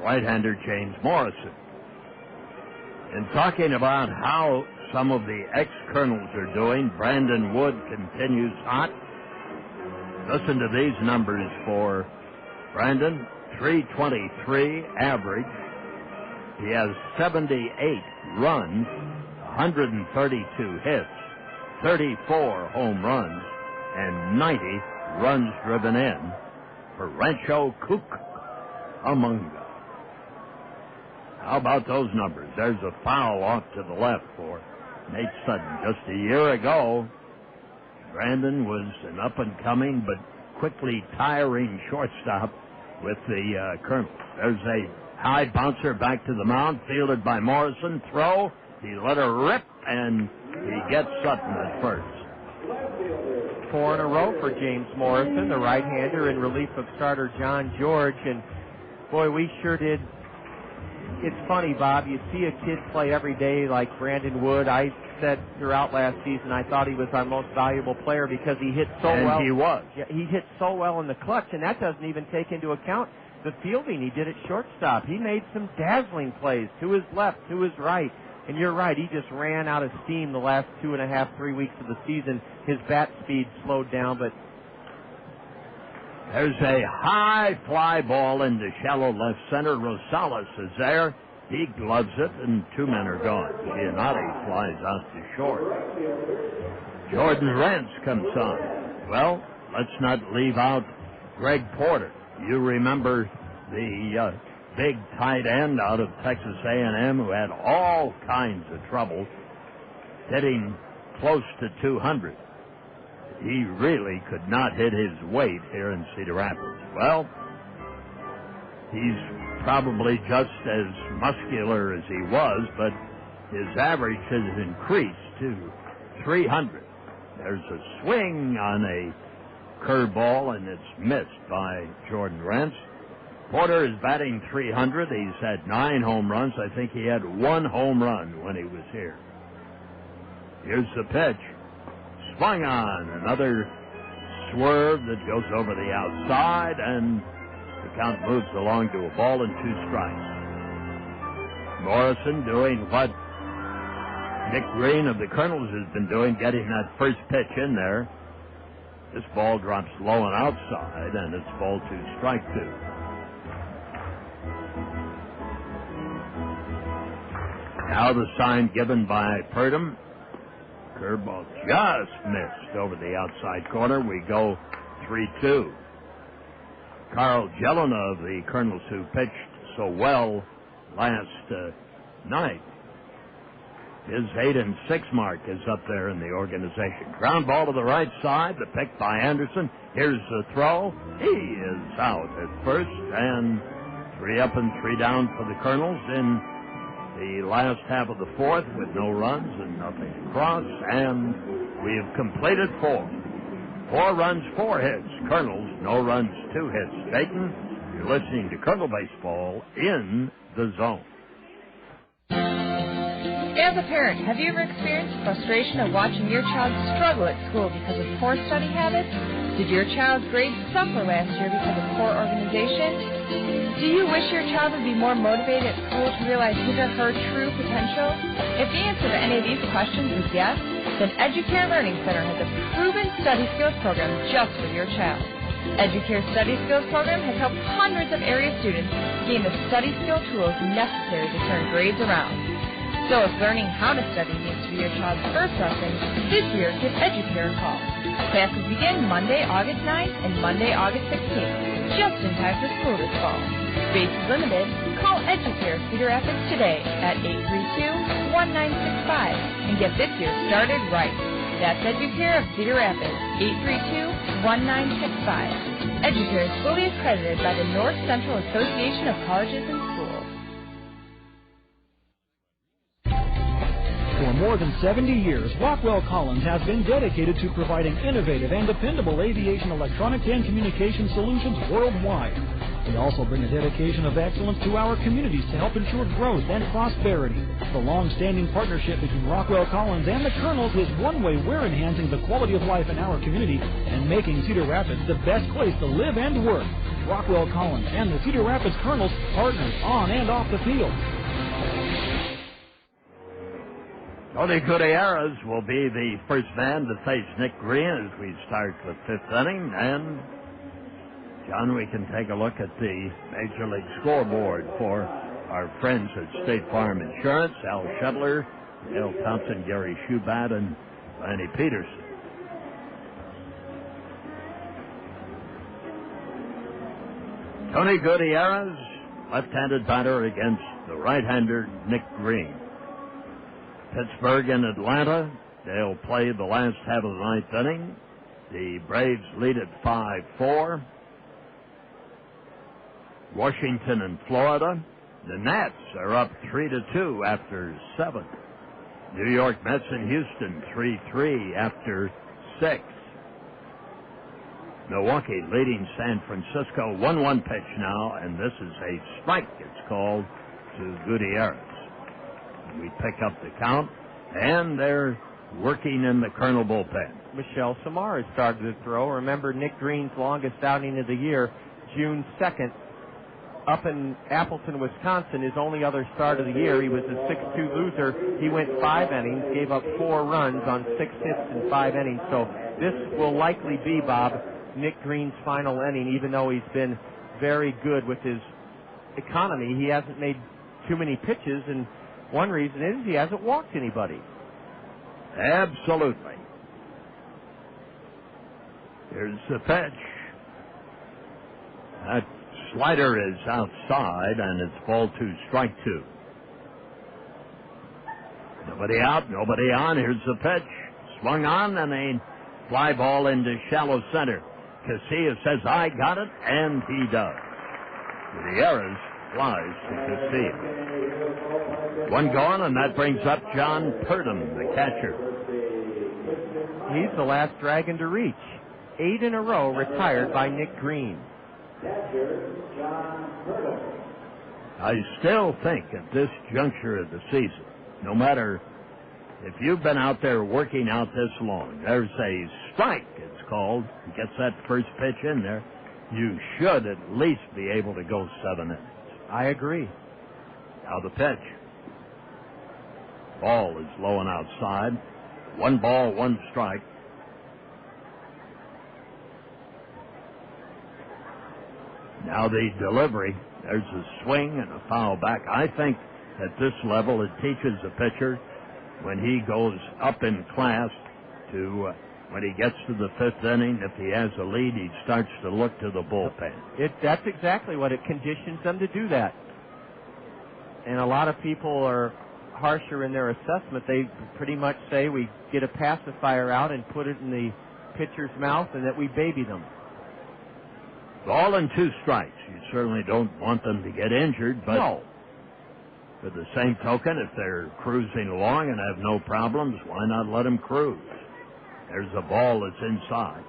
right-hander James Morrison. In talking about how some of the ex-Kernels are doing, Brandon Wood continues hot. Listen to these numbers for Brandon. 323 average. He has 78 runs, 132 hits, 34 home runs, and 90 runs driven in for Rancho Cucamonga. How about those numbers? There's a foul off to the left for Nate Sutton. Just a year ago, Brandon was an up-and-coming but quickly tiring shortstop with the Kernels. There's a high bouncer back to the mound, fielded by Morrison. Throw, he let her rip, and he gets Sutton at first. 4 in a row for James Morrison, the right-hander, in relief of starter John George. And, boy, we sure did. It's funny, Bob, you see a kid play every day like Brandon Wood. I said throughout last season I thought he was our most valuable player because he hit so well. And he was. Yeah, he hit so well in the clutch, and that doesn't even take into account the fielding he did at shortstop. He made some dazzling plays to his left, to his right. And you're right, he just ran out of steam the last 2.5, 3 weeks of the season. His bat speed slowed down, but there's a high fly ball into shallow left center. Rosales is there. He gloves it, and 2 men are gone. Giannotti flies out to short. Jordan Rance comes on. Well, let's not leave out Greg Porter. You remember the big tight end out of Texas A&M who had all kinds of trouble hitting close to 200. He really could not hit his weight here in Cedar Rapids. Well, he's probably just as muscular as he was, but his average has increased to 300. There's a swing on a curveball, and it's missed by Jordan Rance. Porter is batting 300. He's had 9 home runs. I think he had 1 home run when he was here. Here's the pitch. Swung on. Another swerve that goes over the outside, and the count moves along to a ball and 2 strikes. Morrison doing what Nick Green of the Kernels has been doing, getting that first pitch in there. This ball drops low and outside, and it's ball 2, strike 2. Now the sign given by Purdom. Curveball just missed over the outside corner. We go 3-2. Carl Jelena of the Kernels, who pitched so well last night, his 8-6 mark is up there in the organization. Ground ball to the right side, the pick by Anderson. Here's the throw. He is out at first, and 3 up and 3 down for the Kernels in the last half of the fourth with no runs and nothing across, and we have completed 4. 4 runs, 4 hits. Kernels, no runs, 2 hits. Dayton, you're listening to Kernel Baseball in the Zone. As a parent, have you ever experienced frustration of watching your child struggle at school because of poor study habits? Did your child's grades suffer last year because of poor organization? Do you wish your child would be more motivated at school to realize his or her true potential? If the answer to any of these questions is yes, then Educare Learning Center has a proven study skills program just for your child. Educare Study Skills Program has helped hundreds of area students gain the study skill tools necessary to turn grades around. So if learning how to study needs to be your child's first lesson, this year give Educare a call. Classes begin Monday, August 9th and Monday, August 16th. just in time for school this fall. Space is limited. Call EduCare Cedar Rapids today at 832-1965 and get this year started right. That's EduCare of Cedar Rapids, 832-1965. EduCare is fully accredited by the North Central Association of Colleges and Schools. For more than 70 years, Rockwell Collins has been dedicated to providing innovative and dependable aviation electronics and communication solutions worldwide. We also bring a dedication of excellence to our communities to help ensure growth and prosperity. The long-standing partnership between Rockwell Collins and the Kernels is one way we're enhancing the quality of life in our community and making Cedar Rapids the best place to live and work. Rockwell Collins and the Cedar Rapids Kernels, partners on and off the field. Tony Gutierrez will be the first man to face Nick Green as we start the fifth inning. And, John, we can take a look at the Major League scoreboard for our friends at State Farm Insurance, Al Shedler, Dale Thompson, Gary Schubat, and Lanny Peterson. Tony Gutierrez, left-handed batter against the right-hander Nick Green. Pittsburgh and Atlanta, they'll play the last half of the ninth inning. The Braves lead at 5-4. Washington and Florida, the Nats are up 3-2 after 7. New York Mets and Houston 3-3 after 6. Milwaukee leading San Francisco 1-1 pitch now, and this is a strike. It's called to Gutierrez. We pick up the count, and they're working in the Colonel bullpen. Michelle Samar has started to throw. Remember, Nick Green's longest outing of the year, June 2nd, up in Appleton, Wisconsin, his only other start of the year. He was a 6-2 loser. He went 5 innings, gave up 4 runs on 6 hits in 5 innings. So this will likely be, Bob, Nick Green's final inning, even though he's been very good with his economy. He hasn't made too many pitches, and one reason is he hasn't walked anybody. Absolutely. Here's the pitch. That slider is outside, and it's ball 2, strike 2. Nobody out, nobody on. Here's the pitch. Swung on, and a fly ball into shallow center. Casilla says, I got it, and he does. Gutierrez flies to Casilla. One gone, and that brings up John Purdom, the catcher. He's the last Dragon to reach. 8 in a row retired by Nick Green. I still think at this juncture of the season, no matter if you've been out there working out this long, there's a strike, it's called. Gets that first pitch in there, you should at least be able to go 7 innings. I agree. Now the pitch. Ball is low and outside. 1 ball, 1 strike. Now the delivery. There's a swing and a foul back. I think at this level it teaches a pitcher when he goes up in class to when he gets to the 5th inning, if he has a lead, he starts to look to the bullpen. That's exactly what it conditions them to do that. And a lot of people are harsher in their assessment. They pretty much say we get a pacifier out and put it in the pitcher's mouth and that we baby them. Ball and 2 strikes. You certainly don't want them to get injured, but no. For the same token, if they're cruising along and have no problems, why not let them cruise? There's a ball that's inside.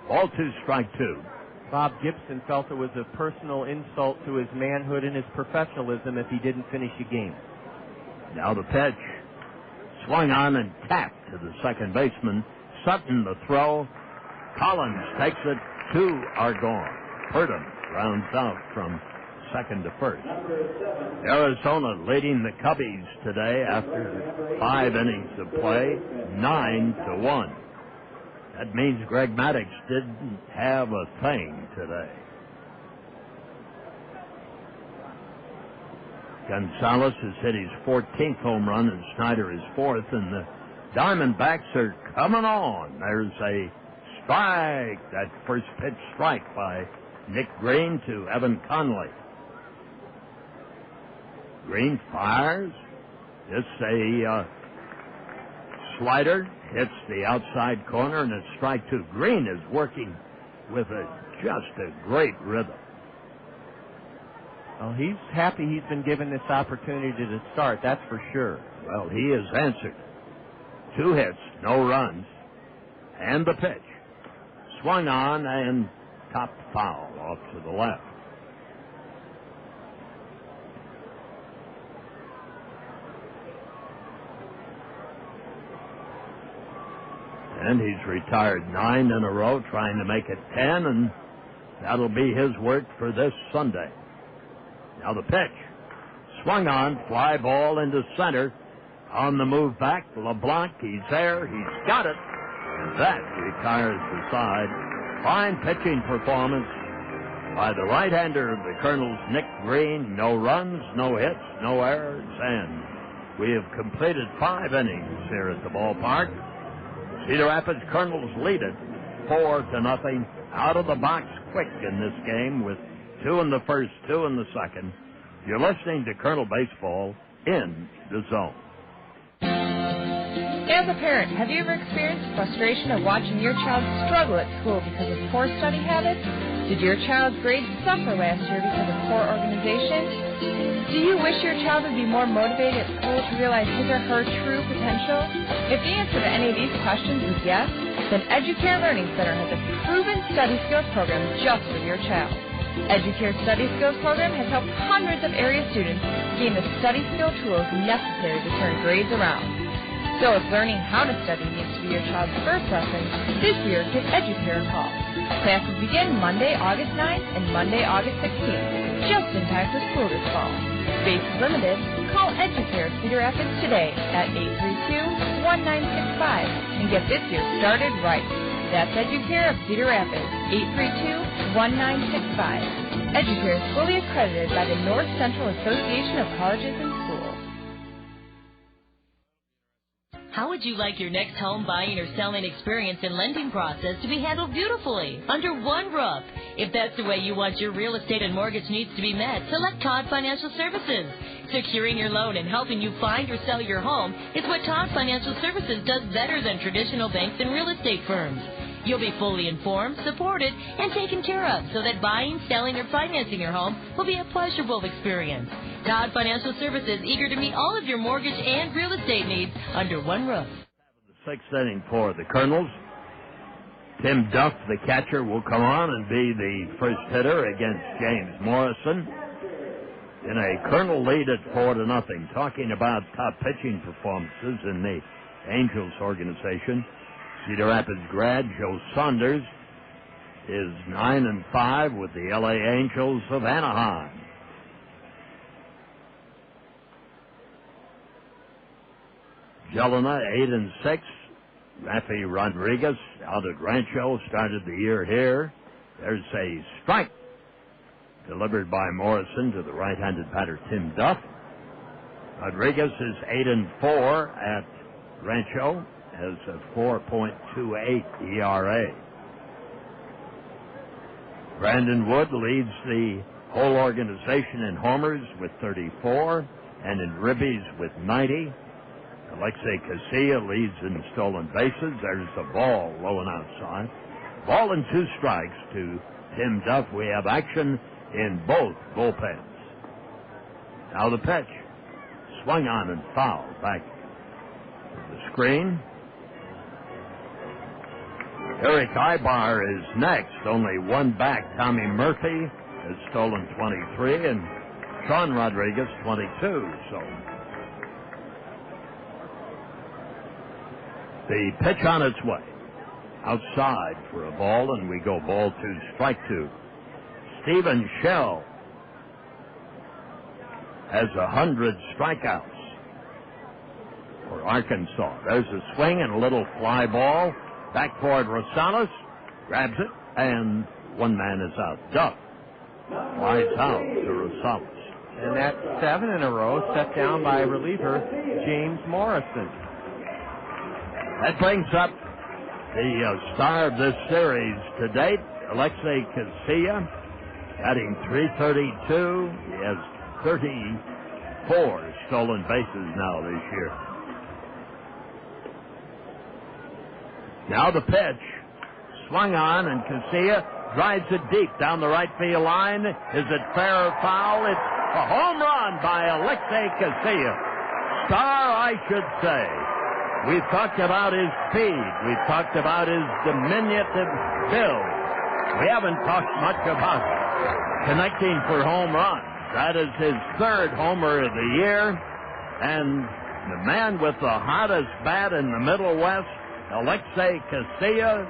Ball 2, strike 2. Bob Gibson felt it was a personal insult to his manhood and his professionalism if he didn't finish a game. Now the pitch. Swung on and tapped to the second baseman. Sutton the throw. Collins takes it. 2 are gone. Purdom rounds out from second to first. Arizona leading the Cubbies today after 5 innings of play, 9-1. That means Greg Maddux didn't have a thing today. Gonzalez has hit his 14th home run, and Snyder is 4th, and the Diamondbacks are coming on. There's a strike, that first pitch strike by Nick Green to Evan Conley. Green fires. It's a slider. Hits the outside corner, and it's strike two. Green is working with just a great rhythm. Well, he's happy he's been given this opportunity to start, that's for sure. Well, he has answered. 2 hits, no runs, and the pitch. Swung on and topped foul off to the left. And he's retired 9 in a row, trying to make it 10, and that'll be his work for this Sunday. Now the pitch. Swung on, fly ball into center. On the move back, LeBlanc, he's there, he's got it. And that retires the side. Fine pitching performance by the right-hander of the Kernels, Nick Green. No runs, no hits, no errors, and we have completed 5 innings here at the ballpark. Cedar Rapids Kernels lead it 4-0. Out of the box quick in this game with 2 in the first, 2 in the second. You're listening to Kernel Baseball in the Zone. As a parent, have you ever experienced frustration of watching your child struggle at school because of poor study habits? Did your child's grades suffer last year because of poor organization? Do you wish your child would be more motivated at school to realize his or her true potential? If the answer to any of these questions is yes, then EduCare Learning Center has a proven study skills program just for your child. EduCare Study Skills Program has helped hundreds of area students gain the study skill tools necessary to turn grades around. So if learning how to study needs to be your child's first lesson, this year give EduCare a call. Classes begin Monday, August 9th and Monday, August 16th, just in time for school this fall. Space is limited. Call EduCare Cedar Rapids today at 832-1965 and get this year started right. That's EduCare of Cedar Rapids, 832-1965. EduCare is fully accredited by the North Central Association of Colleges and Schools. How would you like your next home buying or selling experience and lending process to be handled beautifully under one roof? If that's the way you want your real estate and mortgage needs to be met, select Todd Financial Services. Securing your loan and helping you find or sell your home is what Todd Financial Services does better than traditional banks and real estate firms. You'll be fully informed, supported, and taken care of so that buying, selling, or financing your home will be a pleasurable experience. Todd Financial Services, eager to meet all of your mortgage and real estate needs under one roof. The 6th inning for the Kernels. Tim Duff, the catcher, will come on and be the first hitter against James Morrison in a Kernel lead at 4-0. Talking about top pitching performances in the Angels organization, Cedar Rapids grad Joe Saunders is 9-5 with the LA Angels of Anaheim. Jelena 8-6. Rafi Rodriguez out at Rancho started the year here. There's a strike delivered by Morrison to the right-handed batter Tim Duff. Rodriguez is 8-4 at Rancho, has a 4.28 ERA. Brandon Wood leads the whole organization in homers with 34 and in ribbies with 90. Alexi Casilla leads in stolen bases. There's a ball low and outside. Ball and 2 strikes to Tim Duff. We have action in both bullpens. Now the pitch. Swung on and fouled back to the screen. Eric Ibar is next. Only one back. Tommy Murphy has stolen 23 and Sean Rodriguez 22. So the pitch on its way. Outside for a ball, and we go ball 2, strike 2. Stephen Shell has 100 strikeouts for Arkansas. There's a swing and a little fly ball. Back toward Rosales. Grabs it, and one man is out. Duff flies out to Rosales. And that's 7 in a row, set down by reliever James Morrison. That brings up the star of this series to date, Alexi Casilla. Batting .332. He has 34 stolen bases now this year. Now the pitch. Swung on, and Casilla drives it deep down the right field line. Is it fair or foul? It's a home run by Alexi Casilla. Star, I should say. We've talked about his speed. We've talked about his diminutive build. We haven't talked much about connecting for home runs. That is his third homer of the year. And the man with the hottest bat in the Middle West, Alexi Casilla,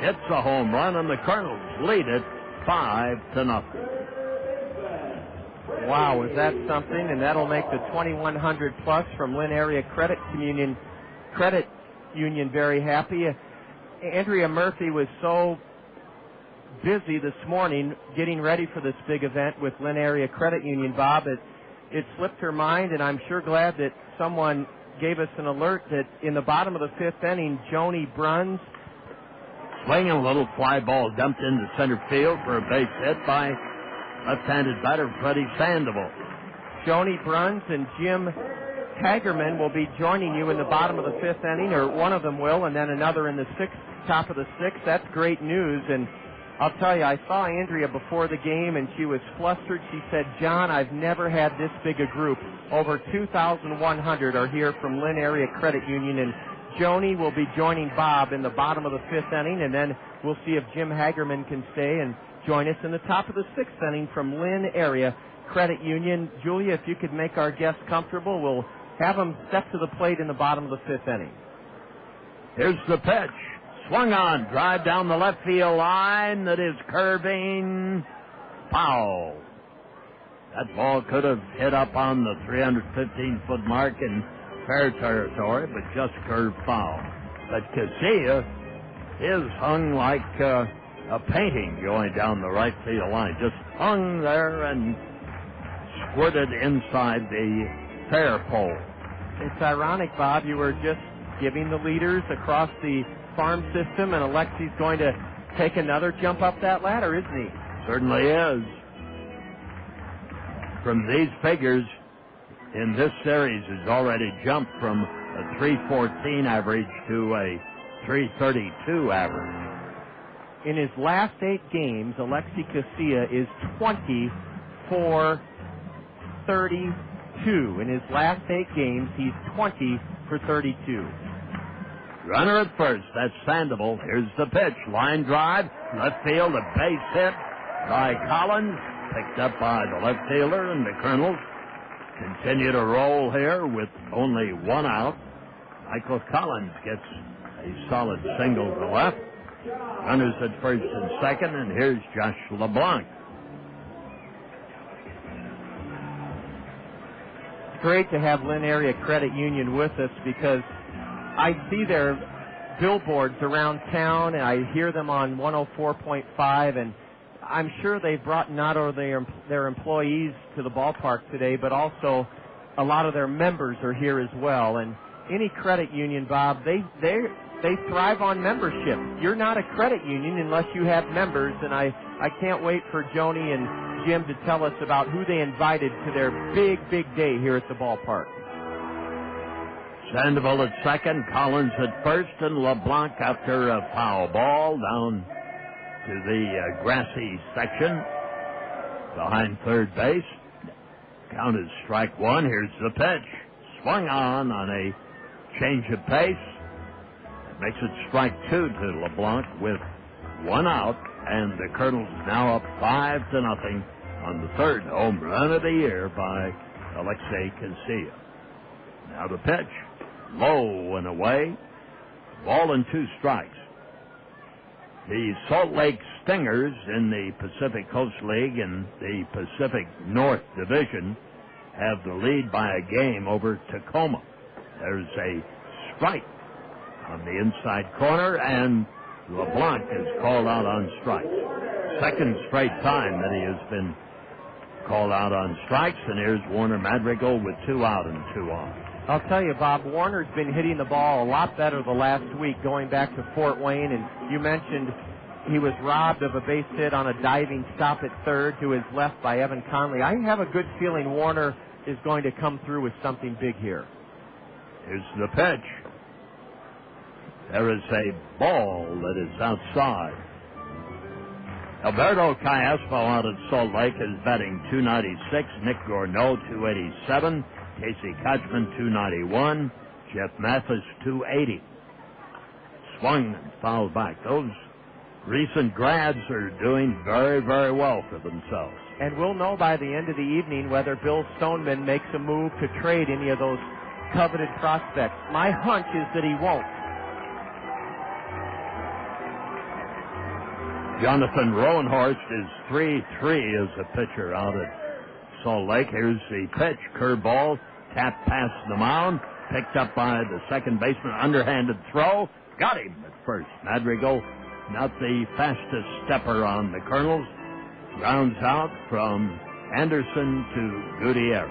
hits a home run, and the Kernels lead it 5-0. Wow, is that something? And that'll make the 2,100 plus from Lynn Area Credit Union very happy. Andrea Murphy was so busy this morning getting ready for this big event with Lynn Area Credit Union, Bob. It slipped her mind, and I'm sure glad that someone gave us an alert that in the bottom of the fifth inning, Joni Bruns, swinging a little fly ball dumped into center field for a base hit by left-handed batter Freddy Sandoval. Joni Bruns and Jim Hagerman will be joining you in the bottom of the fifth inning, or one of them will, and then another in the top of the sixth. That's great news, and I'll tell you, I saw Andrea before the game, and she was flustered. She said, John, I've never had this big a group. Over 2,100 are here from Lynn Area Credit Union, and Joni will be joining Bob in the bottom of the fifth inning, and then we'll see if Jim Hagerman can stay and join us in the top of the sixth inning from Lynn Area Credit Union. Julia, if you could make our guests comfortable, we'll have them step to the plate in the bottom of the fifth inning. Here's the pitch. Swung on, drive down the left field line that is curving. Foul. That ball could have hit up on the 315-foot mark in fair territory, but just curved foul. But Casilla is hung like a painting going down the right field line. Just hung there and squirted inside the fair pole. It's ironic, Bob, you were just giving the leaders across the farm system, and Alexi's going to take another jump up that ladder, isn't he? Certainly is. From these figures, in this series, has already jumped from a 314 average to a 332 average. In his last 8 games, Alexi Casilla is 20 for 32. In his last 8 games, he's 20 for 32. Runner at first, that's Sandoval. Here's the pitch. Line drive, left field, a base hit by Collins, picked up by the left fielder, and the Kernels continue to roll here with only one out. Michael Collins gets a solid single to left. Runners at first and second, and here's Josh LeBlanc. It's great to have Lynn Area Credit Union with us because I see their billboards around town, and I hear them on 104.5, and I'm sure they've brought not only their employees to the ballpark today, but also a lot of their members are here as well. And any credit union, Bob, they thrive on membership. You're not a credit union unless you have members, and I can't wait for Joni and Jim to tell us about who they invited to their big, big day here at the ballpark. Sandoval at second, Collins at first, and LeBlanc after a foul ball down to the grassy section behind third base. Count is strike one. Here's the pitch. Swung on a change of pace. That makes it strike two to LeBlanc with one out, and the Kernels now up 5-0 on the third home run of the year by Alexi Casilla. Now the pitch. Low and away. Ball and 2 strikes. The Salt Lake Stingers in the Pacific Coast League and the Pacific North Division have the lead by a game over Tacoma. There's a strike on the inside corner, and LeBlanc is called out on strikes. Second straight time that he has been called out on strikes, and here's Warner Madrigal with 2 out and 2 on. I'll tell you, Bob, Warner's been hitting the ball a lot better the last week going back to Fort Wayne, and you mentioned he was robbed of a base hit on a diving stop at third to his left by Evan Conley. I have a good feeling Warner is going to come through with something big here. Here's the pitch. There is a ball that is outside. Alberto Callaspo out at Salt Lake is batting .296. Nick Gourneau, .287. Casey Kachman, .291. Jeff Mathis, .280. Swung and fouled back. Those recent grads are doing very, very well for themselves. And we'll know by the end of the evening whether Bill Stoneman makes a move to trade any of those coveted prospects. My hunch is that he won't. Jonathan Rowenhorst is 3-3 as a pitcher out at Salt Lake. Here's the pitch. Curveball, tapped past the mound, picked up by the second baseman, underhanded throw. Got him at first. Madrigal, not the fastest stepper on the Kernels. Grounds out from Anderson to Gutierrez.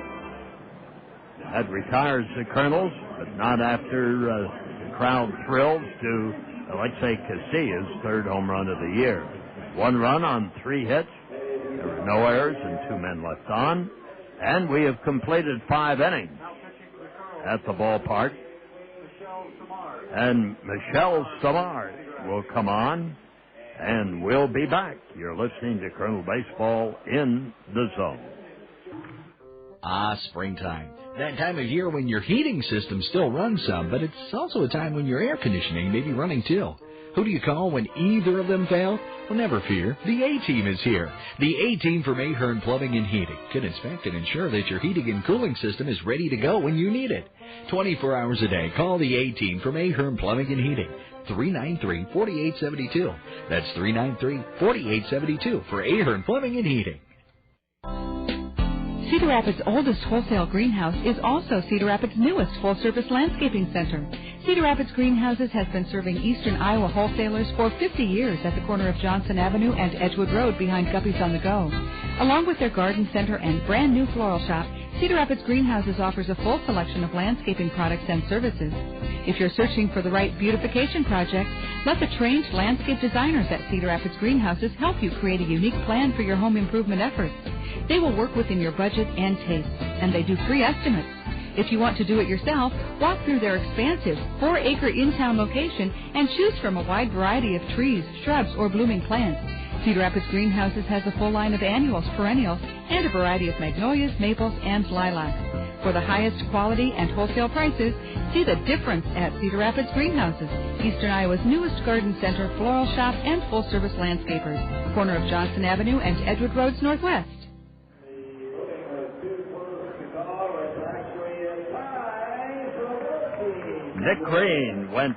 That retires the Kernels, but not after the crowd thrills to Alexi Casilla's third home run of the year. 1 run on 3 hits. There were no errors and 2 men left on. And we have completed 5 innings at the ballpark. And Michelle Samar will come on, and we'll be back. You're listening to Kernel Baseball in the Zone. Ah, springtime. That time of year when your heating system still runs some, but it's also a time when your air conditioning may be running too. Who do you call when either of them fail? Well, never fear. The A-Team is here. The A-Team from Ahern Plumbing and Heating can inspect and ensure that your heating and cooling system is ready to go when you need it. 24 hours a day, call the A-Team from Ahern Plumbing and Heating. 393-4872. That's 393-4872 for Ahern Plumbing and Heating. Cedar Rapids' oldest wholesale greenhouse is also Cedar Rapids' newest full-service landscaping center. Cedar Rapids Greenhouses has been serving eastern Iowa wholesalers for 50 years at the corner of Johnson Avenue and Edgewood Road behind Guppy's on the Go. Along with their garden center and brand new floral shop, Cedar Rapids Greenhouses offers a full selection of landscaping products and services. If you're searching for the right beautification project, let the trained landscape designers at Cedar Rapids Greenhouses help you create a unique plan for your home improvement efforts. They will work within your budget and taste, and they do free estimates. If you want to do it yourself, walk through their expansive 4-acre in-town location and choose from a wide variety of trees, shrubs, or blooming plants. Cedar Rapids Greenhouses has a full line of annuals, perennials, and a variety of magnolias, maples, and lilacs. For the highest quality and wholesale prices, see the difference at Cedar Rapids Greenhouses, Eastern Iowa's newest garden center, floral shop, and full-service landscapers. Corner of Johnson Avenue and Edgewood Roads Northwest. Nick Green went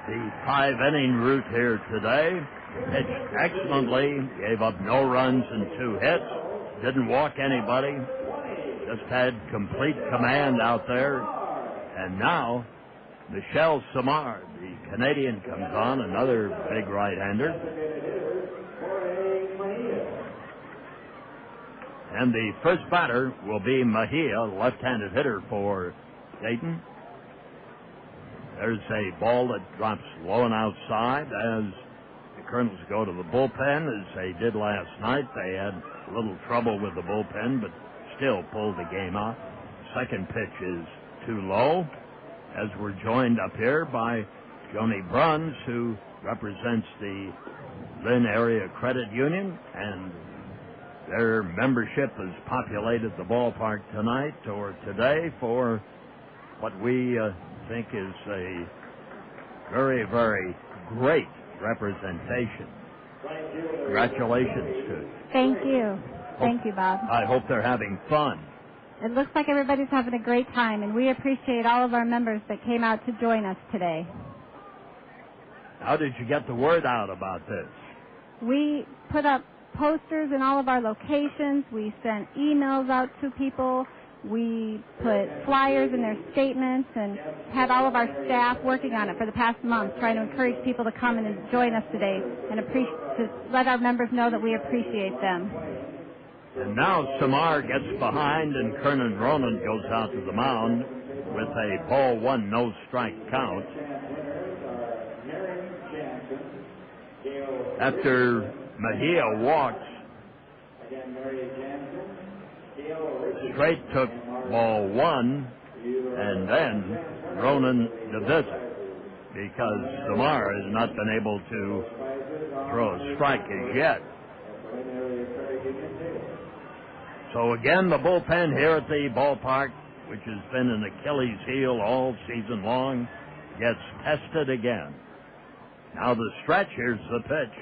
the 5-inning route here today. Pitched excellently, gave up no runs and 2 hits, didn't walk anybody, just had complete command out there. And now, Michelle Samar, the Canadian, comes on, another big right-hander. And the first batter will be Mejia, left-handed hitter for Dayton. There's a ball that drops low and outside as the Kernels go to the bullpen, as they did last night. They had a little trouble with the bullpen, but still pulled the game out. Second pitch is too low, as we're joined up here by Joni Bruns, who represents the Lynn Area Credit Union, and their membership has populated the ballpark tonight or today for what we think is a very, very great representation. Congratulations to you. Thank you. Thank you, Bob. I hope they're having fun. It looks like everybody's having a great time, and we appreciate all of our members that came out to join us today. How did you get the word out about this? We put up posters in all of our locations. We sent emails out to people. We put flyers in their statements and had all of our staff working on it for the past month, trying to encourage people to come and join us today and to let our members know that we appreciate them. And now Samar gets behind, and Kernan Ronan goes out to the mound with a ball 1, no strike count. After Mejia walks, Straight took ball 1, and then Ronan the visit, because Samar has not been able to throw a strike as yet. So again, the bullpen here at the ballpark, which has been an Achilles heel all season long, gets tested again. Now the stretch, here's the pitch.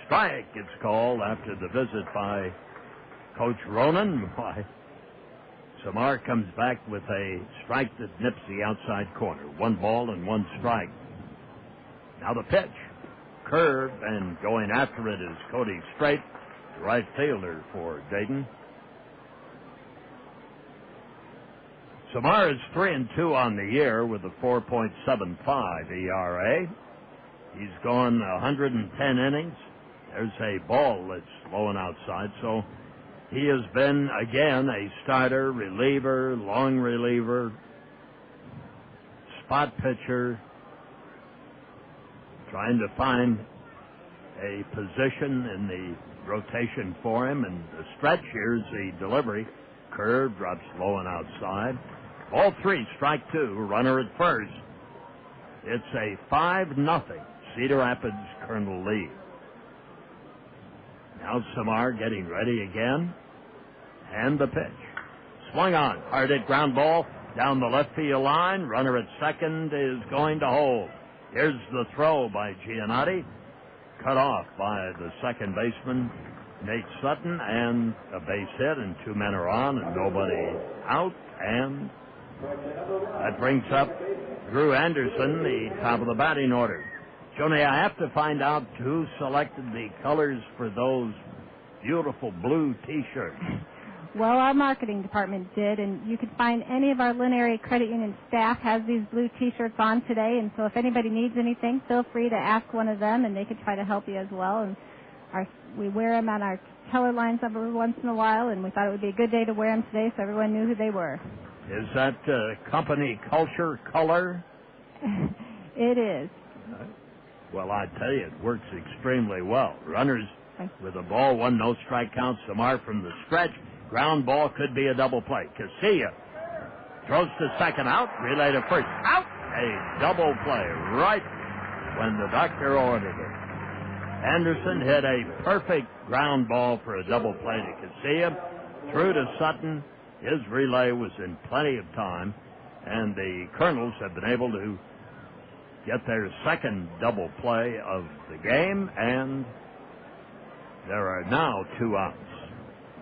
Strike gets called after the visit by Coach Ronan. Samar comes back with a strike that nips the outside corner. 1 ball and 1 strike. Now the pitch. Curve, and going after it is Cody Strait, the right fielder for Dayton. Samar is 3-2 on the year with a 4.75 ERA. He's gone 110 innings. There's a ball that's low and outside, so he has been, again, a starter, reliever, long reliever, spot pitcher, trying to find a position in the rotation for him. And the stretch, here's the delivery. Curve, drops low and outside. Ball 3, strike 2, runner at first. It's a 5-0 Cedar Rapids Kernel lead. Now Samar getting ready again. And the pitch. Swung on. Hard hit ground ball down the left field line. Runner at second is going to hold. Here's the throw by Giannotti. Cut off by the second baseman, Nate Sutton, and a base hit, and 2 men are on and nobody out. And that brings up Drew Anderson, the top of the batting order. Joni, I have to find out who selected the colors for those beautiful blue T-shirts. Well, our marketing department did, and you can find any of our Lynn Area Credit Union staff has these blue T-shirts on today, and so if anybody needs anything, feel free to ask one of them, and they could try to help you as well. And we wear them on our teller lines every once in a while, and we thought it would be a good day to wear them today so everyone knew who they were. Is that company culture color? It is. Well, I tell you, it works extremely well. Runners with a ball, 1 no strike count. Samar from the stretch. Ground ball could be a double play. Casilla throws to second out. Relay to first. Out! A double play right when the doctor ordered it. Anderson hit a perfect ground ball for a double play to Casilla. Through to Sutton. His relay was in plenty of time, and the Kernels have been able to get their second double play of the game, and there are now 2 outs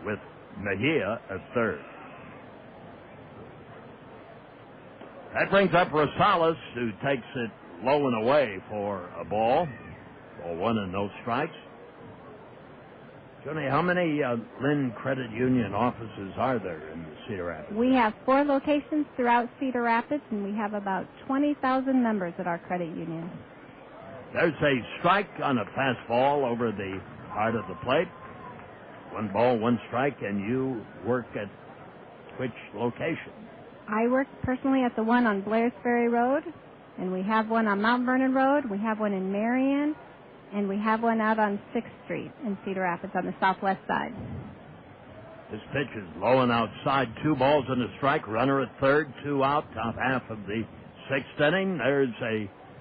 with Mejia at third. That brings up Rosales, who takes it low and away for a ball. Ball 1 and no strikes. Johnny, how many Lynn Credit Union offices are there in Cedar Rapids? We have 4 locations throughout Cedar Rapids, and we have about 20,000 members at our credit union. There's a strike on a fastball over the heart of the plate. 1 ball, 1 strike, and you work at which location? I work personally at the one on Blair's Ferry Road, and we have one on Mount Vernon Road. We have one in Marion, and we have one out on 6th Street in Cedar Rapids on the southwest side. This pitch is low and outside. 2 balls and a strike. Runner at third, 2 out. Top half of the 6th inning. There's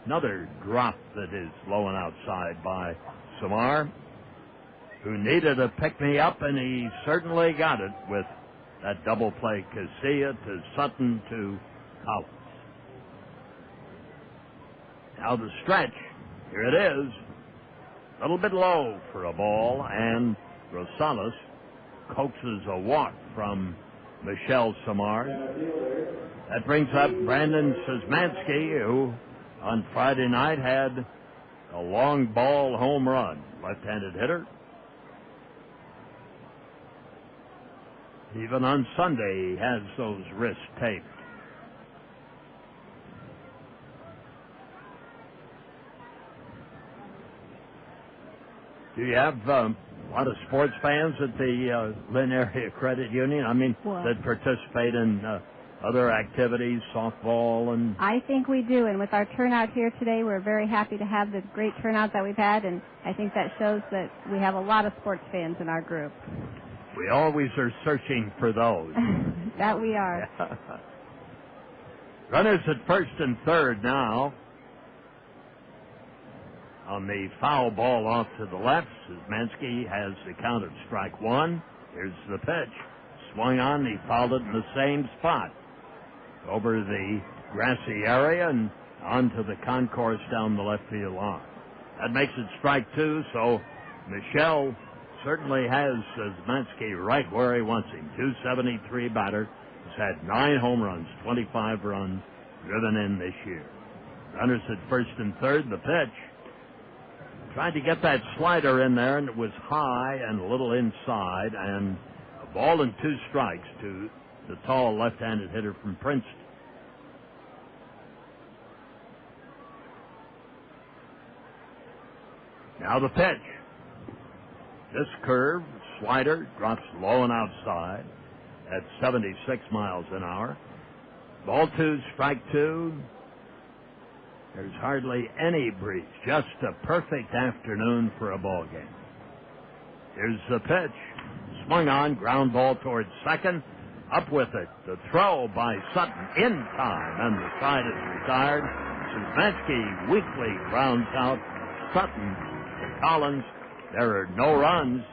another drop that is low and outside by Samar, who needed a pick-me-up, and he certainly got it with that double play. Casilla to Sutton to Collins. Now the stretch. Here it is. A little bit low for a ball, and Rosales coaxes a walk from Michelle Samar. That brings up Brandon Szymanski, who on Friday night had a long ball home run. Left-handed hitter. Even on Sunday, he has those wrists taped. Do you have a lot of sports fans at the Lynn Area Credit Union? I mean, that participate in other activities, softball and... I think we do, and with our turnout here today, we're very happy to have the great turnout that we've had, and I think that shows that we have a lot of sports fans in our group. We always are searching for those. That we are. Runners at first and third now. On the foul ball off to the left, Szymanski has the count of strike one. Here's the pitch. Swung on, he fouled it in the same spot. Over the grassy area and onto the concourse down the left field line. That makes it strike two, so Michelle certainly has Szymanski right where he wants him. 273 batter. He's had 9 home runs, 25 runs driven in this year. Runners at first and third, the pitch. Tried to get that slider in there, and it was high and a little inside, and a ball and 2 strikes to the tall left-handed hitter from Princeton. Now the pitch. This curve, slider, drops low and outside at 76 miles an hour. Ball 2, strike 2. There's hardly any breeze. Just a perfect afternoon for a ball game. Here's the pitch. Swung on, ground ball towards second. Up with it. The throw by Sutton in time, and the side is retired. Szymanski weakly grounds out Sutton to Collins. There are no runs.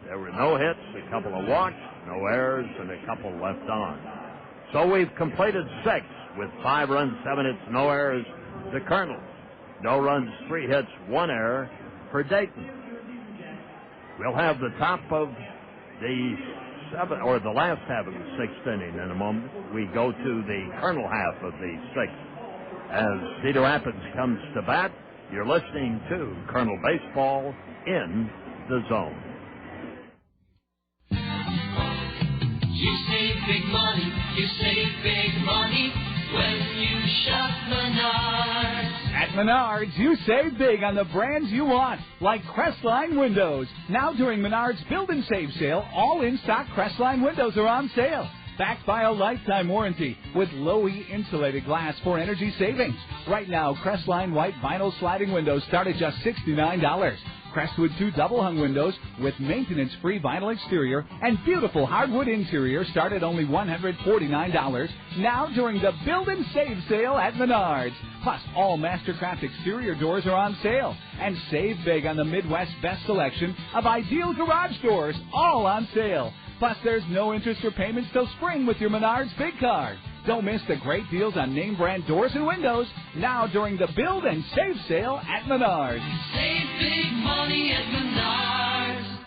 There were no hits, a couple of walks, no errors, and a couple left on. So we've completed 6 with 5 runs, 7 hits, no errors. The Kernels. No runs, 3 hits, 1 error for Dayton. We'll have the top of the the last half of the 6th inning in a moment. We go to the Kernel half of the 6th. As Cedar Rapids comes to bat, you're listening to Kernel Baseball in the Zone. You save big money, when you shop Menards. At Menards, you save big on the brands you want, like Crestline windows. Now during Menards Build and Save sale, all in-stock Crestline windows are on sale. Backed by a lifetime warranty with low-E insulated glass for energy savings. Right now, Crestline white vinyl sliding windows start at just $69. Crestwood 2 double-hung windows with maintenance-free vinyl exterior and beautiful hardwood interior start at only $149. Now during the Build and Save sale at Menards. Plus, all Mastercraft exterior doors are on sale. And save big on the Midwest's best selection of ideal garage doors, all on sale. Plus, there's no interest or payments till spring with your Menards Big Card. Don't miss the great deals on name brand doors and windows now during the Build and Save sale at Menards. Save big money at Menards.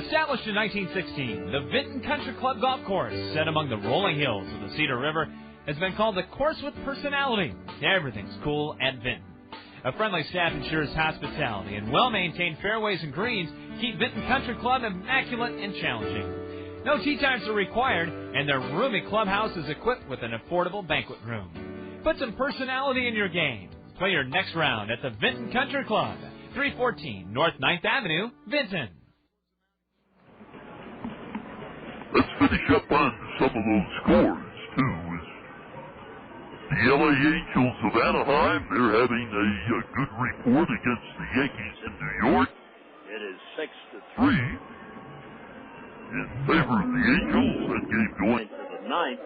Established in 1916, the Vinton Country Club Golf Course, set among the rolling hills of the Cedar River, has been called the course with personality. Everything's cool at Vinton. A friendly staff ensures hospitality, and well-maintained fairways and greens keep Vinton Country Club immaculate and challenging. No tee times are required, and their roomy clubhouse is equipped with an affordable banquet room. Put some personality in your game. Play your next round at the Vinton Country Club, 314 North 9th Avenue, Vinton. Let's finish up on some of those scores, too. The LA Angels of Anaheim, they're having a good report against the Yankees in New York. It is 6-3. In favor of the Angels, that game going to the 9th.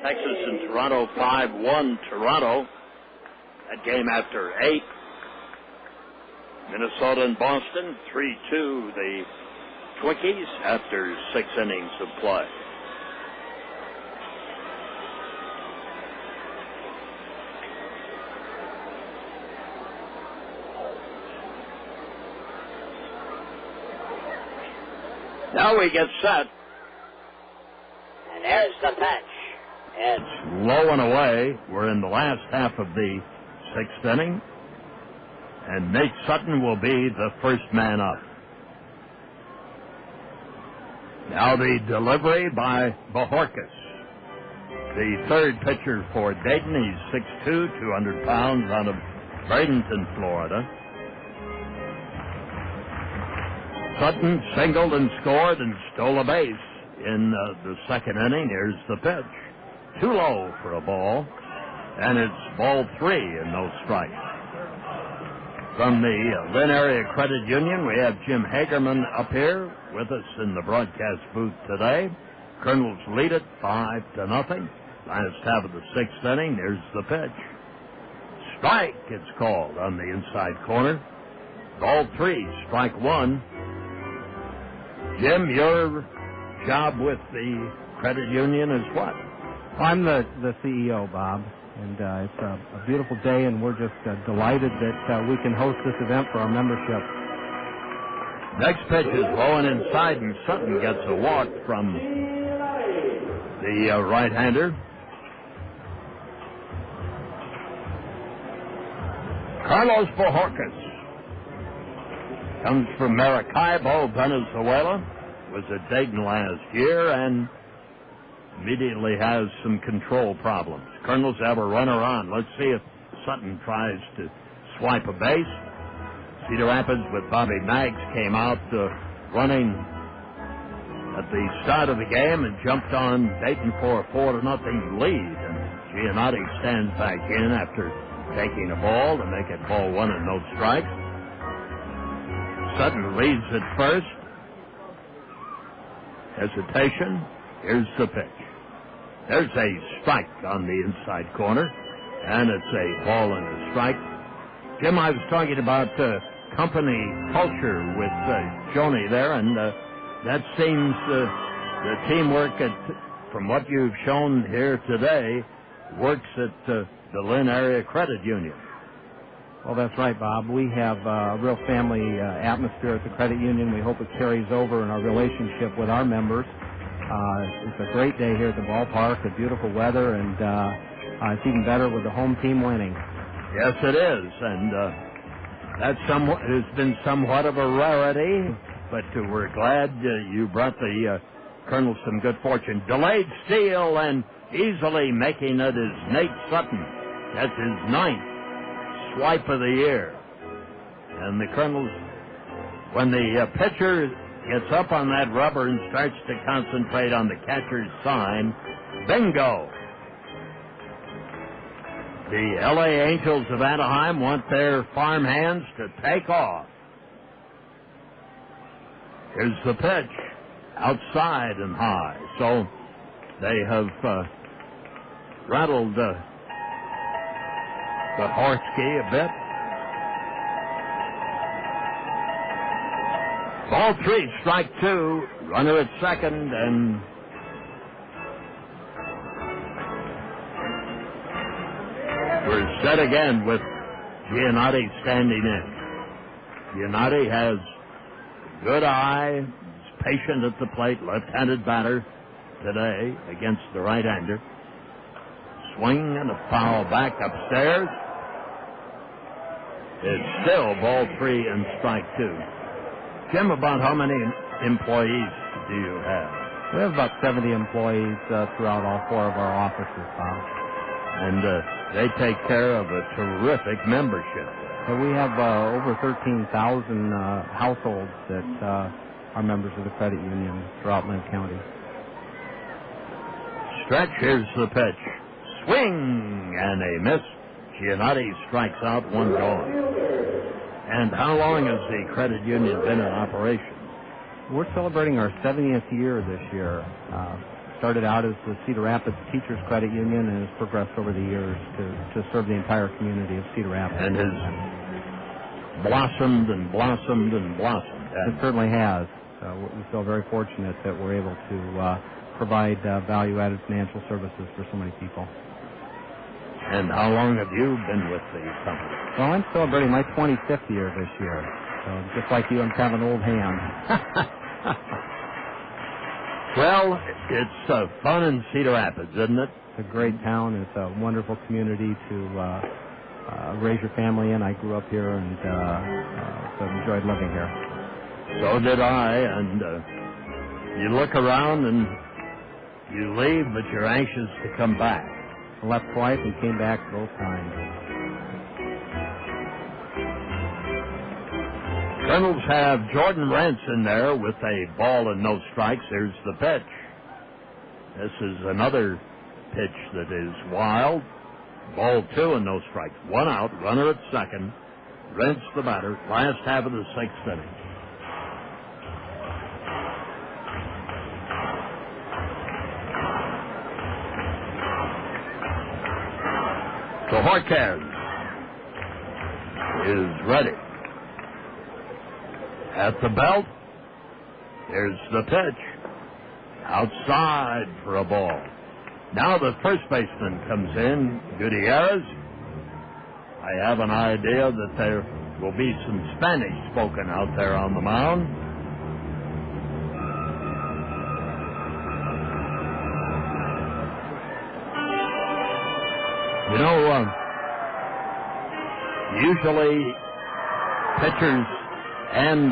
Texas and Toronto 5-1 Toronto. That game after 8. Minnesota and Boston 3-2 the Twinkies after 6 innings of play. Now we get set. And there's the pitch. It's low and away. We're in the last half of the 6th inning. And Nate Sutton will be the first man up. Now the delivery by Bojorquez. The third pitcher for Dayton. He's 6'2", 200 pounds, out of Bradenton, Florida. Sutton singled and scored and stole a base in the second inning. Here's the pitch. Too low for a ball, and it's ball 3 and no strikes. From the Lynn Area Credit Union, we have Jim Hagerman up here with us in the broadcast booth today. Kernels lead it 5-0. Last half of the sixth inning. There's the pitch. Strike, it's called on the inside corner. Ball 3, strike 1. Jim, your job with the credit union is what? I'm the CEO, Bob, and it's a beautiful day, and we're just delighted that we can host this event for our membership. Next pitch is low and inside, and Sutton gets a walk from the right-hander. Carlos Bojorquez comes from Maracaibo, Venezuela, was at Dayton last year, and immediately has some control problems. Kernels have a runner on. Let's see if Sutton tries to swipe a base. Cedar Rapids with Bobby Maggs came out running at the start of the game and jumped on Dayton for a 4-0 lead. And Giannotti stands back in after taking a ball to make it ball 1 and no strikes. Sutton leads at first. Hesitation. Here's the pitch. There's a strike on the inside corner, and it's a ball and a strike. Jim, I was talking about company culture with Joni there, and that seems the teamwork, from what you've shown here today, works at the Lynn Area Credit Union. Well, that's right, Bob. We have a real family atmosphere at the credit union. We hope it carries over in our relationship with our members. It's a great day here at the ballpark, the beautiful weather, and it's even better with the home team winning. Yes, it is, and that has been somewhat of a rarity, but we're glad you brought the Colonel some good fortune. Delayed steal, and easily making it is Nate Sutton. That's his 9th swipe of the year. And the Colonels, when the pitcher gets up on that rubber and starts to concentrate on the catcher's sign, bingo! The L.A. Angels of Anaheim want their farmhands to take off. Here's the pitch, outside and high. So they have rattled the Horsky a bit. Ball 3, strike 2, runner at second, and we're set again with Giannotti standing in. Giannotti has good eye, is patient at the plate, left-handed batter today against the right-hander. Swing and a foul back upstairs. It's still ball 3 and strike 2. Jim, about how many employees do you have? We have about 70 employees throughout all 4 of our offices, Bob. And they take care of a terrific membership. So we have over 13,000 households that are members of the credit union throughout Lynn County. Stretch, here's the pitch. Swing and a miss. Giannotti strikes out, 1 gone. And how long has the credit union been in operation? We're celebrating our 70th year this year. Started out as the Cedar Rapids Teachers Credit Union and has progressed over the years to serve the entire community of Cedar Rapids. And has blossomed and blossomed and blossomed. It certainly has. We feel very fortunate that we're able to provide value-added financial services for so many people. And how long have you been with the company? Well, I'm celebrating my 25th year this year. So just like you, I'm kind of an old hand. Well, it's fun in Cedar Rapids, isn't it? It's a great town. It's a wonderful community to raise your family in. I grew up here and so enjoyed living here. So did I. And you look around and you leave, but you're anxious to come back. I left twice and came back both times. Kernels have Jordan Rentz in there with a ball and no strikes. Here's the pitch. This is another pitch that is wild. Ball 2 and no strikes. 1 out, runner at second. Rents the batter. Last half of the 6th inning. So Horquez is ready. At the belt. Here's the pitch. Outside for a ball. Now the first baseman comes in, Gutierrez. I have an idea that there will be some Spanish spoken out there on the mound. You know, usually pitchers and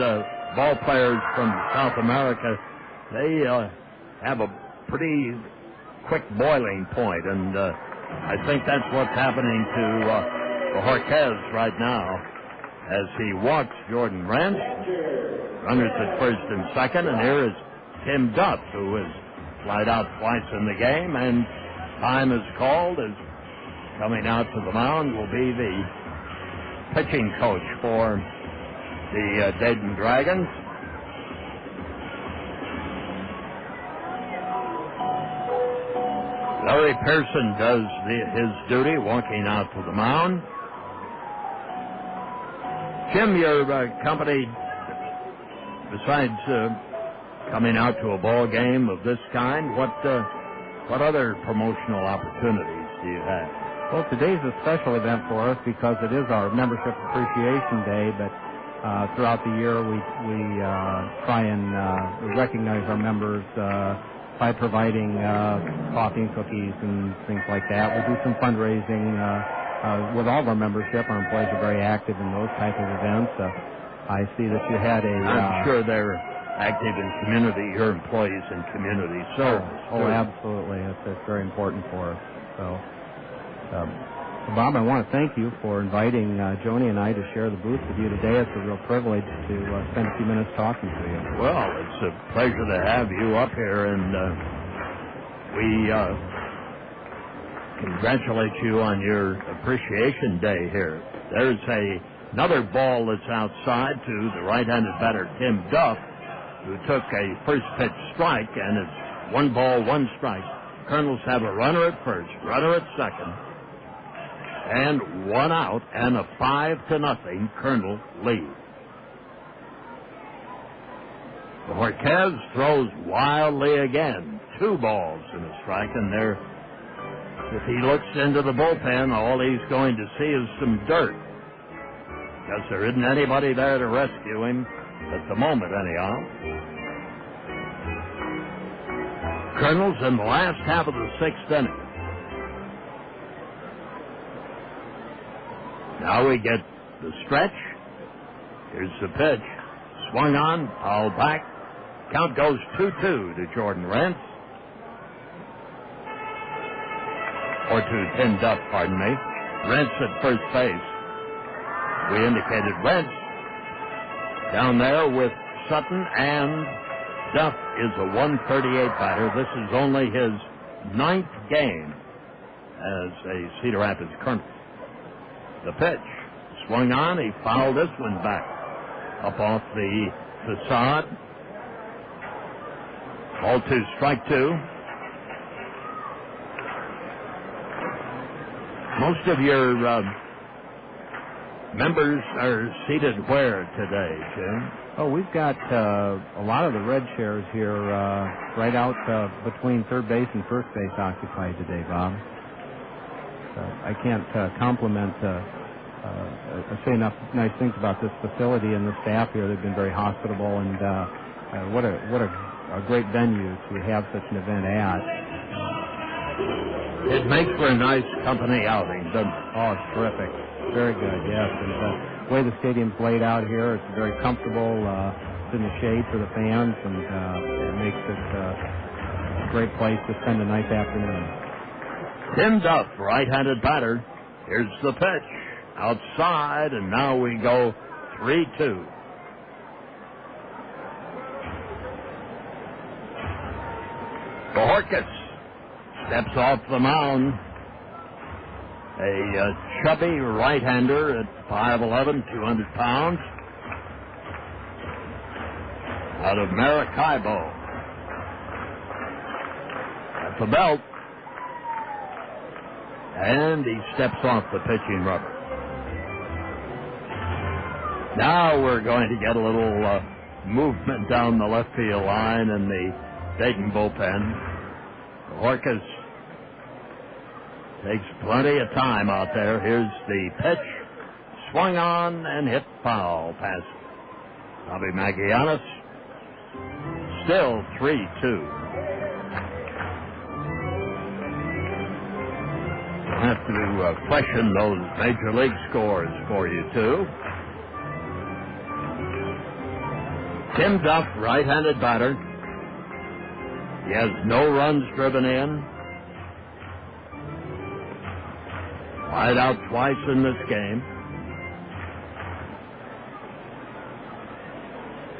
ball players from South America, they have a pretty quick boiling point, and I think that's what's happening to Horquez right now as he walks Jordan Rance. Runners at first and second, and here is Tim Duff, who has flied out twice in the game, and time is called as coming out to the mound will be the pitching coach for the Dayton Dragons. Larry Pearson does his duty walking out to the mound. Jim, your company, besides coming out to a ball game of this kind, what other promotional opportunities do you have? Well, today's a special event for us because it is our Membership Appreciation Day, but throughout the year we try and recognize our members by providing coffee and cookies and things like that. We do some fundraising with all of our membership. Our employees are very active in those type of events. I see that you had a... I'm sure they're active in community, your employees in community service. Oh, absolutely. That's very important for us. So, Bob, I want to thank you for inviting Joni and I to share the booth with you today. It's a real privilege to spend a few minutes talking to you. Well, it's a pleasure to have you up here, and we congratulate you on your Appreciation Day here. There's another ball that's outside to the right-handed batter, Tim Duff, who took a first pitch strike, and it's 1 ball, 1 strike. Kernels have a runner at first, runner at second, and 1 out, and a 5-0 Kernel lead. Horquez throws wildly again. 2 balls and a strike, and there, if he looks into the bullpen, all he's going to see is some dirt, because there isn't anybody there to rescue him at the moment, anyhow. Kernels in the last half of the 6th inning. Now we get the stretch. Here's the pitch. Swung on, fouled back. Count goes 2-2 to Jordan Rance. Or to Tim Duff, pardon me. Rance at first base. We indicated Rance down there with Sutton, and Duff is a 138 batter. This is only his 9th game as a Cedar Rapids Colonel. The pitch. Swung on. He fouled this one back up off the facade. Ball 2, strike 2. Most of your members are seated where today, Jim? Oh, we've got a lot of the red chairs here right out between third base and first base occupied today, Bob. I can't compliment say enough nice things about this facility and the staff here. They've been very hospitable, and what a great venue to have such an event at. It makes for a nice company outing, doesn't it? Oh, it's terrific. Very good, yes. And the way the stadium's laid out here, it's very comfortable. It's in the shade for the fans, and it makes it a great place to spend a nice afternoon. Tim Duff, right-handed batter. Here's the pitch. Outside, and now we go 3-2. Horquez steps off the mound. A chubby right-hander at 5'11", 200 pounds. Out of Maracaibo. At the belt. And he steps off the pitching rubber. Now we're going to get a little movement down the left field line in the Dayton bullpen. Orcas takes plenty of time out there. Here's the pitch. Swung on and hit foul past Bobby Magianis. Still 3-2. I'll have to question those major league scores for you, too. Tim Duff, right-handed batter. He has no runs driven in. Wide out twice in this game.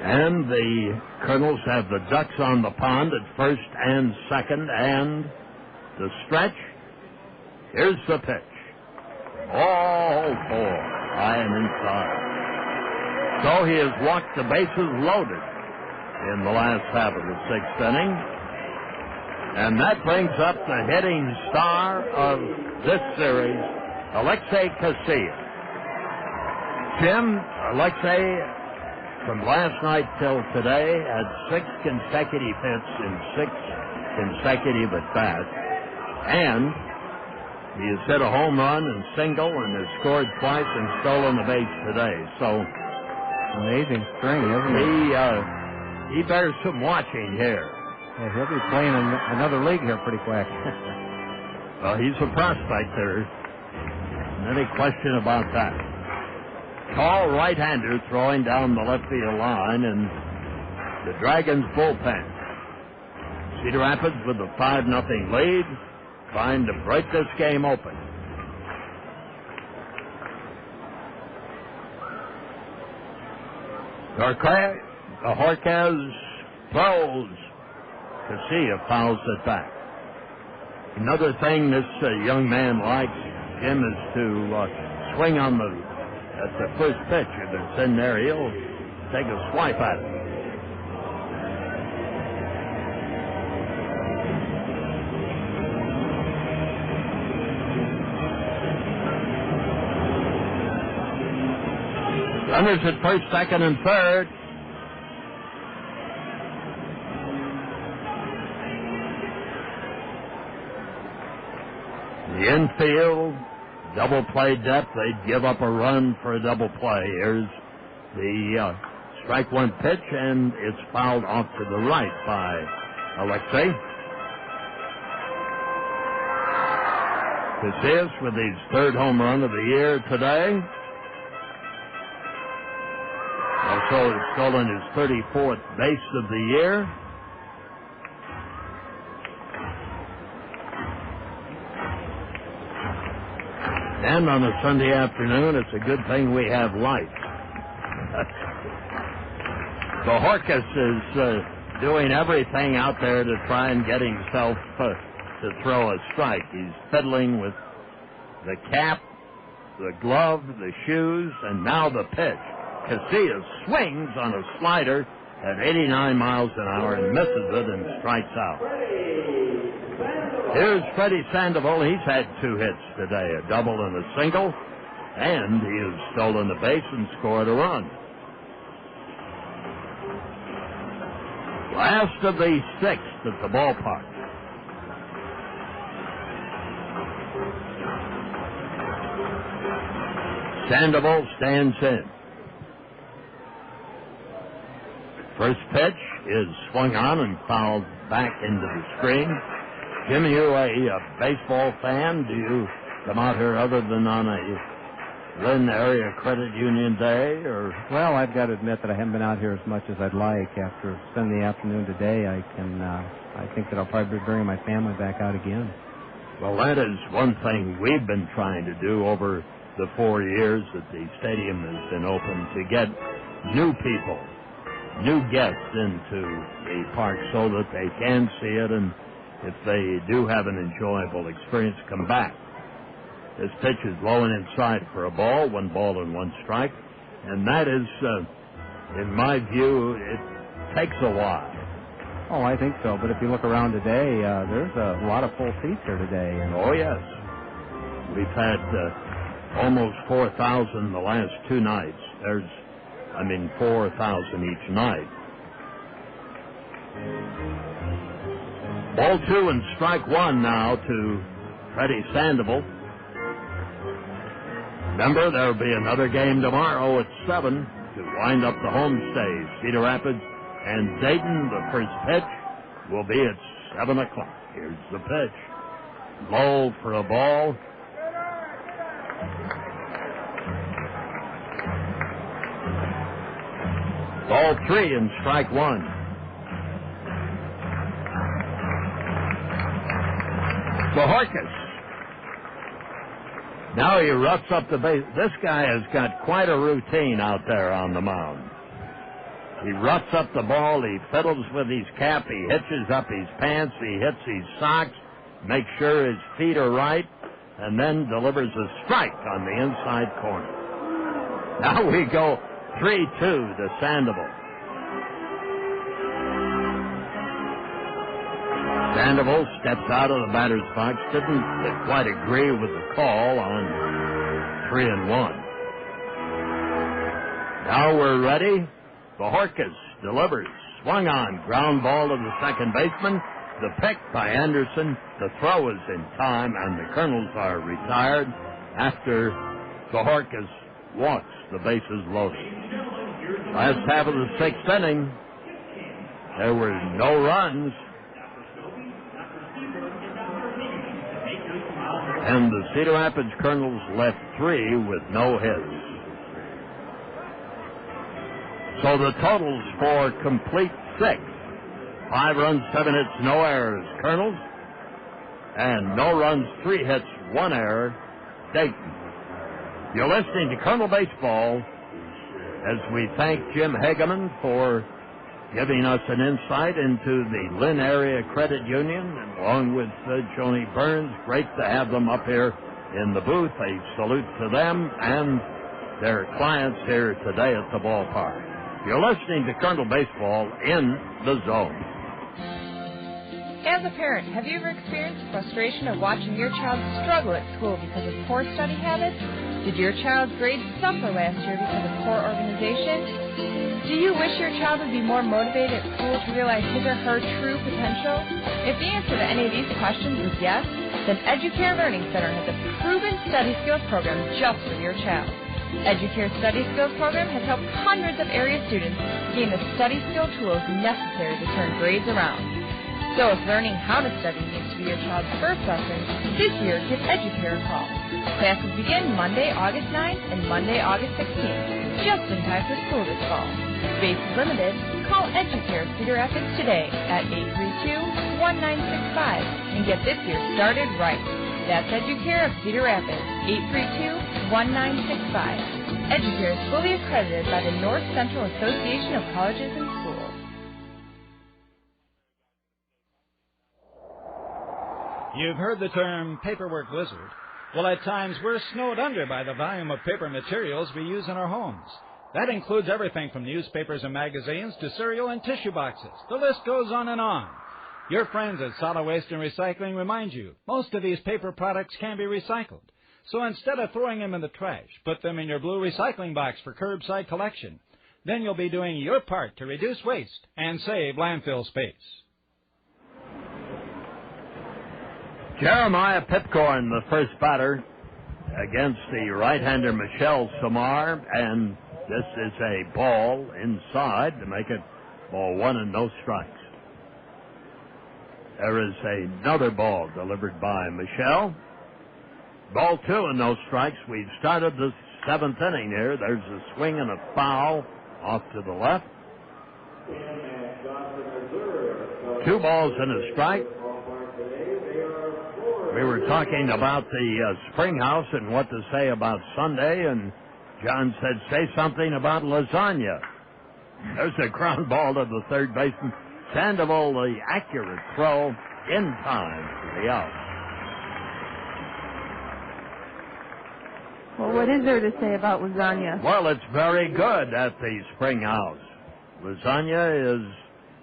And the Kernels have the Ducks on the pond at first and second, and the stretch. Here's the pitch. Ball 4, high and inside. So he has walked the bases loaded in the last half of the sixth inning. And that brings up the hitting star of this series, Alexi Casilla. Jim, Alexi, from last night till today, had 6 consecutive hits in 6 consecutive at-bats. And he has hit a home run and single and has scored twice and stolen the base today. So, amazing string, isn't he? He bears some watching here. Yeah, he'll be playing in another league here pretty quick. Well, he's a prospect there. Any question about that? Tall right-hander throwing down the left field line, and the Dragons bullpen. Cedar Rapids with a 5-0 lead, trying to break this game open. Jorquez throws. Casilla fouls it back. Another thing this young man likes, Jim, is to swing on at the first pitch. If it's in there, he'll take a swipe at it. Runners at first, second, and third. The infield, double play depth. They'd give up a run for a double play. Here's the strike one pitch, and it's fouled off to the right by Alexi. Casillas with his 3rd home run of the year today. Also has stolen his 34th base of the year. And on a Sunday afternoon, it's a good thing we have light. So Horkus is doing everything out there to try and get himself to throw a strike. He's fiddling with the cap, the glove, the shoes, and now the pitch. Casilla swings on a slider at 89 miles an hour and misses it and strikes out. Here's Freddy Sandoval. He's had 2 hits today, a double and a single, and he has stolen the base and scored a run. Last of the 6th at the ballpark. Sandoval stands in. First pitch is swung on and fouled back into the screen. Jim, you a baseball fan? Do you come out here other than on a Lynn Area Credit Union Day? Or well, I've got to admit that I haven't been out here as much as I'd like. After spending the afternoon today, I think that I'll probably bring my family back out again. Well, that is one thing we've been trying to do over the 4 years that the stadium has been open, to get new people, new guests into the park so that they can see it and if they do have an enjoyable experience, come back. This pitch is low and inside for a ball, 1 ball and 1 strike. And that is, in my view, it takes a while. Oh, I think so. But if you look around today, there's a lot of full seats here today. And oh, yes. We've had almost 4,000 the last 2 nights. There's, 4,000 each night. Ball 2 and strike 1 now to Freddy Sandoval. Remember, there'll be another game tomorrow at 7 to wind up the homestay. Cedar Rapids and Dayton. The first pitch will be at 7 o'clock. Here's the pitch. Low for a ball. Ball 3 and strike 1. Bohorkas. Now he roughs up the base. This guy has got quite a routine out there on the mound. He roughs up the ball. He fiddles with his cap. He hitches up his pants. He hits his socks. Makes sure his feet are right. And then delivers a strike on the inside corner. Now we go 3-2 to Sandoval. Sandoval steps out of the batter's box. Didn't quite agree with the call on 3-1. Now we're ready. Bohorkas delivers. Swung on. Ground ball to the second baseman. The pick by Anderson. The throw is in time, and the Kernels are retired after Bohorkas walks. The bases loaded. Last half of the 6th inning, there were no runs. And the Cedar Rapids Kernels left 3 with no hits. So the totals for complete 6. 5 runs, 7 hits, no errors, Kernels. And no runs, 3 hits, 1 error, Dayton. You're listening to Kernel Baseball as we thank Jim Hageman for giving us an insight into the Lynn Area Credit Union, and along with Joni Burns. Great to have them up here in the booth. A salute to them and their clients here today at the ballpark. You're listening to Kernel Baseball in the Zone. As a parent, have you ever experienced frustration of watching your child struggle at school because of poor study habits? Did your child's grades suffer last year because of poor organization? Do you wish your child would be more motivated at school to realize his or her true potential? If the answer to any of these questions is yes, then Educare Learning Center has a proven study skills program just for your child. Educare Study Skills Program has helped hundreds of area students gain the study skill tools necessary to turn grades around. So if learning how to study needs to be your child's first lesson, this year give Educare a call. Classes begin Monday, August 9th and Monday, August 16th, just in time for school this fall. Space is limited. Call Educare Cedar Rapids today at 832-1965 and get this year started right. That's Educare of Cedar Rapids, 832-1965. Educare is fully accredited by the North Central Association of Colleges and Schools. You've heard the term paperwork blizzard. Well, at times we're snowed under by the volume of paper materials we use in our homes. That includes everything from newspapers and magazines to cereal and tissue boxes. The list goes on and on. Your friends at Solid Waste and Recycling remind you most of these paper products can be recycled. So instead of throwing them in the trash, put them in your blue recycling box for curbside collection. Then you'll be doing your part to reduce waste and save landfill space. Jeremiah Pipcorn, the first batter, against the right-hander Michelle Samar, and this is a ball inside to make it ball 1 and no strikes. There is another ball delivered by Michelle. Ball 2 and no strikes. We've started the 7th inning here. There's a swing and a foul off to the left. 2 balls and a strike. We were talking about the spring house and what to say about Sunday, and John said, say something about lasagna. There's a ground ball to the third baseman. Sandoval, the accurate throw, in time for the out. Well, what is there to say about lasagna? Well, it's very good at the Spring House. Lasagna is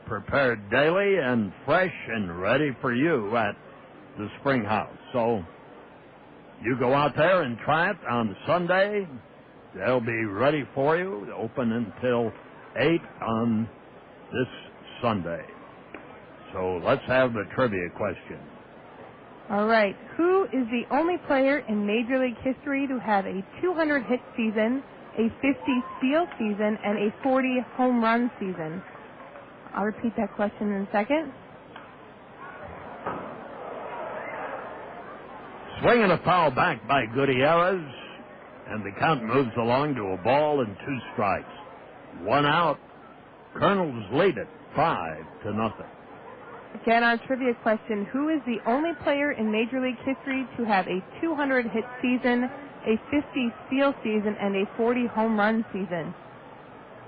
prepared daily and fresh and ready for you at the Spring House. So you go out there and try it on Sunday. They'll be ready for you, open until 8 on this Sunday. So let's have the trivia question. All right. Who is the only player in Major League history to have a 200-hit season, a 50-steal season, and a 40 home run season? I'll repeat that question in a second. Swinging a foul back by Gutierrez, and the count moves along to a ball and 2 strikes. 1 out. Kernels lead it 5-0. Again, our trivia question, who is the only player in Major League history to have a 200-hit season, a 50-steal season, and a 40 home run season?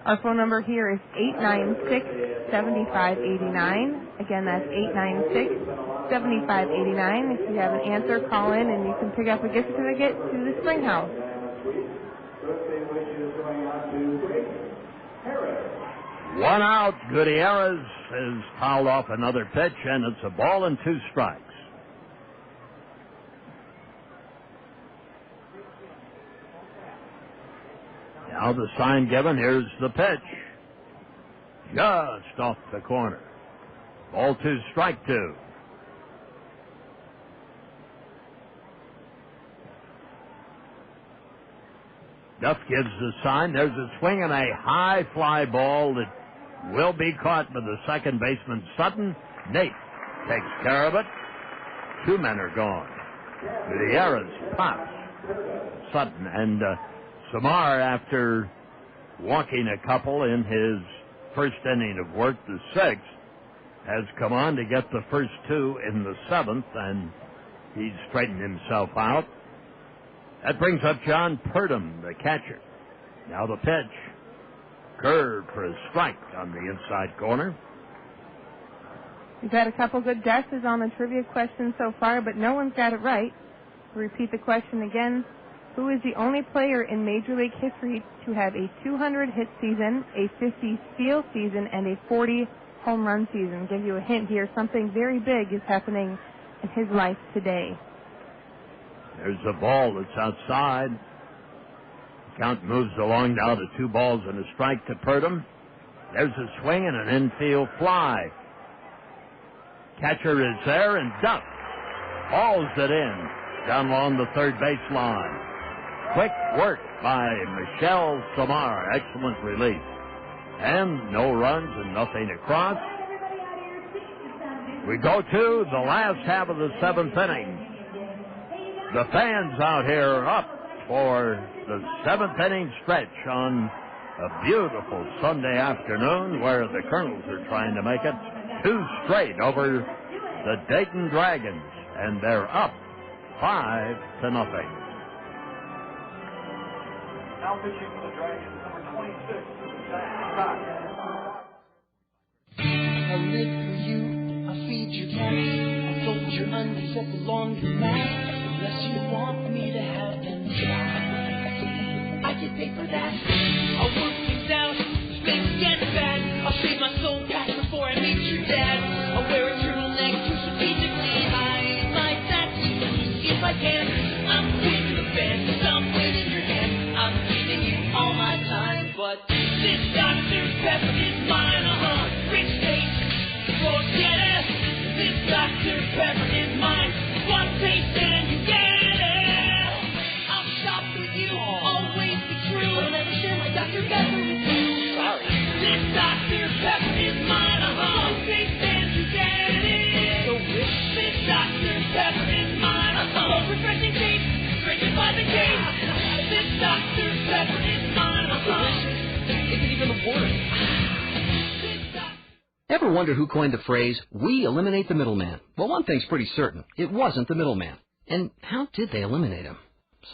Our phone number here is 896-7589. Again, that's 896-7589. If you have an answer, call in and you can pick up a gift certificate to the Spring House. One out. Gutierrez has fouled off another pitch, and it's a ball and 2 strikes. Now the sign given. Here's the pitch. Just off the corner. Ball 2, strike 2. Duff gives the sign. There's a swing and a high fly ball that will be caught by the second baseman, Sutton. Nate takes care of it. 2 men are gone. Gutierrez pops Sutton, and Samar, after walking a couple in his first inning of work, the 6th, has come on to get the first 2 in the 7th, and he's straightened himself out. That brings up John Purdom, the catcher. Now the pitch. Curve for a strike on the inside corner. We've had a couple good guesses on the trivia question so far, but no one's got it right. We'll repeat the question again. Who is the only player in Major League history to have a 200-hit season, a 50-steal season, and a 40 home run season? Give you a hint here. Something very big is happening in his life today. There's a ball that's outside. Count moves along now to 2 balls and a strike to Purdom. There's a swing and an infield fly. Catcher is there, and Duff hauls it in down along the third baseline. Quick work by Michelle Samar. Excellent release. And no runs and nothing across. We go to the last half of the 7th inning. The fans out here up for the 7th inning stretch on a beautiful Sunday afternoon where the Kernels are trying to make it 2 straight over the Dayton Dragons, and they're up 5-0. Now pitching for the Dragons, number 26, Zach. I live for you, I feed your cat, I fold your undies at the laundromat. Unless you want me to have them dry, I get paid for that. I'll work things out, things get bad. I'll save my soul back before I meet your dad. I'll wear a turtleneck to strategically hide my tattoos if I can. I'm waving the fence, I'm waving your hand. I'm giving you all my time, but this Dr. Pepper is mine. Rich taste, forget it. This Dr. Pepper is mine. One taste and you get it. I'm shocked with you, always be true. I'll never share my Dr. Pepper with you. Sorry. This Dr. Pepper is mine. One taste and you get it. So rich. This Dr. Pepper is mine. So refreshing taste, drinking by the case. This Dr. Pepper is mine. Is it even the word? Ever wondered who coined the phrase, "We eliminate the middleman"? Well, one thing's pretty certain. It wasn't the middleman. And how did they eliminate him?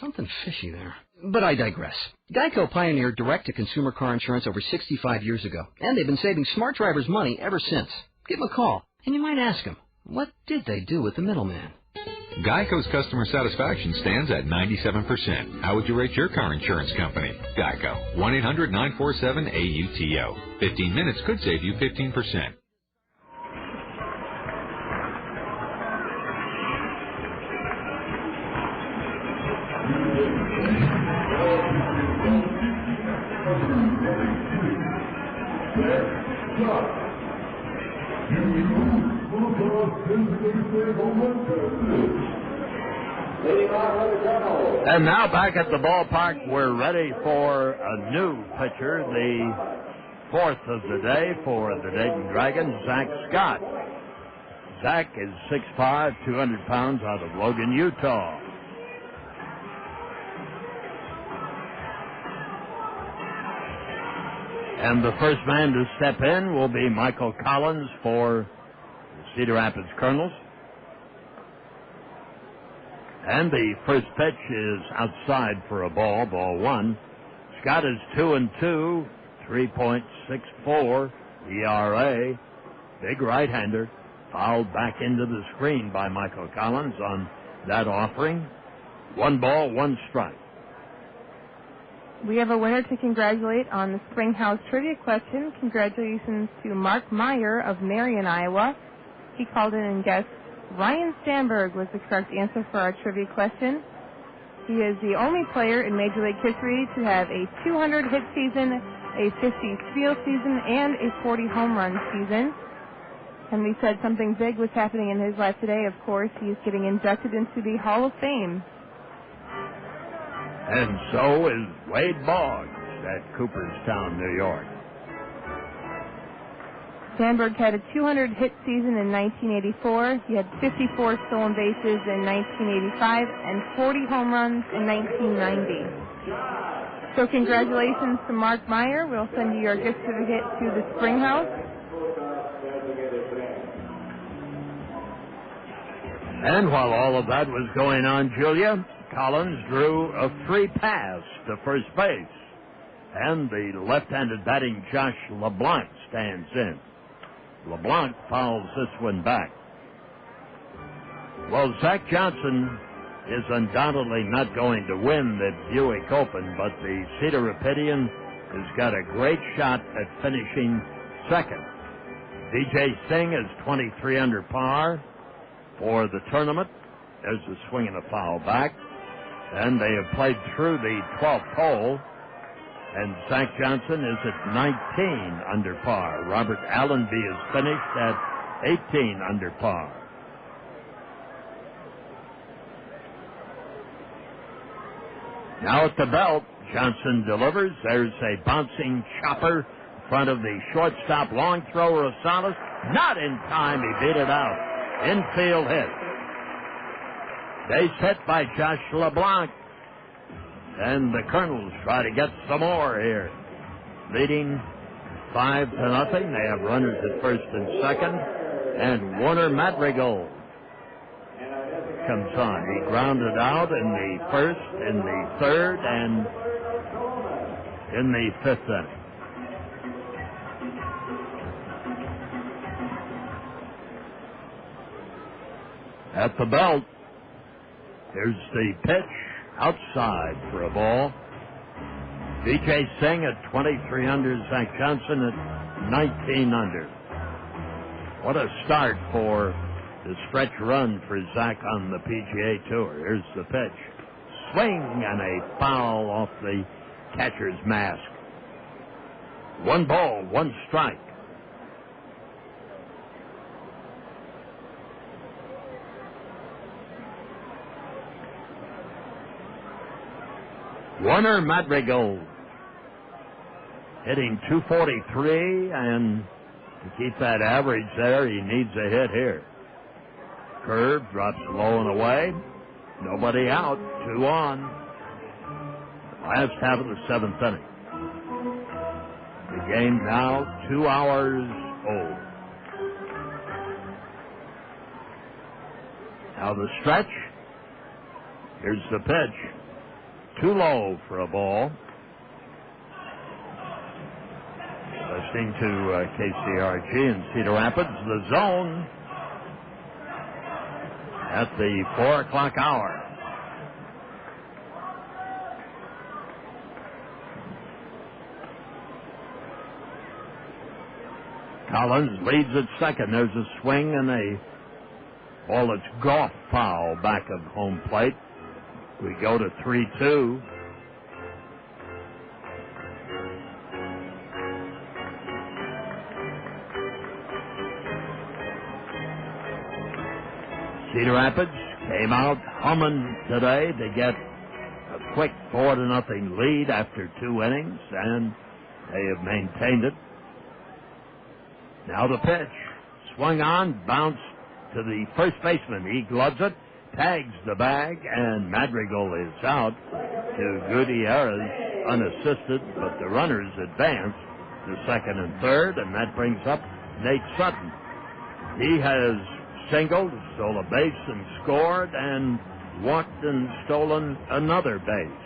Something fishy there. But I digress. Geico pioneered direct-to-consumer car insurance over 65 years ago, and they've been saving smart drivers money ever since. Give them a call, and you might ask them, What did they do with the middleman? Geico's customer satisfaction stands at 97%. How would you rate your car insurance company? Geico. 1-800-947-AUTO. 15 minutes could save you 15%. And now back at the ballpark, we're ready for a new pitcher, the fourth of the day for the Dayton Dragons, Zach Scott. Zach is 6'5", 200 pounds, out of Logan, Utah. And the first man to step in will be Michael Collins for the Cedar Rapids Kernels. And the first pitch is outside for a ball 1. Scott is 2-2, 3.64 ERA. Big right-hander, fouled back into the screen by Michael Collins on that offering. 1 ball, 1 strike. We have a winner to congratulate on the Springhouse Trivia question. Congratulations to Mark Meyer of Marion, Iowa. He called in and guessed Ryan Sandberg was the correct answer for our trivia question. He is the only player in Major League history to have a 200-hit season, a 50 steal season, and a 40 home run season. And we said something big was happening in his life today. Of course, he's getting inducted into the Hall of Fame. And so is Wade Boggs at Cooperstown, New York. Sandberg had a 200-hit season in 1984. He had 54 stolen bases in 1985 and 40 home runs in 1990. So congratulations to Mark Meyer. We'll send you your gift certificate to the Springhouse. And while all of that was going on, Julia, Collins drew a free pass to first base. And the left-handed batting Josh LeBlanc stands in. LeBlanc fouls this one back. Well, Zach Johnson is undoubtedly not going to win the Buick Open, but the Cedar Rapidian has got a great shot at finishing second. DJ Singh is 23 under par for the tournament. There's a swing and a foul back. And they have played through the 12th hole. And Zach Johnson is at 19 under par. Robert Allenby is finished at 18 under par. Now at the belt, Johnson delivers. There's a bouncing chopper in front of the shortstop. Long throw, Rosales. Not in time. He beat it out. Infield hit. Base hit by Josh LeBlanc. And the Kernels try to get some more here. Leading 5-0. They have runners at first and second. And Warner Madrigal comes on. He grounded out in the first, in the third, and in the fifth inning. At the belt, here's the pitch. Outside for a ball. DJ Singh at 23 under. Zach Johnson at 19 under. What a start for the stretch run for Zach on the PGA Tour. Here's the pitch. Swing and a foul off the catcher's mask. 1 ball, 1 strike. Warner Madrigal hitting .243, and to keep that average there, he needs a hit here. Curve drops low and away. Nobody out. 2 on. Last half of the 7th inning. The game now 2 hours old. Now the stretch. Here's the pitch. Too low for a ball. Listening to KCRG in Cedar Rapids, the zone. at the 4 o'clock hour. Collins leads at second. There's a swing and a ball that's golf foul back of home plate. We go to 3-2. Cedar Rapids came out humming today to get a quick 4-0 lead after 2 innings, and they have maintained it. Now the pitch. Swung on, bounced to the first baseman. He gloves it, tags the bag, and Madrigal is out to Gutierrez unassisted, but the runners advance to second and third, and that brings up Nate Sutton. He has singled, stole a base and scored, and walked and stolen another base.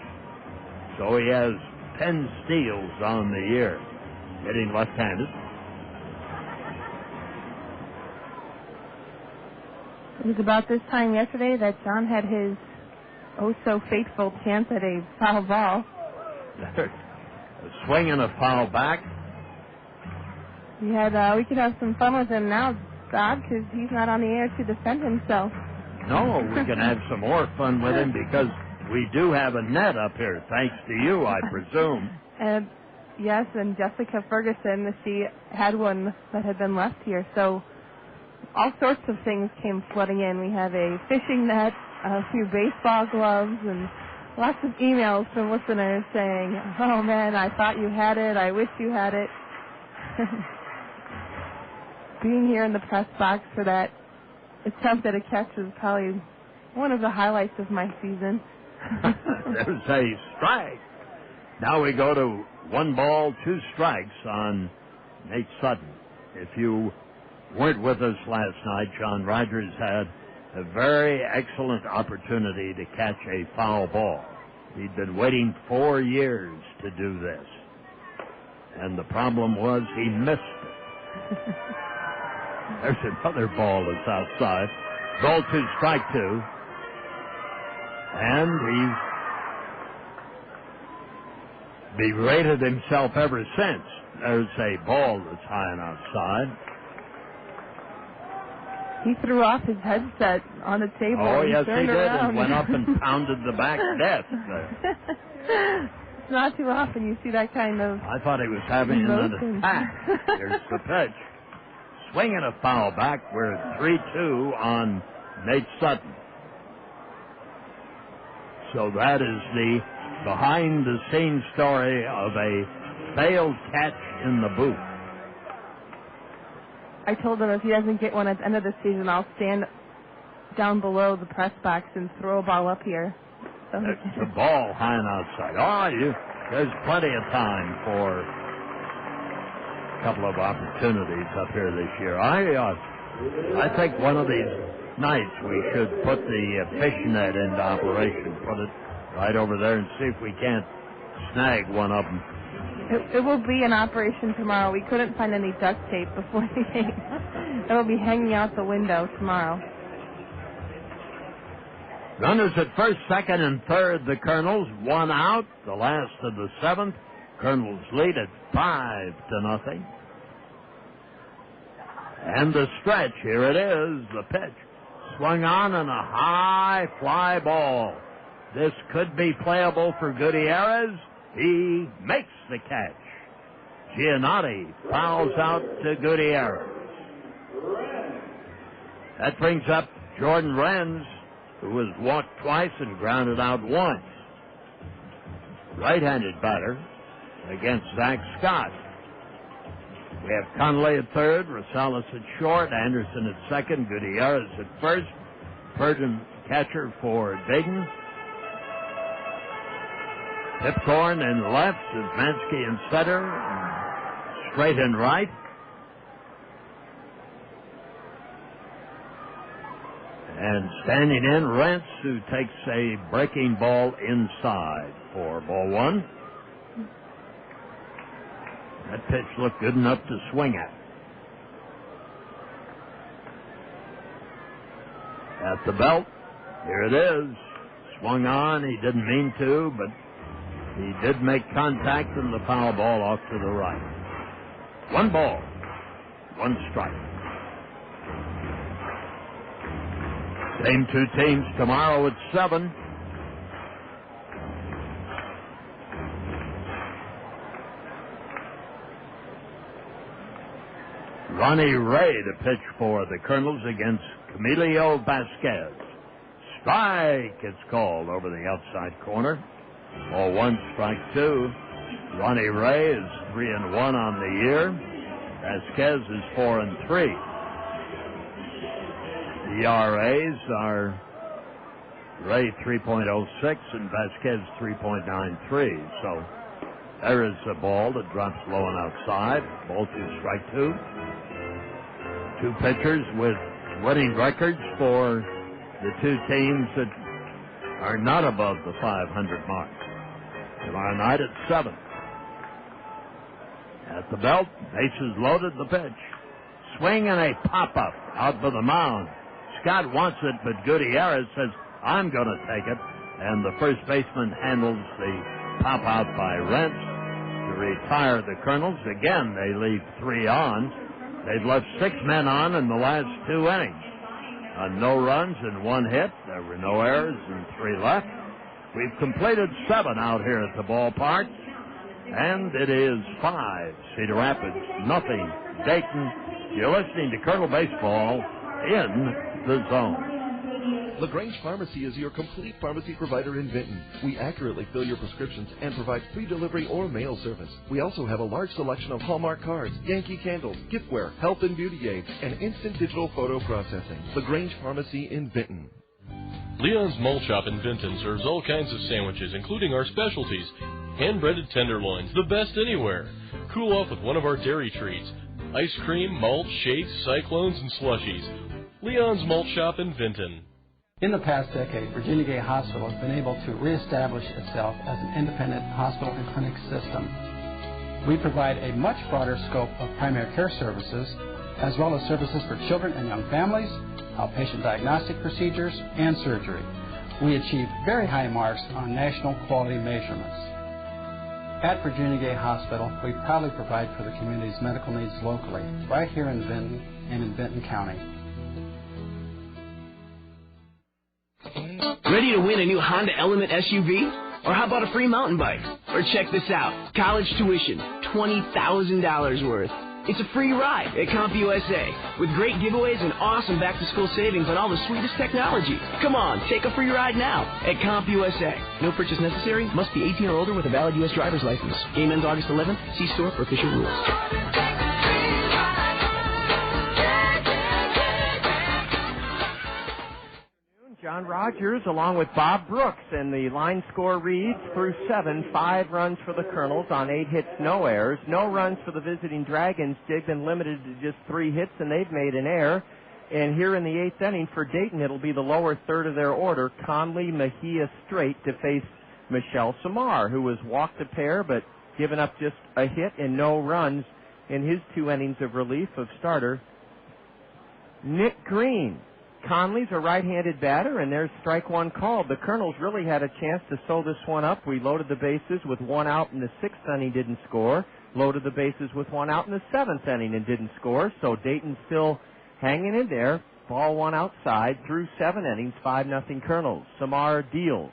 So he has 10 steals on the year, hitting left-handed. It was about this time yesterday that John had his oh-so-fateful chance at a foul ball. A swing and a foul back. We could have some fun with him now, Bob, because he's not on the air to defend himself. No, we can have some more fun with him because we do have a net up here, thanks to you, I presume. Yes, and Jessica Ferguson, she had one that had been left here, so all sorts of things came flooding in. We have a fishing net, a few baseball gloves, and lots of emails from listeners saying, "Oh man, I thought you had it. I wish you had it." Being here in the press box for that attempt at a catch was probably one of the highlights of my season. There's a strike. Now we go to 1 ball, 2 strikes on Nate Sutton. If you weren't with us last night, John Rogers had a very excellent opportunity to catch a foul ball. He'd been waiting 4 years to do this. And the problem was he missed it. There's another ball that's outside. Ball 2, strike 2. And he's berated himself ever since. There's a ball that's high and outside. He threw off his headset on the table. Oh, yes, he did, around. and went up and pounded the back desk. It's not too often you see that kind of I thought he was having an attack. Here's the pitch. Swing and a foul back. We're 3-2 on Nate Sutton. So that is the behind-the-scenes story of a failed catch in the booth. I told him if he doesn't get one at the end of the season, I'll stand down below the press box and throw a ball up here. So the ball high and outside. Oh, there's plenty of time for a couple of opportunities up here this year. I think one of these nights we should put the fish net into operation, put it right over there and see if we can't snag one of them. It will be in operation tomorrow. We couldn't find any duct tape before the game. It'll be hanging out the window tomorrow. Runners at first, second, and third. The Kernels, 1 out. The last of the 7th. Kernels lead at 5-0. And the stretch, here it is, the pitch. Swung on and a high fly ball. This could be playable for Gutierrez. He makes the catch. Giannotti fouls out to Gutierrez. That brings up Jordan Renz, who has walked twice and grounded out once. Right-handed batter against Zach Scott. We have Conley at third, Rosales at short, Anderson at second, Gutierrez at first, Purdon catcher for Dayton. Pipcorn in left, Zmansky in center, straight and right. And standing in, Rentz, who takes a breaking ball inside for ball 1. That pitch looked good enough to swing at. At the belt, here it is. Swung on, he didn't mean to, but he did make contact, and the foul ball off to the right. 1 ball, 1 strike. Same 2 teams tomorrow at 7. Ronnie Ray to pitch for the Kernels against Camilo Vasquez. Strike, it's called over the outside corner. Ball 1, strike 2. Ronnie Ray is 3-1 on the year. Vasquez is 4-3. ERAs are Ray 3.06 and Vasquez 3.93. So there is a ball that drops low and outside. Ball 2, strike 2. 2 pitchers with winning records for the 2 teams that are not above the 500 mark. Tomorrow night at 7. At the belt, bases loaded, the pitch. Swing and a pop-up out for the mound. Scott wants it, but Gutierrez says, I'm going to take it. And the first baseman handles the pop-out by Rentz to retire the Kernels. Again, they leave 3 on. They've left 6 men on in the last 2 innings. No runs and 1 hit. There were no errors and 3 left. We've completed 7 out here at the ballpark. And it is 5 Cedar Rapids, nothing Dayton. You're listening to Colonel Baseball in the Zone. LaGrange Pharmacy is your complete pharmacy provider in Vinton. We accurately fill your prescriptions and provide free delivery or mail service. We also have a large selection of Hallmark cards, Yankee candles, giftware, health and beauty aids, and instant digital photo processing. LaGrange Pharmacy in Vinton. Leon's Malt Shop in Vinton serves all kinds of sandwiches, including our specialties. Hand-breaded tenderloins, the best anywhere. Cool off with one of our dairy treats. Ice cream, malt, shakes, cyclones, and slushies. Leon's Malt Shop in Vinton. In the past decade, Virginia Gay Hospital has been able to reestablish itself as an independent hospital and clinic system. We provide a much broader scope of primary care services, as well as services for children and young families, outpatient diagnostic procedures, and surgery. We achieve very high marks on national quality measurements. At Virginia Gay Hospital, we proudly provide for the community's medical needs locally, right here in Vinton and in Vinton County. Ready to win a new Honda Element SUV? Or how about a free mountain bike? Or check this out, college tuition, $20,000 worth. It's a free ride at CompUSA with great giveaways and awesome back-to-school savings on all the sweetest technology. Come on, take a free ride now at CompUSA. No purchase necessary. Must be 18 or older with a valid U.S. driver's license. Game ends August 11th. See store for official rules. John Rogers along with Bob Brooks, and the line score reads through 7, 5 runs for the Kernels on 8 hits, no errors. No runs for the visiting Dragons. They've been limited to just 3 hits, and they've made an error. And here in the 8th inning for Dayton, it'll be the lower third of their order. Conley, Mejia, Straight to face Michelle Samar, who has walked a pair but given up just a hit and no runs in his 2 innings of relief of starter Nick Green. Conley's a right-handed batter, and there's strike 1 called. The Kernels really had a chance to sew this one up. We loaded the bases with 1 out in the 6th inning, didn't score. Loaded the bases with 1 out in the 7th inning and didn't score. So Dayton's still hanging in there. Ball 1 outside through 7 innings, 5-0 Kernels. Samar deals.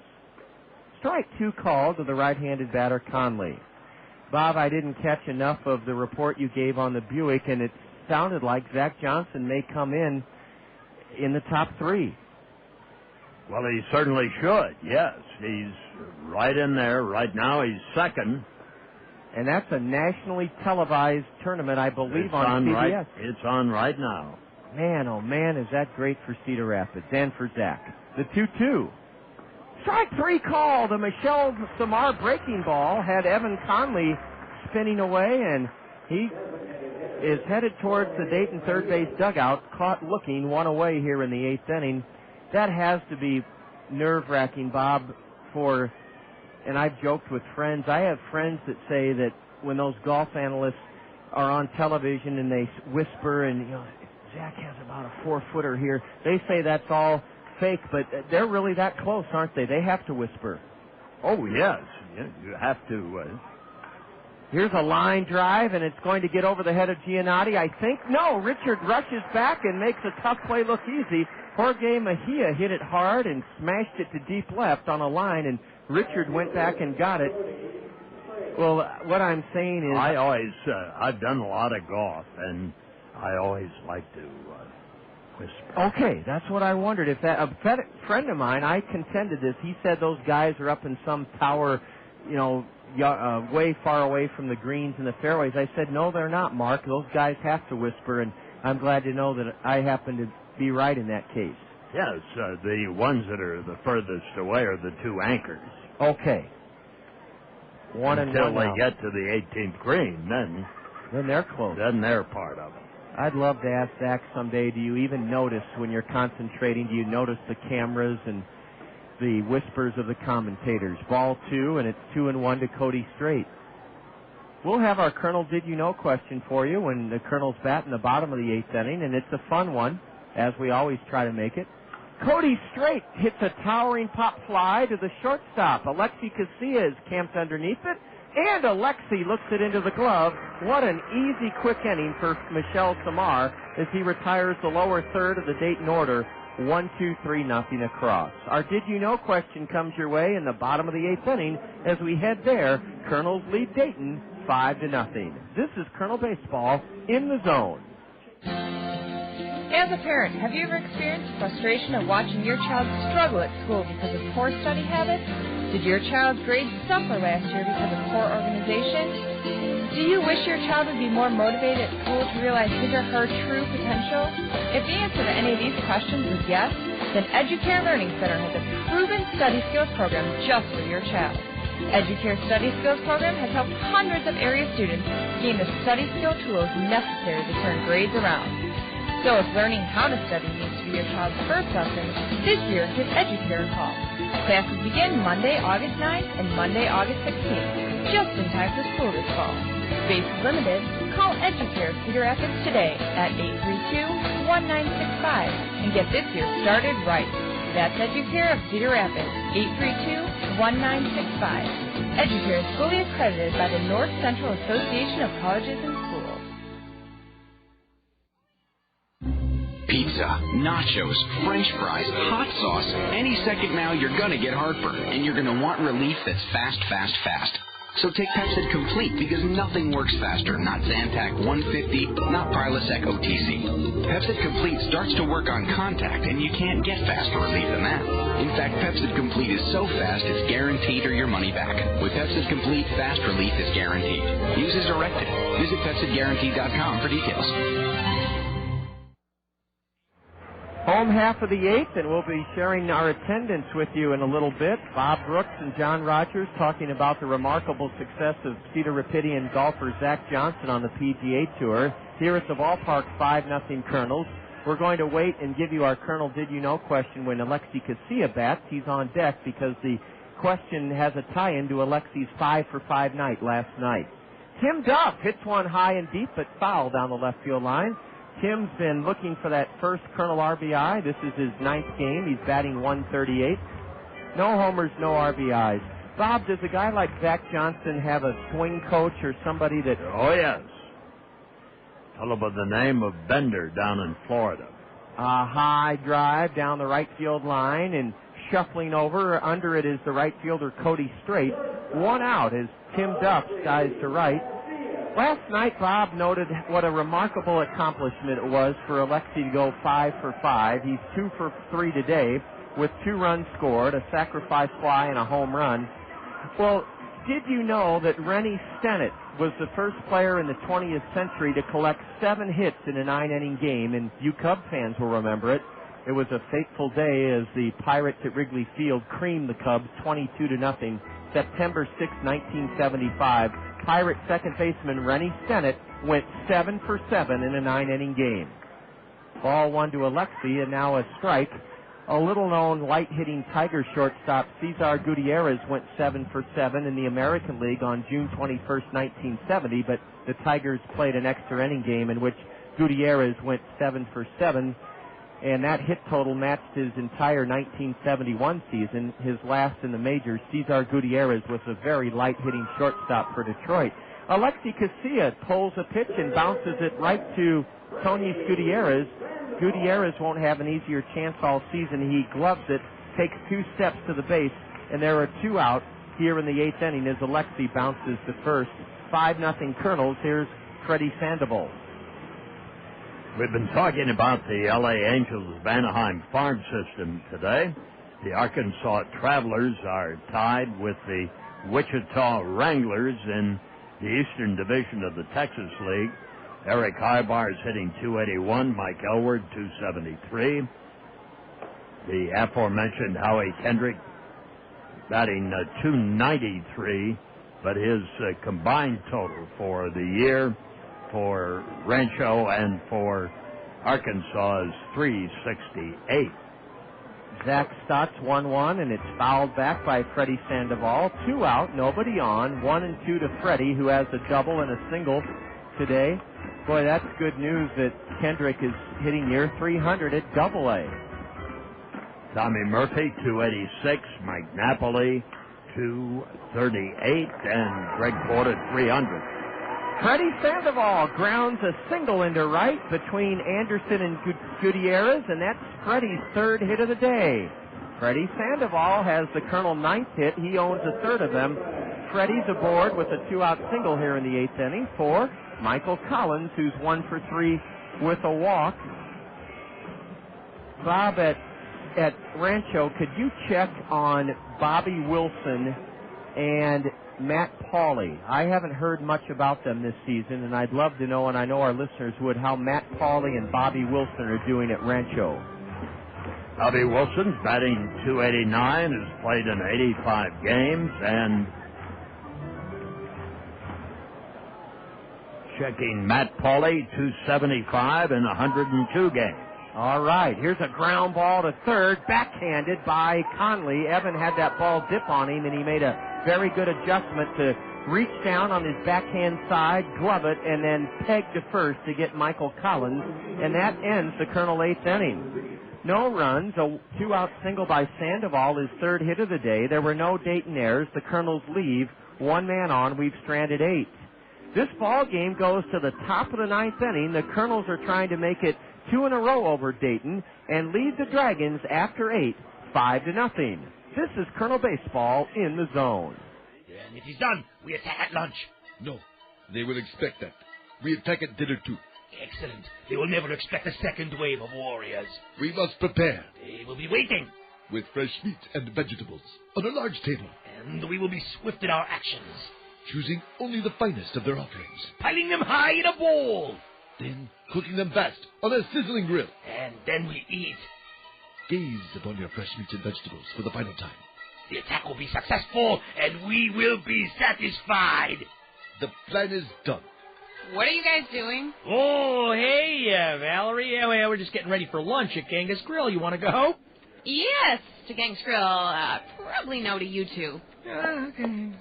Strike 2 called to the right-handed batter Conley. Bob, I didn't catch enough of the report you gave on the Buick, and it sounded like Zach Johnson may come in the top 3. Well, he certainly should, yes. He's right in there. Right now he's second. And that's a nationally televised tournament, I believe, it's on CBS. Right, it's on right now. Man, oh man, is that great for Cedar Rapids and for Zach. The 2-2. Strike 3 call. The Michelle Samar breaking ball had Evan Conley spinning away, and he is headed towards the Dayton third base dugout, caught looking 1 away here in the 8th inning. That has to be nerve-wracking, Bob, and I've joked with friends. I have friends that say that when those golf analysts are on television and they whisper and, Zach has about a 4-footer here, they say that's all fake, but they're really that close, aren't they? They have to whisper. Oh, yes. You have to. Here's a line drive, and it's going to get over the head of Giannotti, I think. No, Richard rushes back and makes a tough play look easy. Jorge Mejia hit it hard and smashed it to deep left on a line, and Richard went back and got it. Well, what I'm saying is... I've done a lot of golf, and I always like to whisper. Okay, that's what I wondered. If that, a friend of mine, I contended this, he said those guys are up in some tower, way far away from the greens and the fairways. I said, no, they're not, Mark. Those guys have to whisper, and I'm glad to know that I happen to be right in that case. Yes, the ones that are the furthest away are the two anchors. Okay. Until they get to the 18th green, then they're close. Then they're part of it. I'd love to ask Zach someday, do you even notice when you're concentrating, do you notice the cameras and the whispers of the commentators? Ball 2, and it's 2-1 to Cody Strait. We'll have our Colonel Did You Know question for you when the Colonel's bat in the bottom of the 8th inning, and it's a fun one, as we always try to make it. Cody Strait hits a towering pop fly to the shortstop. Alexi Casilla is camped underneath it, and Alexi looks it into the glove. What an easy, quick inning for Michel Samar as he retires the lower third of the Dayton order, 1-2-3-0 across. Our Did You Know question comes your way in the bottom of the 8th inning as we head there. Colonels lead Dayton 5-0. This is Colonel Baseball in the zone. As a parent, have you ever experienced frustration of watching your child struggle at school because of poor study habits? Did your child's grades suffer last year because of poor organization? Do you wish your child would be more motivated at school to realize his or her true potential? If the answer to any of these questions is yes, then EduCare Learning Center has a proven study skills program just for your child. EduCare Study Skills Program has helped hundreds of area students gain the study skill tools necessary to turn grades around. So if learning how to study needs to be your child's first lesson, this year give EduCare a call. Classes begin Monday, August 9th and Monday, August 16th, just in time for school this fall. Space is limited. Call EduCare Cedar Rapids today at 832-1965 and get this year started right. That's EduCare of Cedar Rapids, 832-1965. EduCare is fully accredited by the North Central Association of Colleges and Schools. Pizza, nachos, french fries, hot sauce. Any second now you're going to get heartburn, and you're going to want relief that's fast. So take Pepcid Complete, because nothing works faster. Not Zantac 150, not Prilosec OTC. Pepcid Complete starts to work on contact, and you can't get faster relief than that. In fact, Pepcid Complete is so fast it's guaranteed or your money back. With Pepcid Complete, fast relief is guaranteed. Use as directed. Visit PepcidGuaranteed.com for details. Home half of the 8th, and we'll be sharing our attendance with you in a little bit. Bob Brooks and John Rogers talking about the remarkable success of Cedar Rapidian golfer Zach Johnson on the PGA Tour. Here at the ballpark, 5-0 Colonels. We're going to wait and give you our Colonel Did You Know question when Alexi Casilla bats. He's on deck because the question has a tie-in to Alexi's 5-for-5 night last night. Tim Duff hits one high and deep but foul down the left field line. Tim's been looking for that first Colonel RBI. This is his 9th game. He's batting 138. No homers, no RBIs. Bob, does a guy like Zach Johnson have a swing coach or somebody that... Oh, yes. Fellow by the name of Bender down in Florida. A high drive down the right field line, and shuffling over. Under it is the right fielder, Cody Strait. One out as Tim Duff skies to right. Last night, Bob noted what a remarkable accomplishment it was for Alexi to go 5-for-5. He's 2-for-3 today with 2 runs scored, a sacrifice fly, and a home run. Well, did you know that Rennie Stennett was the first player in the 20th century to collect 7 hits in a 9-inning game? And you Cub fans will remember it. It was a fateful day as the Pirates at Wrigley Field creamed the Cubs 22-0, September 6, 1975. Pirate second baseman Rennie Stennett went 7-for-7 in a 9-inning game. Ball 1 to Alexi, and now a strike. A little-known light-hitting Tiger shortstop Cesar Gutierrez went 7-for-7 in the American League on June 21st, 1970, but the Tigers played an extra inning game in which Gutierrez went 7-for-7. and that hit total matched his entire 1971 season. His last in the majors, Cesar Gutierrez, was a very light-hitting shortstop for Detroit. Alexi Casilla pulls a pitch and bounces it right to Tony Gutierrez. Gutierrez won't have an easier chance all season. He gloves it, takes 2 steps to the base, and there are 2 out here in the 8th inning as Alexi bounces to first. 5-0 Kernels. Here's Freddy Sandoval. We've been talking about the L.A. Angels of Anaheim farm system today. The Arkansas Travelers are tied with the Wichita Wranglers in the Eastern Division of the Texas League. Eric Hybar is hitting .281, Mike Elward .273. The aforementioned Howie Kendrick batting .293, but his combined total for the year for Rancho and for Arkansas is .368. Zach Stotts 1-1, and it's fouled back by Freddy Sandoval. 2 out, nobody on. 1 and 2 to Freddy, who has a double and a single today. Boy, that's good news that Kendrick is hitting near .300 at Double-A. Tommy Murphy, .286. Mike Napoli, .238. And Greg Porter, .300. Freddy Sandoval grounds a single into right between Anderson and Gutierrez, and that's Freddy's 3rd hit of the day. Freddy Sandoval has the Colonel 9th hit. He owns a 3rd of them. Freddy's aboard with a 2-out single here in the 8th inning for Michael Collins, who's 1 for 3 with a walk. Bob, at Rancho, could you check on Bobby Wilson and Matt Pauley? I haven't heard much about them this season, and I'd love to know, and I know our listeners would, how Matt Pauley and Bobby Wilson are doing at Rancho. Bobby Wilson's batting .289, has played in 85 games, and checking Matt Pauley, .275 in 102 games. All right, here's a ground ball to third, backhanded by Conley. Evan had that ball dip on him, and he made a very good adjustment to reach down on his backhand side, glove it, and then peg to first to get Michael Collins, and that ends the Colonel 8th inning. No runs, a 2-out single by Sandoval, his 3rd hit of the day. There were no Dayton errors. The Colonels leave 1 man on. We've stranded 8. This ball game goes to the top of the 9th inning. The Colonels are trying to make it 2 in a row over Dayton and lead the Dragons after 8, 5-0. This is Colonel Baseball in the zone. And it is done. We attack at lunch. No, they will expect that. We attack at dinner too. Excellent. They will never expect a second wave of warriors. We must prepare. They will be waiting. With fresh meat and vegetables on a large table. And we will be swift in our actions. Choosing only the finest of their offerings. Piling them high in a bowl. Then cooking them fast on a sizzling grill. And then we eat. Gaze upon your fresh meats and vegetables for the final time. The attack will be successful, and we will be satisfied. The plan is done. What are you guys doing? Oh, hey, Valerie. Yeah, we're just getting ready for lunch at Genghis Grill. You want to go? Yes, to Genghis Grill. Probably no to you two. Okay.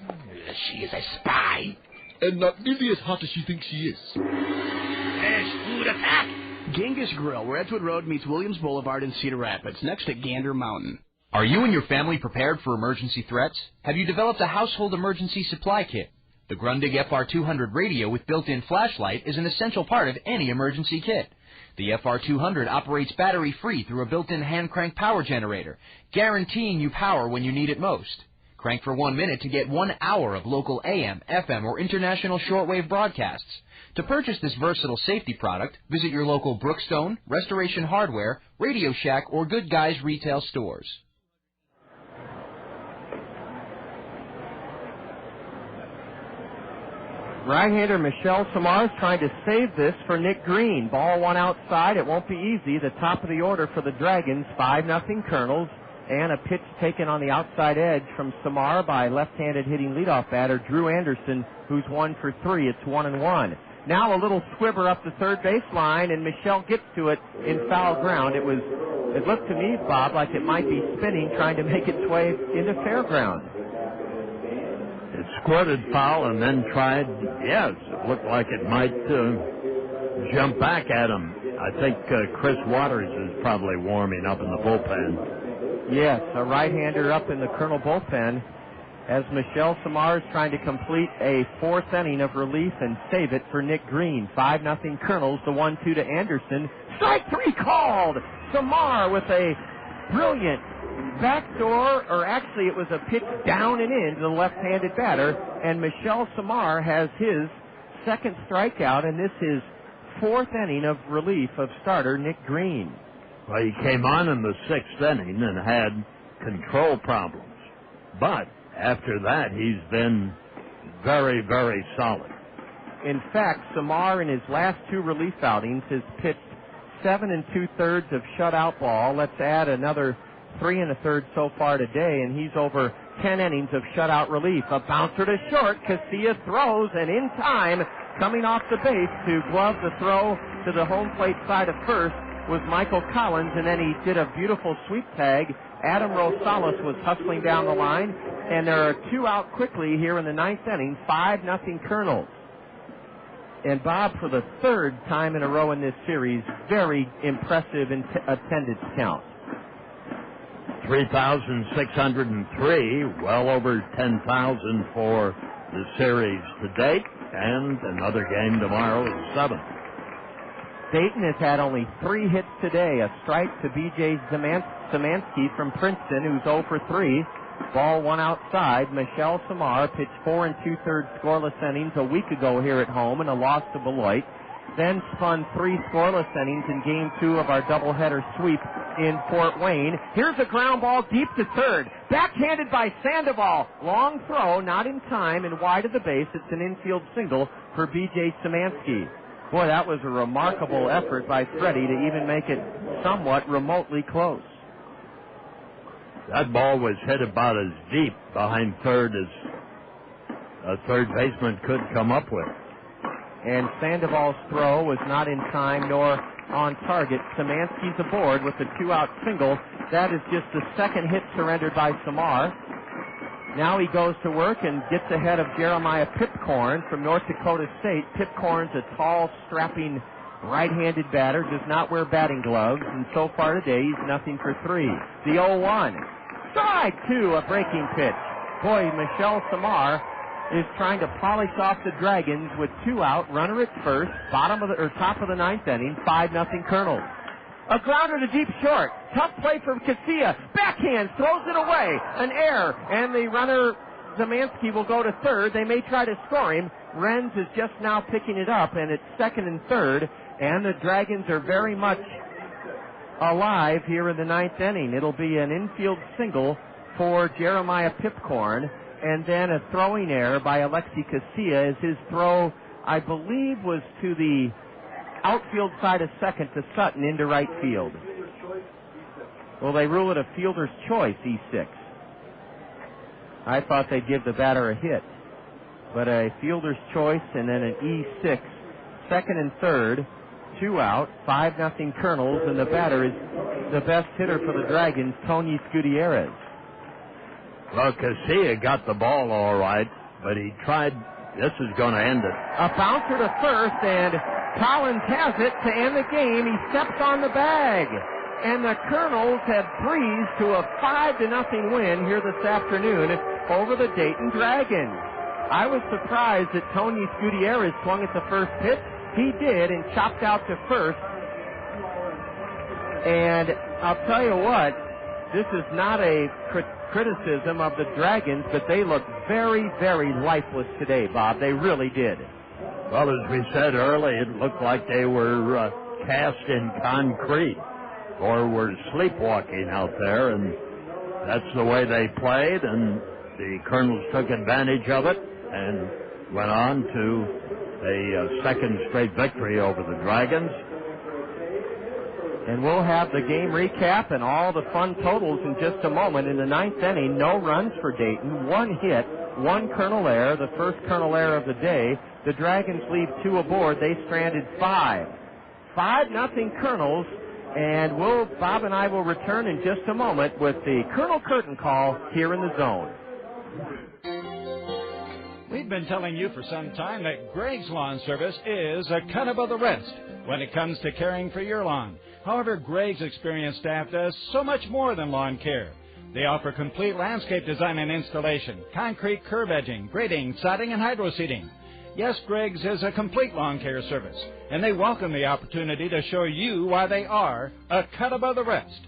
She is a spy. And not nearly as hot as she thinks she is. Fresh food attack. Genghis Grill, where Edgewood Road meets Williams Boulevard in Cedar Rapids, next to Gander Mountain. Are you and your family prepared for emergency threats? Have you developed a household emergency supply kit? The Grundig FR200 radio with built-in flashlight is an essential part of any emergency kit. The FR200 operates battery-free through a built-in hand-crank power generator, guaranteeing you power when you need it most. Crank for 1 minute to get 1 hour of local AM, FM, or international shortwave broadcasts. To purchase this versatile safety product, visit your local Brookstone, Restoration Hardware, Radio Shack, or Good Guys retail stores. Right-hander Michelle Samar is trying to save this for Nick Green. Ball 1 outside. It won't be easy. The top of the order for the Dragons, 5-0 Kernels. And a pitch taken on the outside edge from Samar by left-handed hitting leadoff batter Drew Anderson, who's 1 for 3. It's 1-1. Now a little squibber up the third baseline, and Michelle gets to it in foul ground. It looked to me, Bob, like it might be spinning, trying to make its way into fair ground. It squirted foul and then tried, yes, it looked like it might jump back at him. I think Chris Waters is probably warming up in the bullpen. Yes, a right-hander up in the Colonel bullpen as Michelle Samar is trying to complete a fourth inning of relief and save it for Nick Green. 5-0 Kernels, the 1-2 to Anderson. Strike 3 called! Samar with a brilliant backdoor, or actually it was a pitch down and in to the left-handed batter, and Michelle Samar has his second strikeout, and this is fourth inning of relief of starter Nick Green. Well, he came on in the sixth inning and had control problems. But after that, he's been very, very solid. In fact, Samar in his last two relief outings has pitched 7 2/3 of shutout ball. Let's add another 3 1/3 so far today, and he's over 10 innings of shutout relief. A bouncer to short. Casilla throws, and in time, coming off the base to glove the throw to the home plate side of first was Michael Collins, and then he did a beautiful sweep tag. Adam Rosales was hustling down the line, and there are two out quickly here in the ninth inning, 5-0 Kernels. And Bob, for the third time in a row in this series, very impressive attendance count. 3,603, well over 10,000 for the series to date, and another game tomorrow at 7. Dayton has had only 3 hits today. A strike to B.J. Szymanski from Princeton, who's 0 for 3. Ball one outside. Michelle Samar pitched 4 2/3 scoreless innings a week ago here at home in a loss to Beloit. Then spun 3 scoreless innings in Game 2 of our doubleheader sweep in Fort Wayne. Here's a ground ball deep to third. Backhanded by Sandoval. Long throw, not in time, and wide of the base. It's an infield single for B.J. Szymanski. Boy, that was a remarkable effort by Freddy to even make it somewhat remotely close. That ball was hit about as deep behind third as a third baseman could come up with. And Sandoval's throw was not in time nor on target. Szymanski's aboard with the 2-out single. That is just the second hit surrendered by Samar. Now he goes to work and gets ahead of Jeremiah Pipcorn from North Dakota State. Pipcorn's a tall, strapping right-handed batter, does not wear batting gloves, and so far today he's 0 for 3. The 0-1. Strike 2, a breaking pitch. Boy, Michelle Samar is trying to polish off the Dragons with 2 out, runner at first, top of the ninth inning, 5-0 Kernels. A grounder to deep short. Tough play from Casilla. Backhand, throws it away. An error, and the runner, Szymanski, will go to third. They may try to score him. Renz is just now picking it up, and it's second and third, and the Dragons are very much alive here in the ninth inning. It'll be an infield single for Jeremiah Pipcorn, and then a throwing error by Alexi Casilla as his throw, I believe, was to the outfield side of second to Sutton into right field. Well, they rule it a fielder's choice, E6. I thought they'd give the batter a hit. But a fielder's choice and then an E6. Second and third, 2 out, 5-0 Kernels, and the batter is the best hitter for the Dragons, Tony Gutierrez. Well, Casilla got the ball all right, but he tried. This is going to end it. A bouncer to first, and Collins has it to end the game. He steps on the bag. And the Kernels have breezed to a 5-0 win here this afternoon over the Dayton Dragons. I was surprised that Tony Gutierrez swung at the first pitch. He did, and chopped out to first. And I'll tell you what, this is not a criticism of the Dragons, but they look very, very lifeless today, Bob. They really did. Well, as we said early, it looked like they were cast in concrete or were sleepwalking out there, and that's the way they played, and the Kernels took advantage of it and went on to a second straight victory over the Dragons. And we'll have the game recap and all the fun totals in just a moment. In the ninth inning, no runs for Dayton, 1 hit, 1 Kernel error, the first Kernel error of the day. The Dragons leave 2 aboard. They stranded 5. 5-0 Kernels, and Bob and I will return in just a moment with the Colonel Curtain call here in the zone. We've been telling you for some time that Greg's Lawn Service is a cut above the rest. when it comes to caring for your lawn. However, Greg's experienced staff does so much more than lawn care. They offer complete landscape design and installation, concrete curb edging, grading, sodding, and hydro seeding. Yes, Greg's is a complete lawn care service, and they welcome the opportunity to show you why they are a cut above the rest.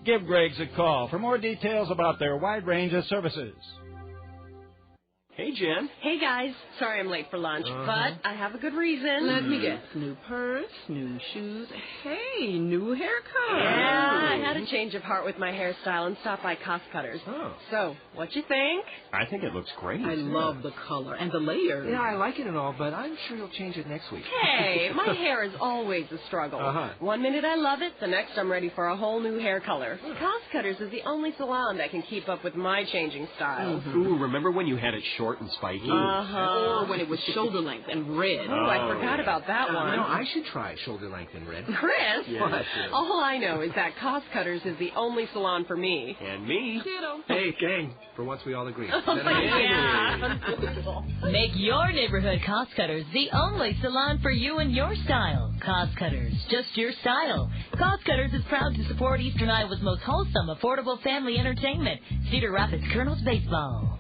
Give Greg's a call for more details about their wide range of services. Hey, Jen. Hey, guys. Sorry I'm late for lunch, but I have a good reason. Let me guess. New purse, new shoes. Hey, new haircut. Yeah, I had a change of heart with my hairstyle and stopped by Cost Cutters. Oh. So, what you think? I think it looks great. I love the color and the layers. Yeah, I like it and all, but I'm sure you'll change it next week. Hey, my hair is always a struggle. One minute I love it, the next I'm ready for a whole new hair color. Cost Cutters is the only salon that can keep up with my changing style. Ooh, remember when you had it short and spiky? Or when it was shoulder length and red. Oh, I forgot about that one. No, I should try shoulder length and red. Chris? Yes. All I know is that Cost Cutters is the only salon for me. And me. Ditto. Hey, gang. For once we all agree. Yeah. Make your neighborhood Cost Cutters the only salon for you and your style. Cost Cutters, just your style. Cost Cutters is proud to support Eastern Iowa's most wholesome, affordable family entertainment, Cedar Rapids Kernels Baseball.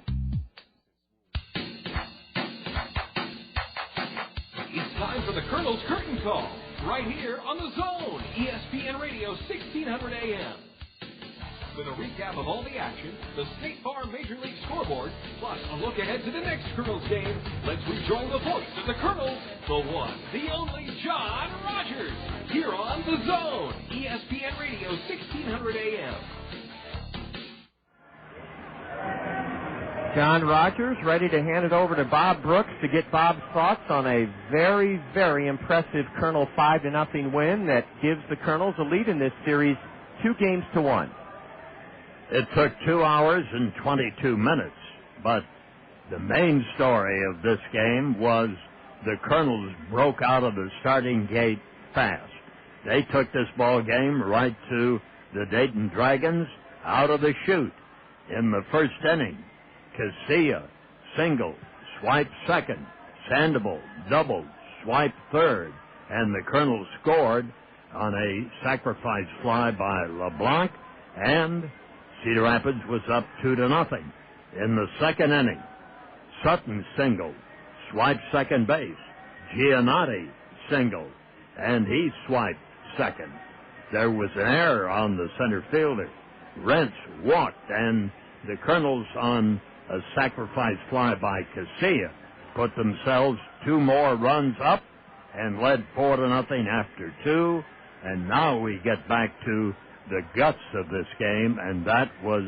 It's time for the Kernels Curtain Call, right here on the Zone, ESPN Radio 1600 AM. With a recap of all the action, the State Farm Major League scoreboard, plus a look ahead to the next Kernels game, let's rejoin the voice of the Kernels, the one, the only John Rogers, here on the Zone, ESPN Radio 1600 AM. John Rogers ready to hand it over to Bob Brooks to get Bob's thoughts on a very, very impressive Kernel 5-0 win that gives the Kernels a lead in this series 2-1. It took 2 hours and 22 minutes, but the main story of this game was the Kernels broke out of the starting gate fast. They took this ball game right to the Dayton Dragons out of the chute. In the first inning, Casilla, single, swipe second, Sandoval, double, swipe third, and the Kernels scored on a sacrifice fly by LeBlanc, and Cedar Rapids was up 2-0. In the second inning, Sutton single, swipe second base, Giannotti single, and he swiped second. There was an error on the center fielder. Rentz walked, and the Kernels on a sacrifice fly by Casilla put themselves 2 more runs up and led 4-0 after 2. And now we get back to the guts of this game, and that was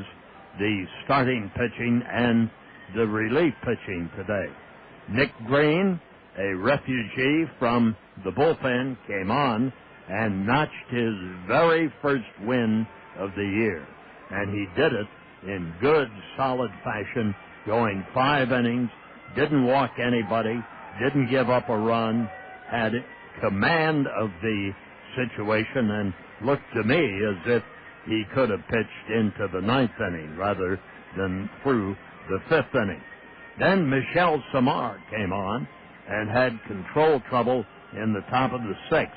the starting pitching and the relief pitching today. Nick Green, a refugee from the bullpen, came on and notched his very first win of the year. And he did it in good, solid fashion, going 5 innings, didn't walk anybody, didn't give up a run, had command of the situation, and looked to me as if he could have pitched into the 9th inning rather than through the 5th inning. Then Michel Samar came on and had control trouble in the top of the 6th.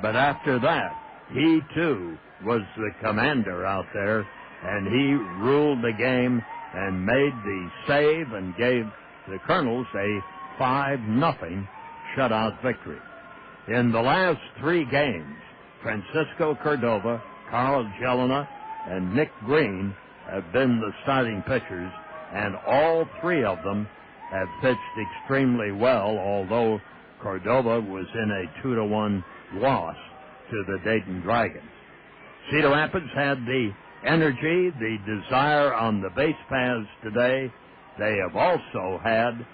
But after that, he too was the commander out there, and he ruled the game and made the save and gave the Kernels a 5-0 shutout victory. In the last 3 games, Francisco Cordova, Carl Jelena, and Nick Green have been the starting pitchers, and all 3 of them have pitched extremely well, although Cordova was in a 2-1 loss to the Dayton Dragons. Cedar Rapids had the energy, the desire on the base paths today. They have also had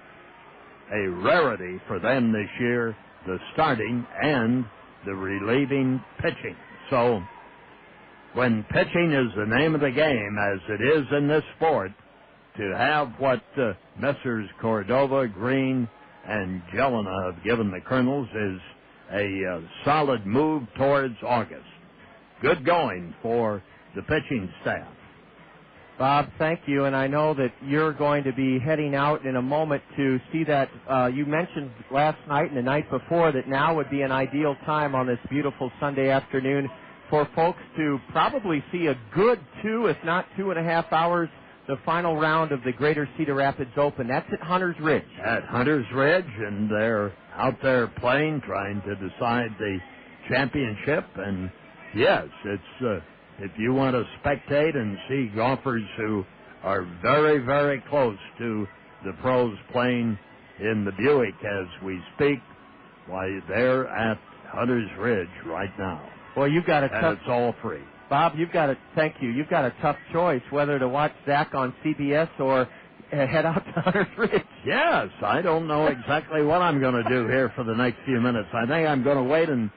a rarity for them this year, the starting and the relieving pitching. So when pitching is the name of the game, as it is in this sport, to have what Messrs. Cordova, Green, and Jelena have given the Kernels is a solid move towards August. Good going for the pitching staff. Bob, thank you, and I know that you're going to be heading out in a moment to see that. You mentioned last night and the night before that now would be an ideal time on this beautiful Sunday afternoon for folks to probably see a good 2, if not 2.5 hours, the final round of the Greater Cedar Rapids Open. That's at Hunter's Ridge. At Hunter's Ridge, and they're out there playing, trying to decide the championship. And, yes, it's if you want to spectate and see golfers who are very, very close to the pros playing in the Buick as we speak, why, they're at Hunter's Ridge right now. Well, you've got a tough... And it's all free. Bob, thank you. You've got a tough choice whether to watch Zach on CBS or head out to Hunter's Ridge. Yes, I don't know exactly what I'm going to do here for the next few minutes. I think I'm going to wait and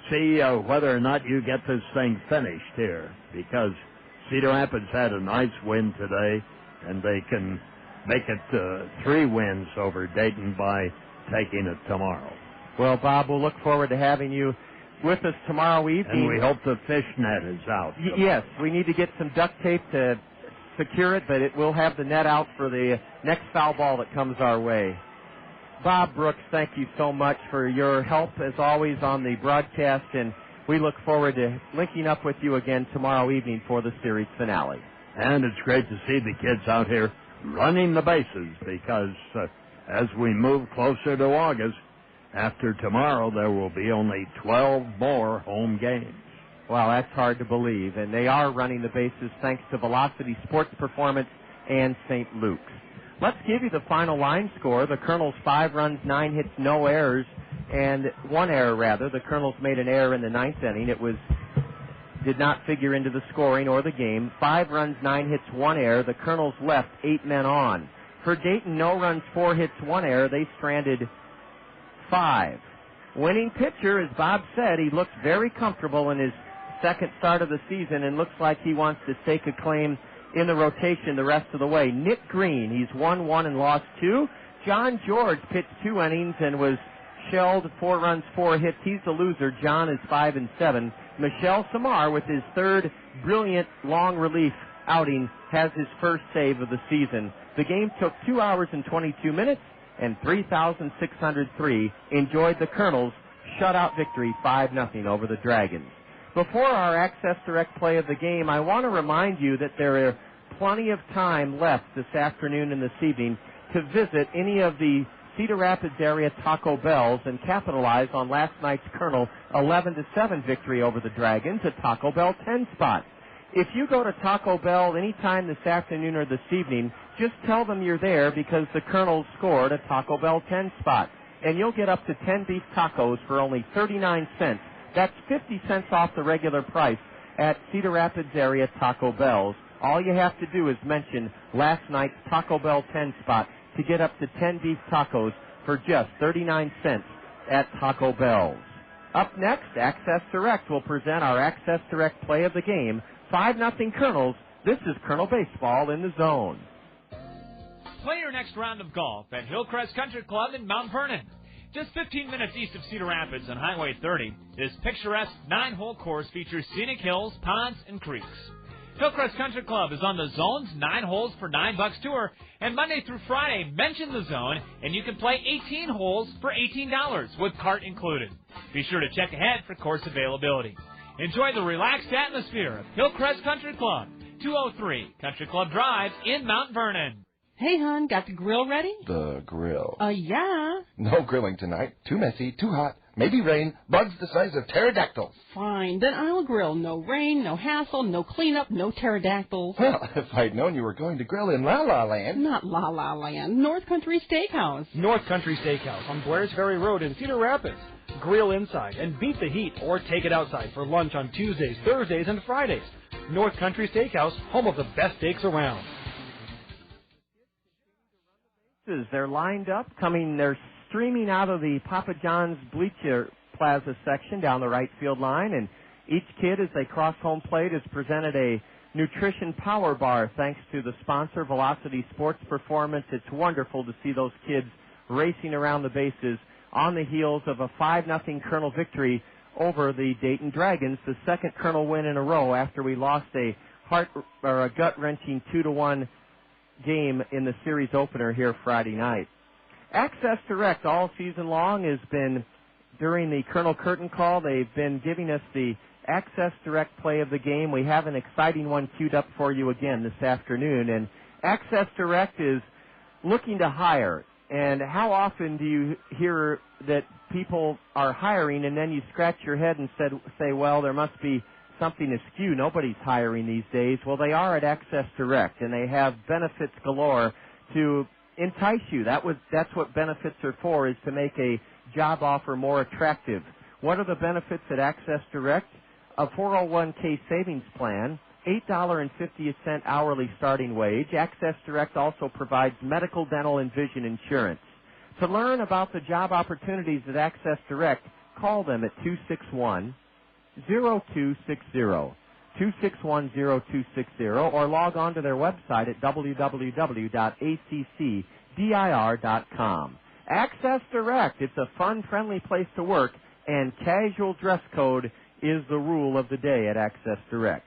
see whether or not you get this thing finished here, because Cedar Rapids had a nice win today, and they can make it 3 wins over Dayton by taking it tomorrow. Well, Bob, we'll look forward to having you with us tomorrow evening. And we hope the fish net is out. Yes, we need to get some duct tape to secure it, but it will have the net out for the next foul ball that comes our way. Bob Brooks, thank you so much for your help, as always, on the broadcast, and we look forward to linking up with you again tomorrow evening for the series finale. And it's great to see the kids out here running the bases, because as we move closer to August, after tomorrow, there will be only 12 more home games. Well, that's hard to believe, and they are running the bases thanks to Velocity Sports Performance and St. Luke's. Let's give you the final line score. The Kernels 5 runs, 9 hits, no errors, and 1 error, rather. The Kernels made an error in the 9th inning. It did not figure into the scoring or the game. 5 runs, 9 hits, 1 error. The Kernels left 8 men on. For Dayton, no runs, 4 hits, 1 error. They stranded 5. Winning pitcher, as Bob said, he looks very comfortable in his second start of the season and looks like he wants to stake a claim in the rotation the rest of the way. Nick Green, he's won 1 and lost 2. John George pitched 2 innings and was shelled, 4 runs, 4 hits. He's the loser. John is 5 and 7. Michel Samar, with his 3rd brilliant long relief outing, has his first save of the season. The game took 2 hours and 22 minutes, and 3,603 enjoyed the Kernels' shutout victory 5-0 over the Dragons. Before our Access Direct play of the game, I want to remind you that there are plenty of time left this afternoon and this evening to visit any of the Cedar Rapids area Taco Bells and capitalize on last night's Kernel 11-7 victory over the Dragons at Taco Bell 10 spot. If you go to Taco Bell anytime this afternoon or this evening, just tell them you're there because the Kernels scored a Taco Bell 10 spot, and you'll get up to 10 beef tacos for only 39 cents. That's 50 cents off the regular price at Cedar Rapids area Taco Bells. All you have to do is mention last night's Taco Bell 10 spot to get up to 10 beef tacos for just 39 cents at Taco Bells. Up next, Access Direct will present our Access Direct play of the game. 5-0 Kernels. This is Kernel Baseball in the Zone. Play your next round of golf at Hillcrest Country Club in Mount Vernon. Just 15 minutes east of Cedar Rapids on Highway 30, this picturesque 9-hole course features scenic hills, ponds, and creeks. Hillcrest Country Club is on the Zone's 9 holes for $9 tour, and Monday through Friday, mention the Zone, and you can play 18 holes for $18 with cart included. Be sure to check ahead for course availability. Enjoy the relaxed atmosphere of Hillcrest Country Club, 203 Country Club Drive in Mount Vernon. Hey, hon, got the grill ready? The grill? Yeah. No grilling tonight. Too messy, too hot, maybe rain, bugs the size of pterodactyls. Fine, then I'll grill. No rain, no hassle, no cleanup, no pterodactyls. Well, if I'd known you were going to grill in La La Land. Not La La Land, North Country Steakhouse. North Country Steakhouse on Blair's Ferry Road in Cedar Rapids. Grill inside and beat the heat or take it outside for lunch on Tuesdays, Thursdays, and Fridays. North Country Steakhouse, home of the best steaks around. They're lined up, they're streaming out of the Papa John's Bleacher Plaza section down the right field line, and each kid, as they cross home plate, is presented a nutrition power bar thanks to the sponsor, Velocity Sports Performance. It's wonderful to see those kids racing around the bases on the heels of a 5-0 Kernel victory over the Dayton Dragons, the second Kernel win in a row after we lost a a gut-wrenching 2-1 game in the series opener here Friday night. Access Direct all season long has been, during the Colonel Curtain call, they've been giving us the Access Direct play of the game. We have an exciting one queued up for you again this afternoon. And Access Direct is looking to hire. And how often do you hear that people are hiring and then you scratch your head and say, well, there must be something askew. Nobody's hiring these days. Well, they are at Access Direct, and they have benefits galore to entice you. That's what benefits are for, is to make a job offer more attractive. What are the benefits at Access Direct? A 401k savings plan, $8.50 hourly starting wage. Access Direct also provides medical, dental, and vision insurance. To learn about the job opportunities at Access Direct, call them at 261-0260, 261-0260, or log on to their website at www.accdir.com. Access Direct, it's a fun, friendly place to work, and casual dress code is the rule of the day at Access Direct.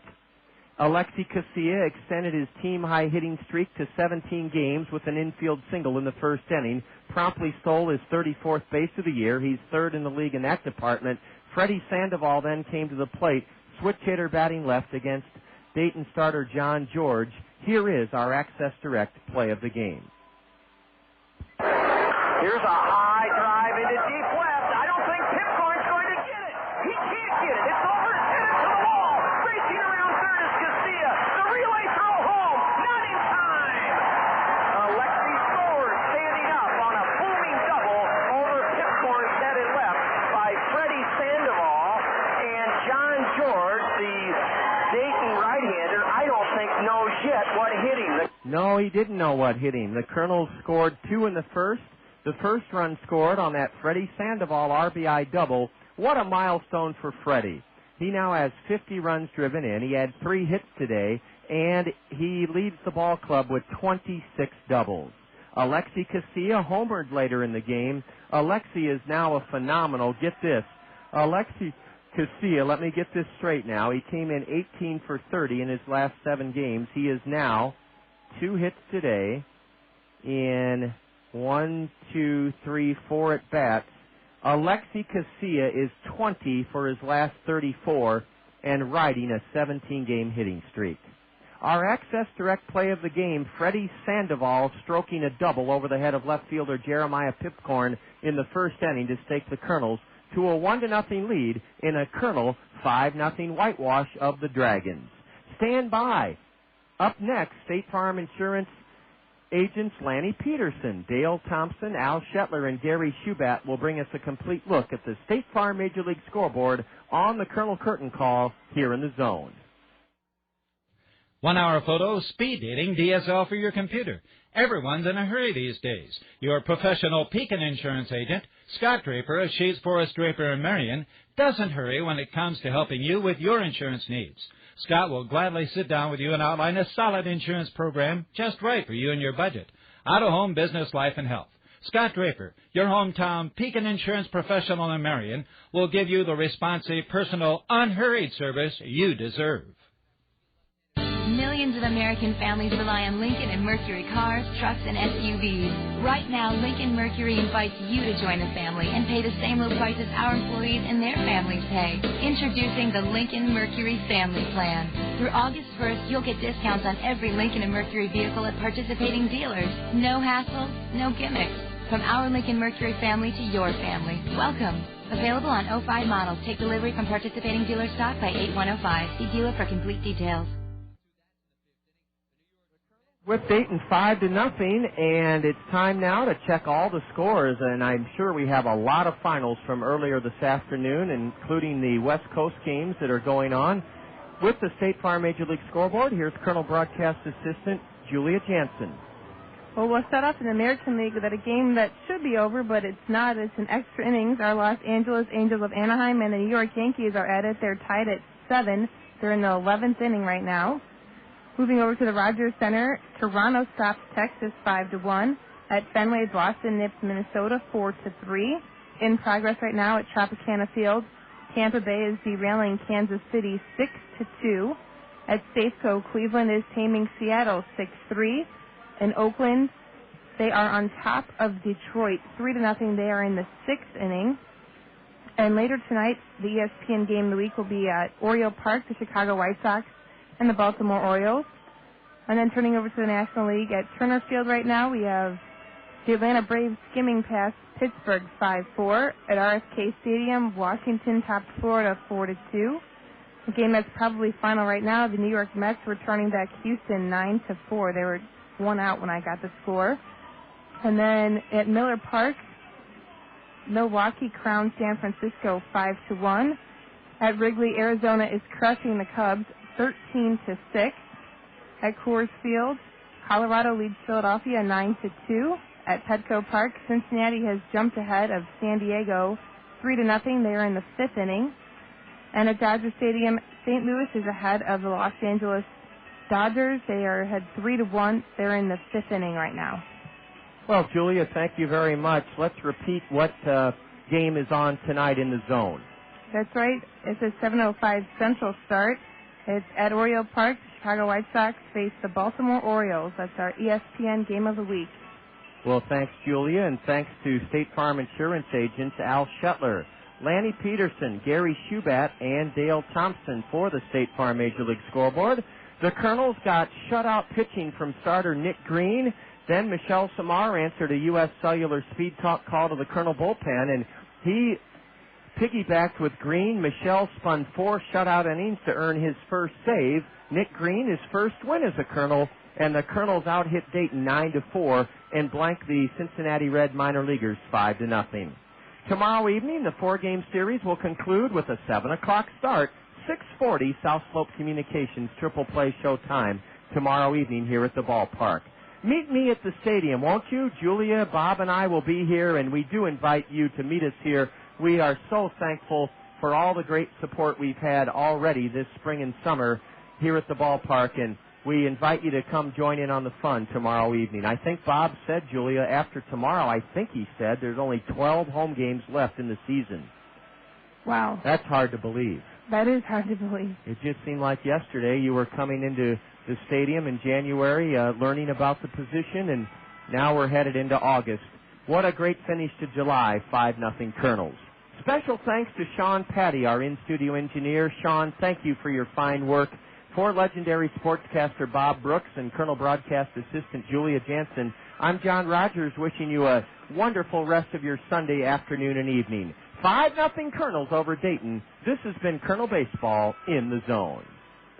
Alexi Casilla extended his team-high hitting streak to 17 games with an infield single in the first inning, promptly stole his 34th base of the year. He's third in the league in that department. Freddy Sandoval then came to the plate, switch hitter batting left against Dayton starter John George. Here is our Access Direct play of the game. Here's a high drive into deep left. I don't think Pipcorn's going to get it. He can't get it. It's over. Hit it to the wall. Racing around third is Casilla. The relay throw home. Not in time. Alexi scores, standing up on a booming double over Pipcorn's head and left by Freddy Sandoval. And John George, the Dayton right-hander, I don't think knows yet what hit him. No, he didn't know what hit him. The Kernels scored 2 in the first. The first run scored on that Freddy Sandoval RBI double. What a milestone for Freddy. He now has 50 runs driven in. He had 3 hits today, and he leads the ball club with 26 doubles. Alexi Casilla homered later in the game. Alexi is now a phenomenal. Get this. Alexi Casilla, let me get this straight now. He came in 18 for 30 in his last 7 games. He is now 2 hits today in 1, 2, 3, 4 at bats. Alexi Casilla is 20 for his last 34 and riding a 17-game hitting streak. Our Access Direct play of the game, Freddy Sandoval stroking a double over the head of left fielder Jeremiah Pipcorn in the first inning to stake the Kernels to a 1-0 lead in a Kernel 5-0 whitewash of the Dragons. Stand by. Up next, State Farm Insurance agents Lanny Peterson, Dale Thompson, Al Shetler, and Gary Shubat will bring us a complete look at the State Farm Major League scoreboard on the Colonel Curtain call here in the zone. 1 hour photo, speed dating, DSL for your computer. Everyone's in a hurry these days. Your professional Pekin insurance agent, Scott Draper of Sheets Forest Draper and Marion, doesn't hurry when it comes to helping you with your insurance needs. Scott will gladly sit down with you and outline a solid insurance program just right for you and your budget. Auto, home, business, life, and health. Scott Draper, your hometown Pekin insurance professional in Marion, will give you the responsive, personal, unhurried service you deserve. Millions of American families rely on Lincoln and Mercury cars, trucks, and SUVs. Right now, Lincoln Mercury invites you to join the family and pay the same low prices our employees and their families pay. Introducing the Lincoln Mercury Family Plan. Through August 1st, you'll get discounts on every Lincoln and Mercury vehicle at participating dealers. No hassle, no gimmicks. From our Lincoln Mercury family to your family. Welcome. Available on 05 models. Take delivery from participating dealer stock by 8105. See dealer for complete details. With Dayton 5-0, and it's time now to check all the scores, and I'm sure we have a lot of finals from earlier this afternoon, including the West Coast games that are going on. With the State Farm Major League scoreboard, here's Colonel Broadcast Assistant Julia Jansen. Well, we'll start off in the American League with a game that should be over, but it's not. It's in extra innings. Our Los Angeles Angels of Anaheim and the New York Yankees are at it. They're tied at 7. They're in the 11th inning right now. Moving over to the Rogers Center, Toronto stops Texas 5-1. At Fenway, Boston nips Minnesota 4-3. In progress right now at Tropicana Field, Tampa Bay is derailing Kansas City 6-2. At Safeco, Cleveland is taming Seattle 6-3. In Oakland, they are on top of Detroit 3-0. They are in the 6th inning. And later tonight, the ESPN game of the week will be at Oriole Park, the Chicago White Sox and the Baltimore Orioles. And then turning over to the National League at Turner Field right now, we have the Atlanta Braves skimming past Pittsburgh 5-4. At RFK Stadium, Washington topped Florida 4-2. A game that's probably final right now, the New York Mets returning back Houston 9-4. They were one out when I got the score. And then at Miller Park, Milwaukee crowned San Francisco 5-1. At Wrigley, Arizona is crushing the Cubs 13-6. At Coors Field, Colorado leads Philadelphia 9-2. At Petco Park, Cincinnati has jumped ahead of San Diego 3-0. They are in the 5th inning. And at Dodger Stadium, St. Louis is ahead of the Los Angeles Dodgers. They are ahead 3-1. They're in the 5th inning right now. Well, Julia, thank you very much. Let's repeat what game is on tonight in the zone. That's right. It's a 7:05 Central start. It's at Oriole Park. The Chicago White Sox face the Baltimore Orioles. That's our ESPN game of the week. Well, thanks, Julia, and thanks to State Farm Insurance agents Al Shetler, Lanny Peterson, Gary Schubat, and Dale Thompson for the State Farm Major League Scoreboard. The Kernels got shutout pitching from starter Nick Green. Then Michelle Samar answered a U.S. Cellular Speed Talk call to the Kernel bullpen, and he piggybacked with Green. Michelle spun 4 shutout innings to earn his first save. Nick Green, his first win as a Kernel, and the Kernels out-hit Dayton 9-4 and blanked the Cincinnati Red minor leaguers 5-0. Tomorrow evening, the 4-game series will conclude with a 7 o'clock start, 6:40 South Slope Communications triple play show time tomorrow evening here at the ballpark. Meet me at the stadium, won't you? Julia, Bob, and I will be here, and we do invite you to meet us here. We are so thankful for all the great support we've had already this spring and summer here at the ballpark, and we invite you to come join in on the fun tomorrow evening. I think Bob said, Julia, after tomorrow, I think he said there's only 12 home games left in the season. Wow. That's hard to believe. That is hard to believe. It just seemed like yesterday you were coming into the stadium in January, learning about the position, and now we're headed into August. What a great finish to July, 5-0 Kernels. Special thanks to Sean Patty, our in-studio engineer. Sean, thank you for your fine work. For legendary sportscaster Bob Brooks and Kernel broadcast assistant Julia Jansen, I'm John Rogers, wishing you a wonderful rest of your Sunday afternoon and evening. 5-0 Kernels over Dayton. This has been Kernel Baseball in the Zone.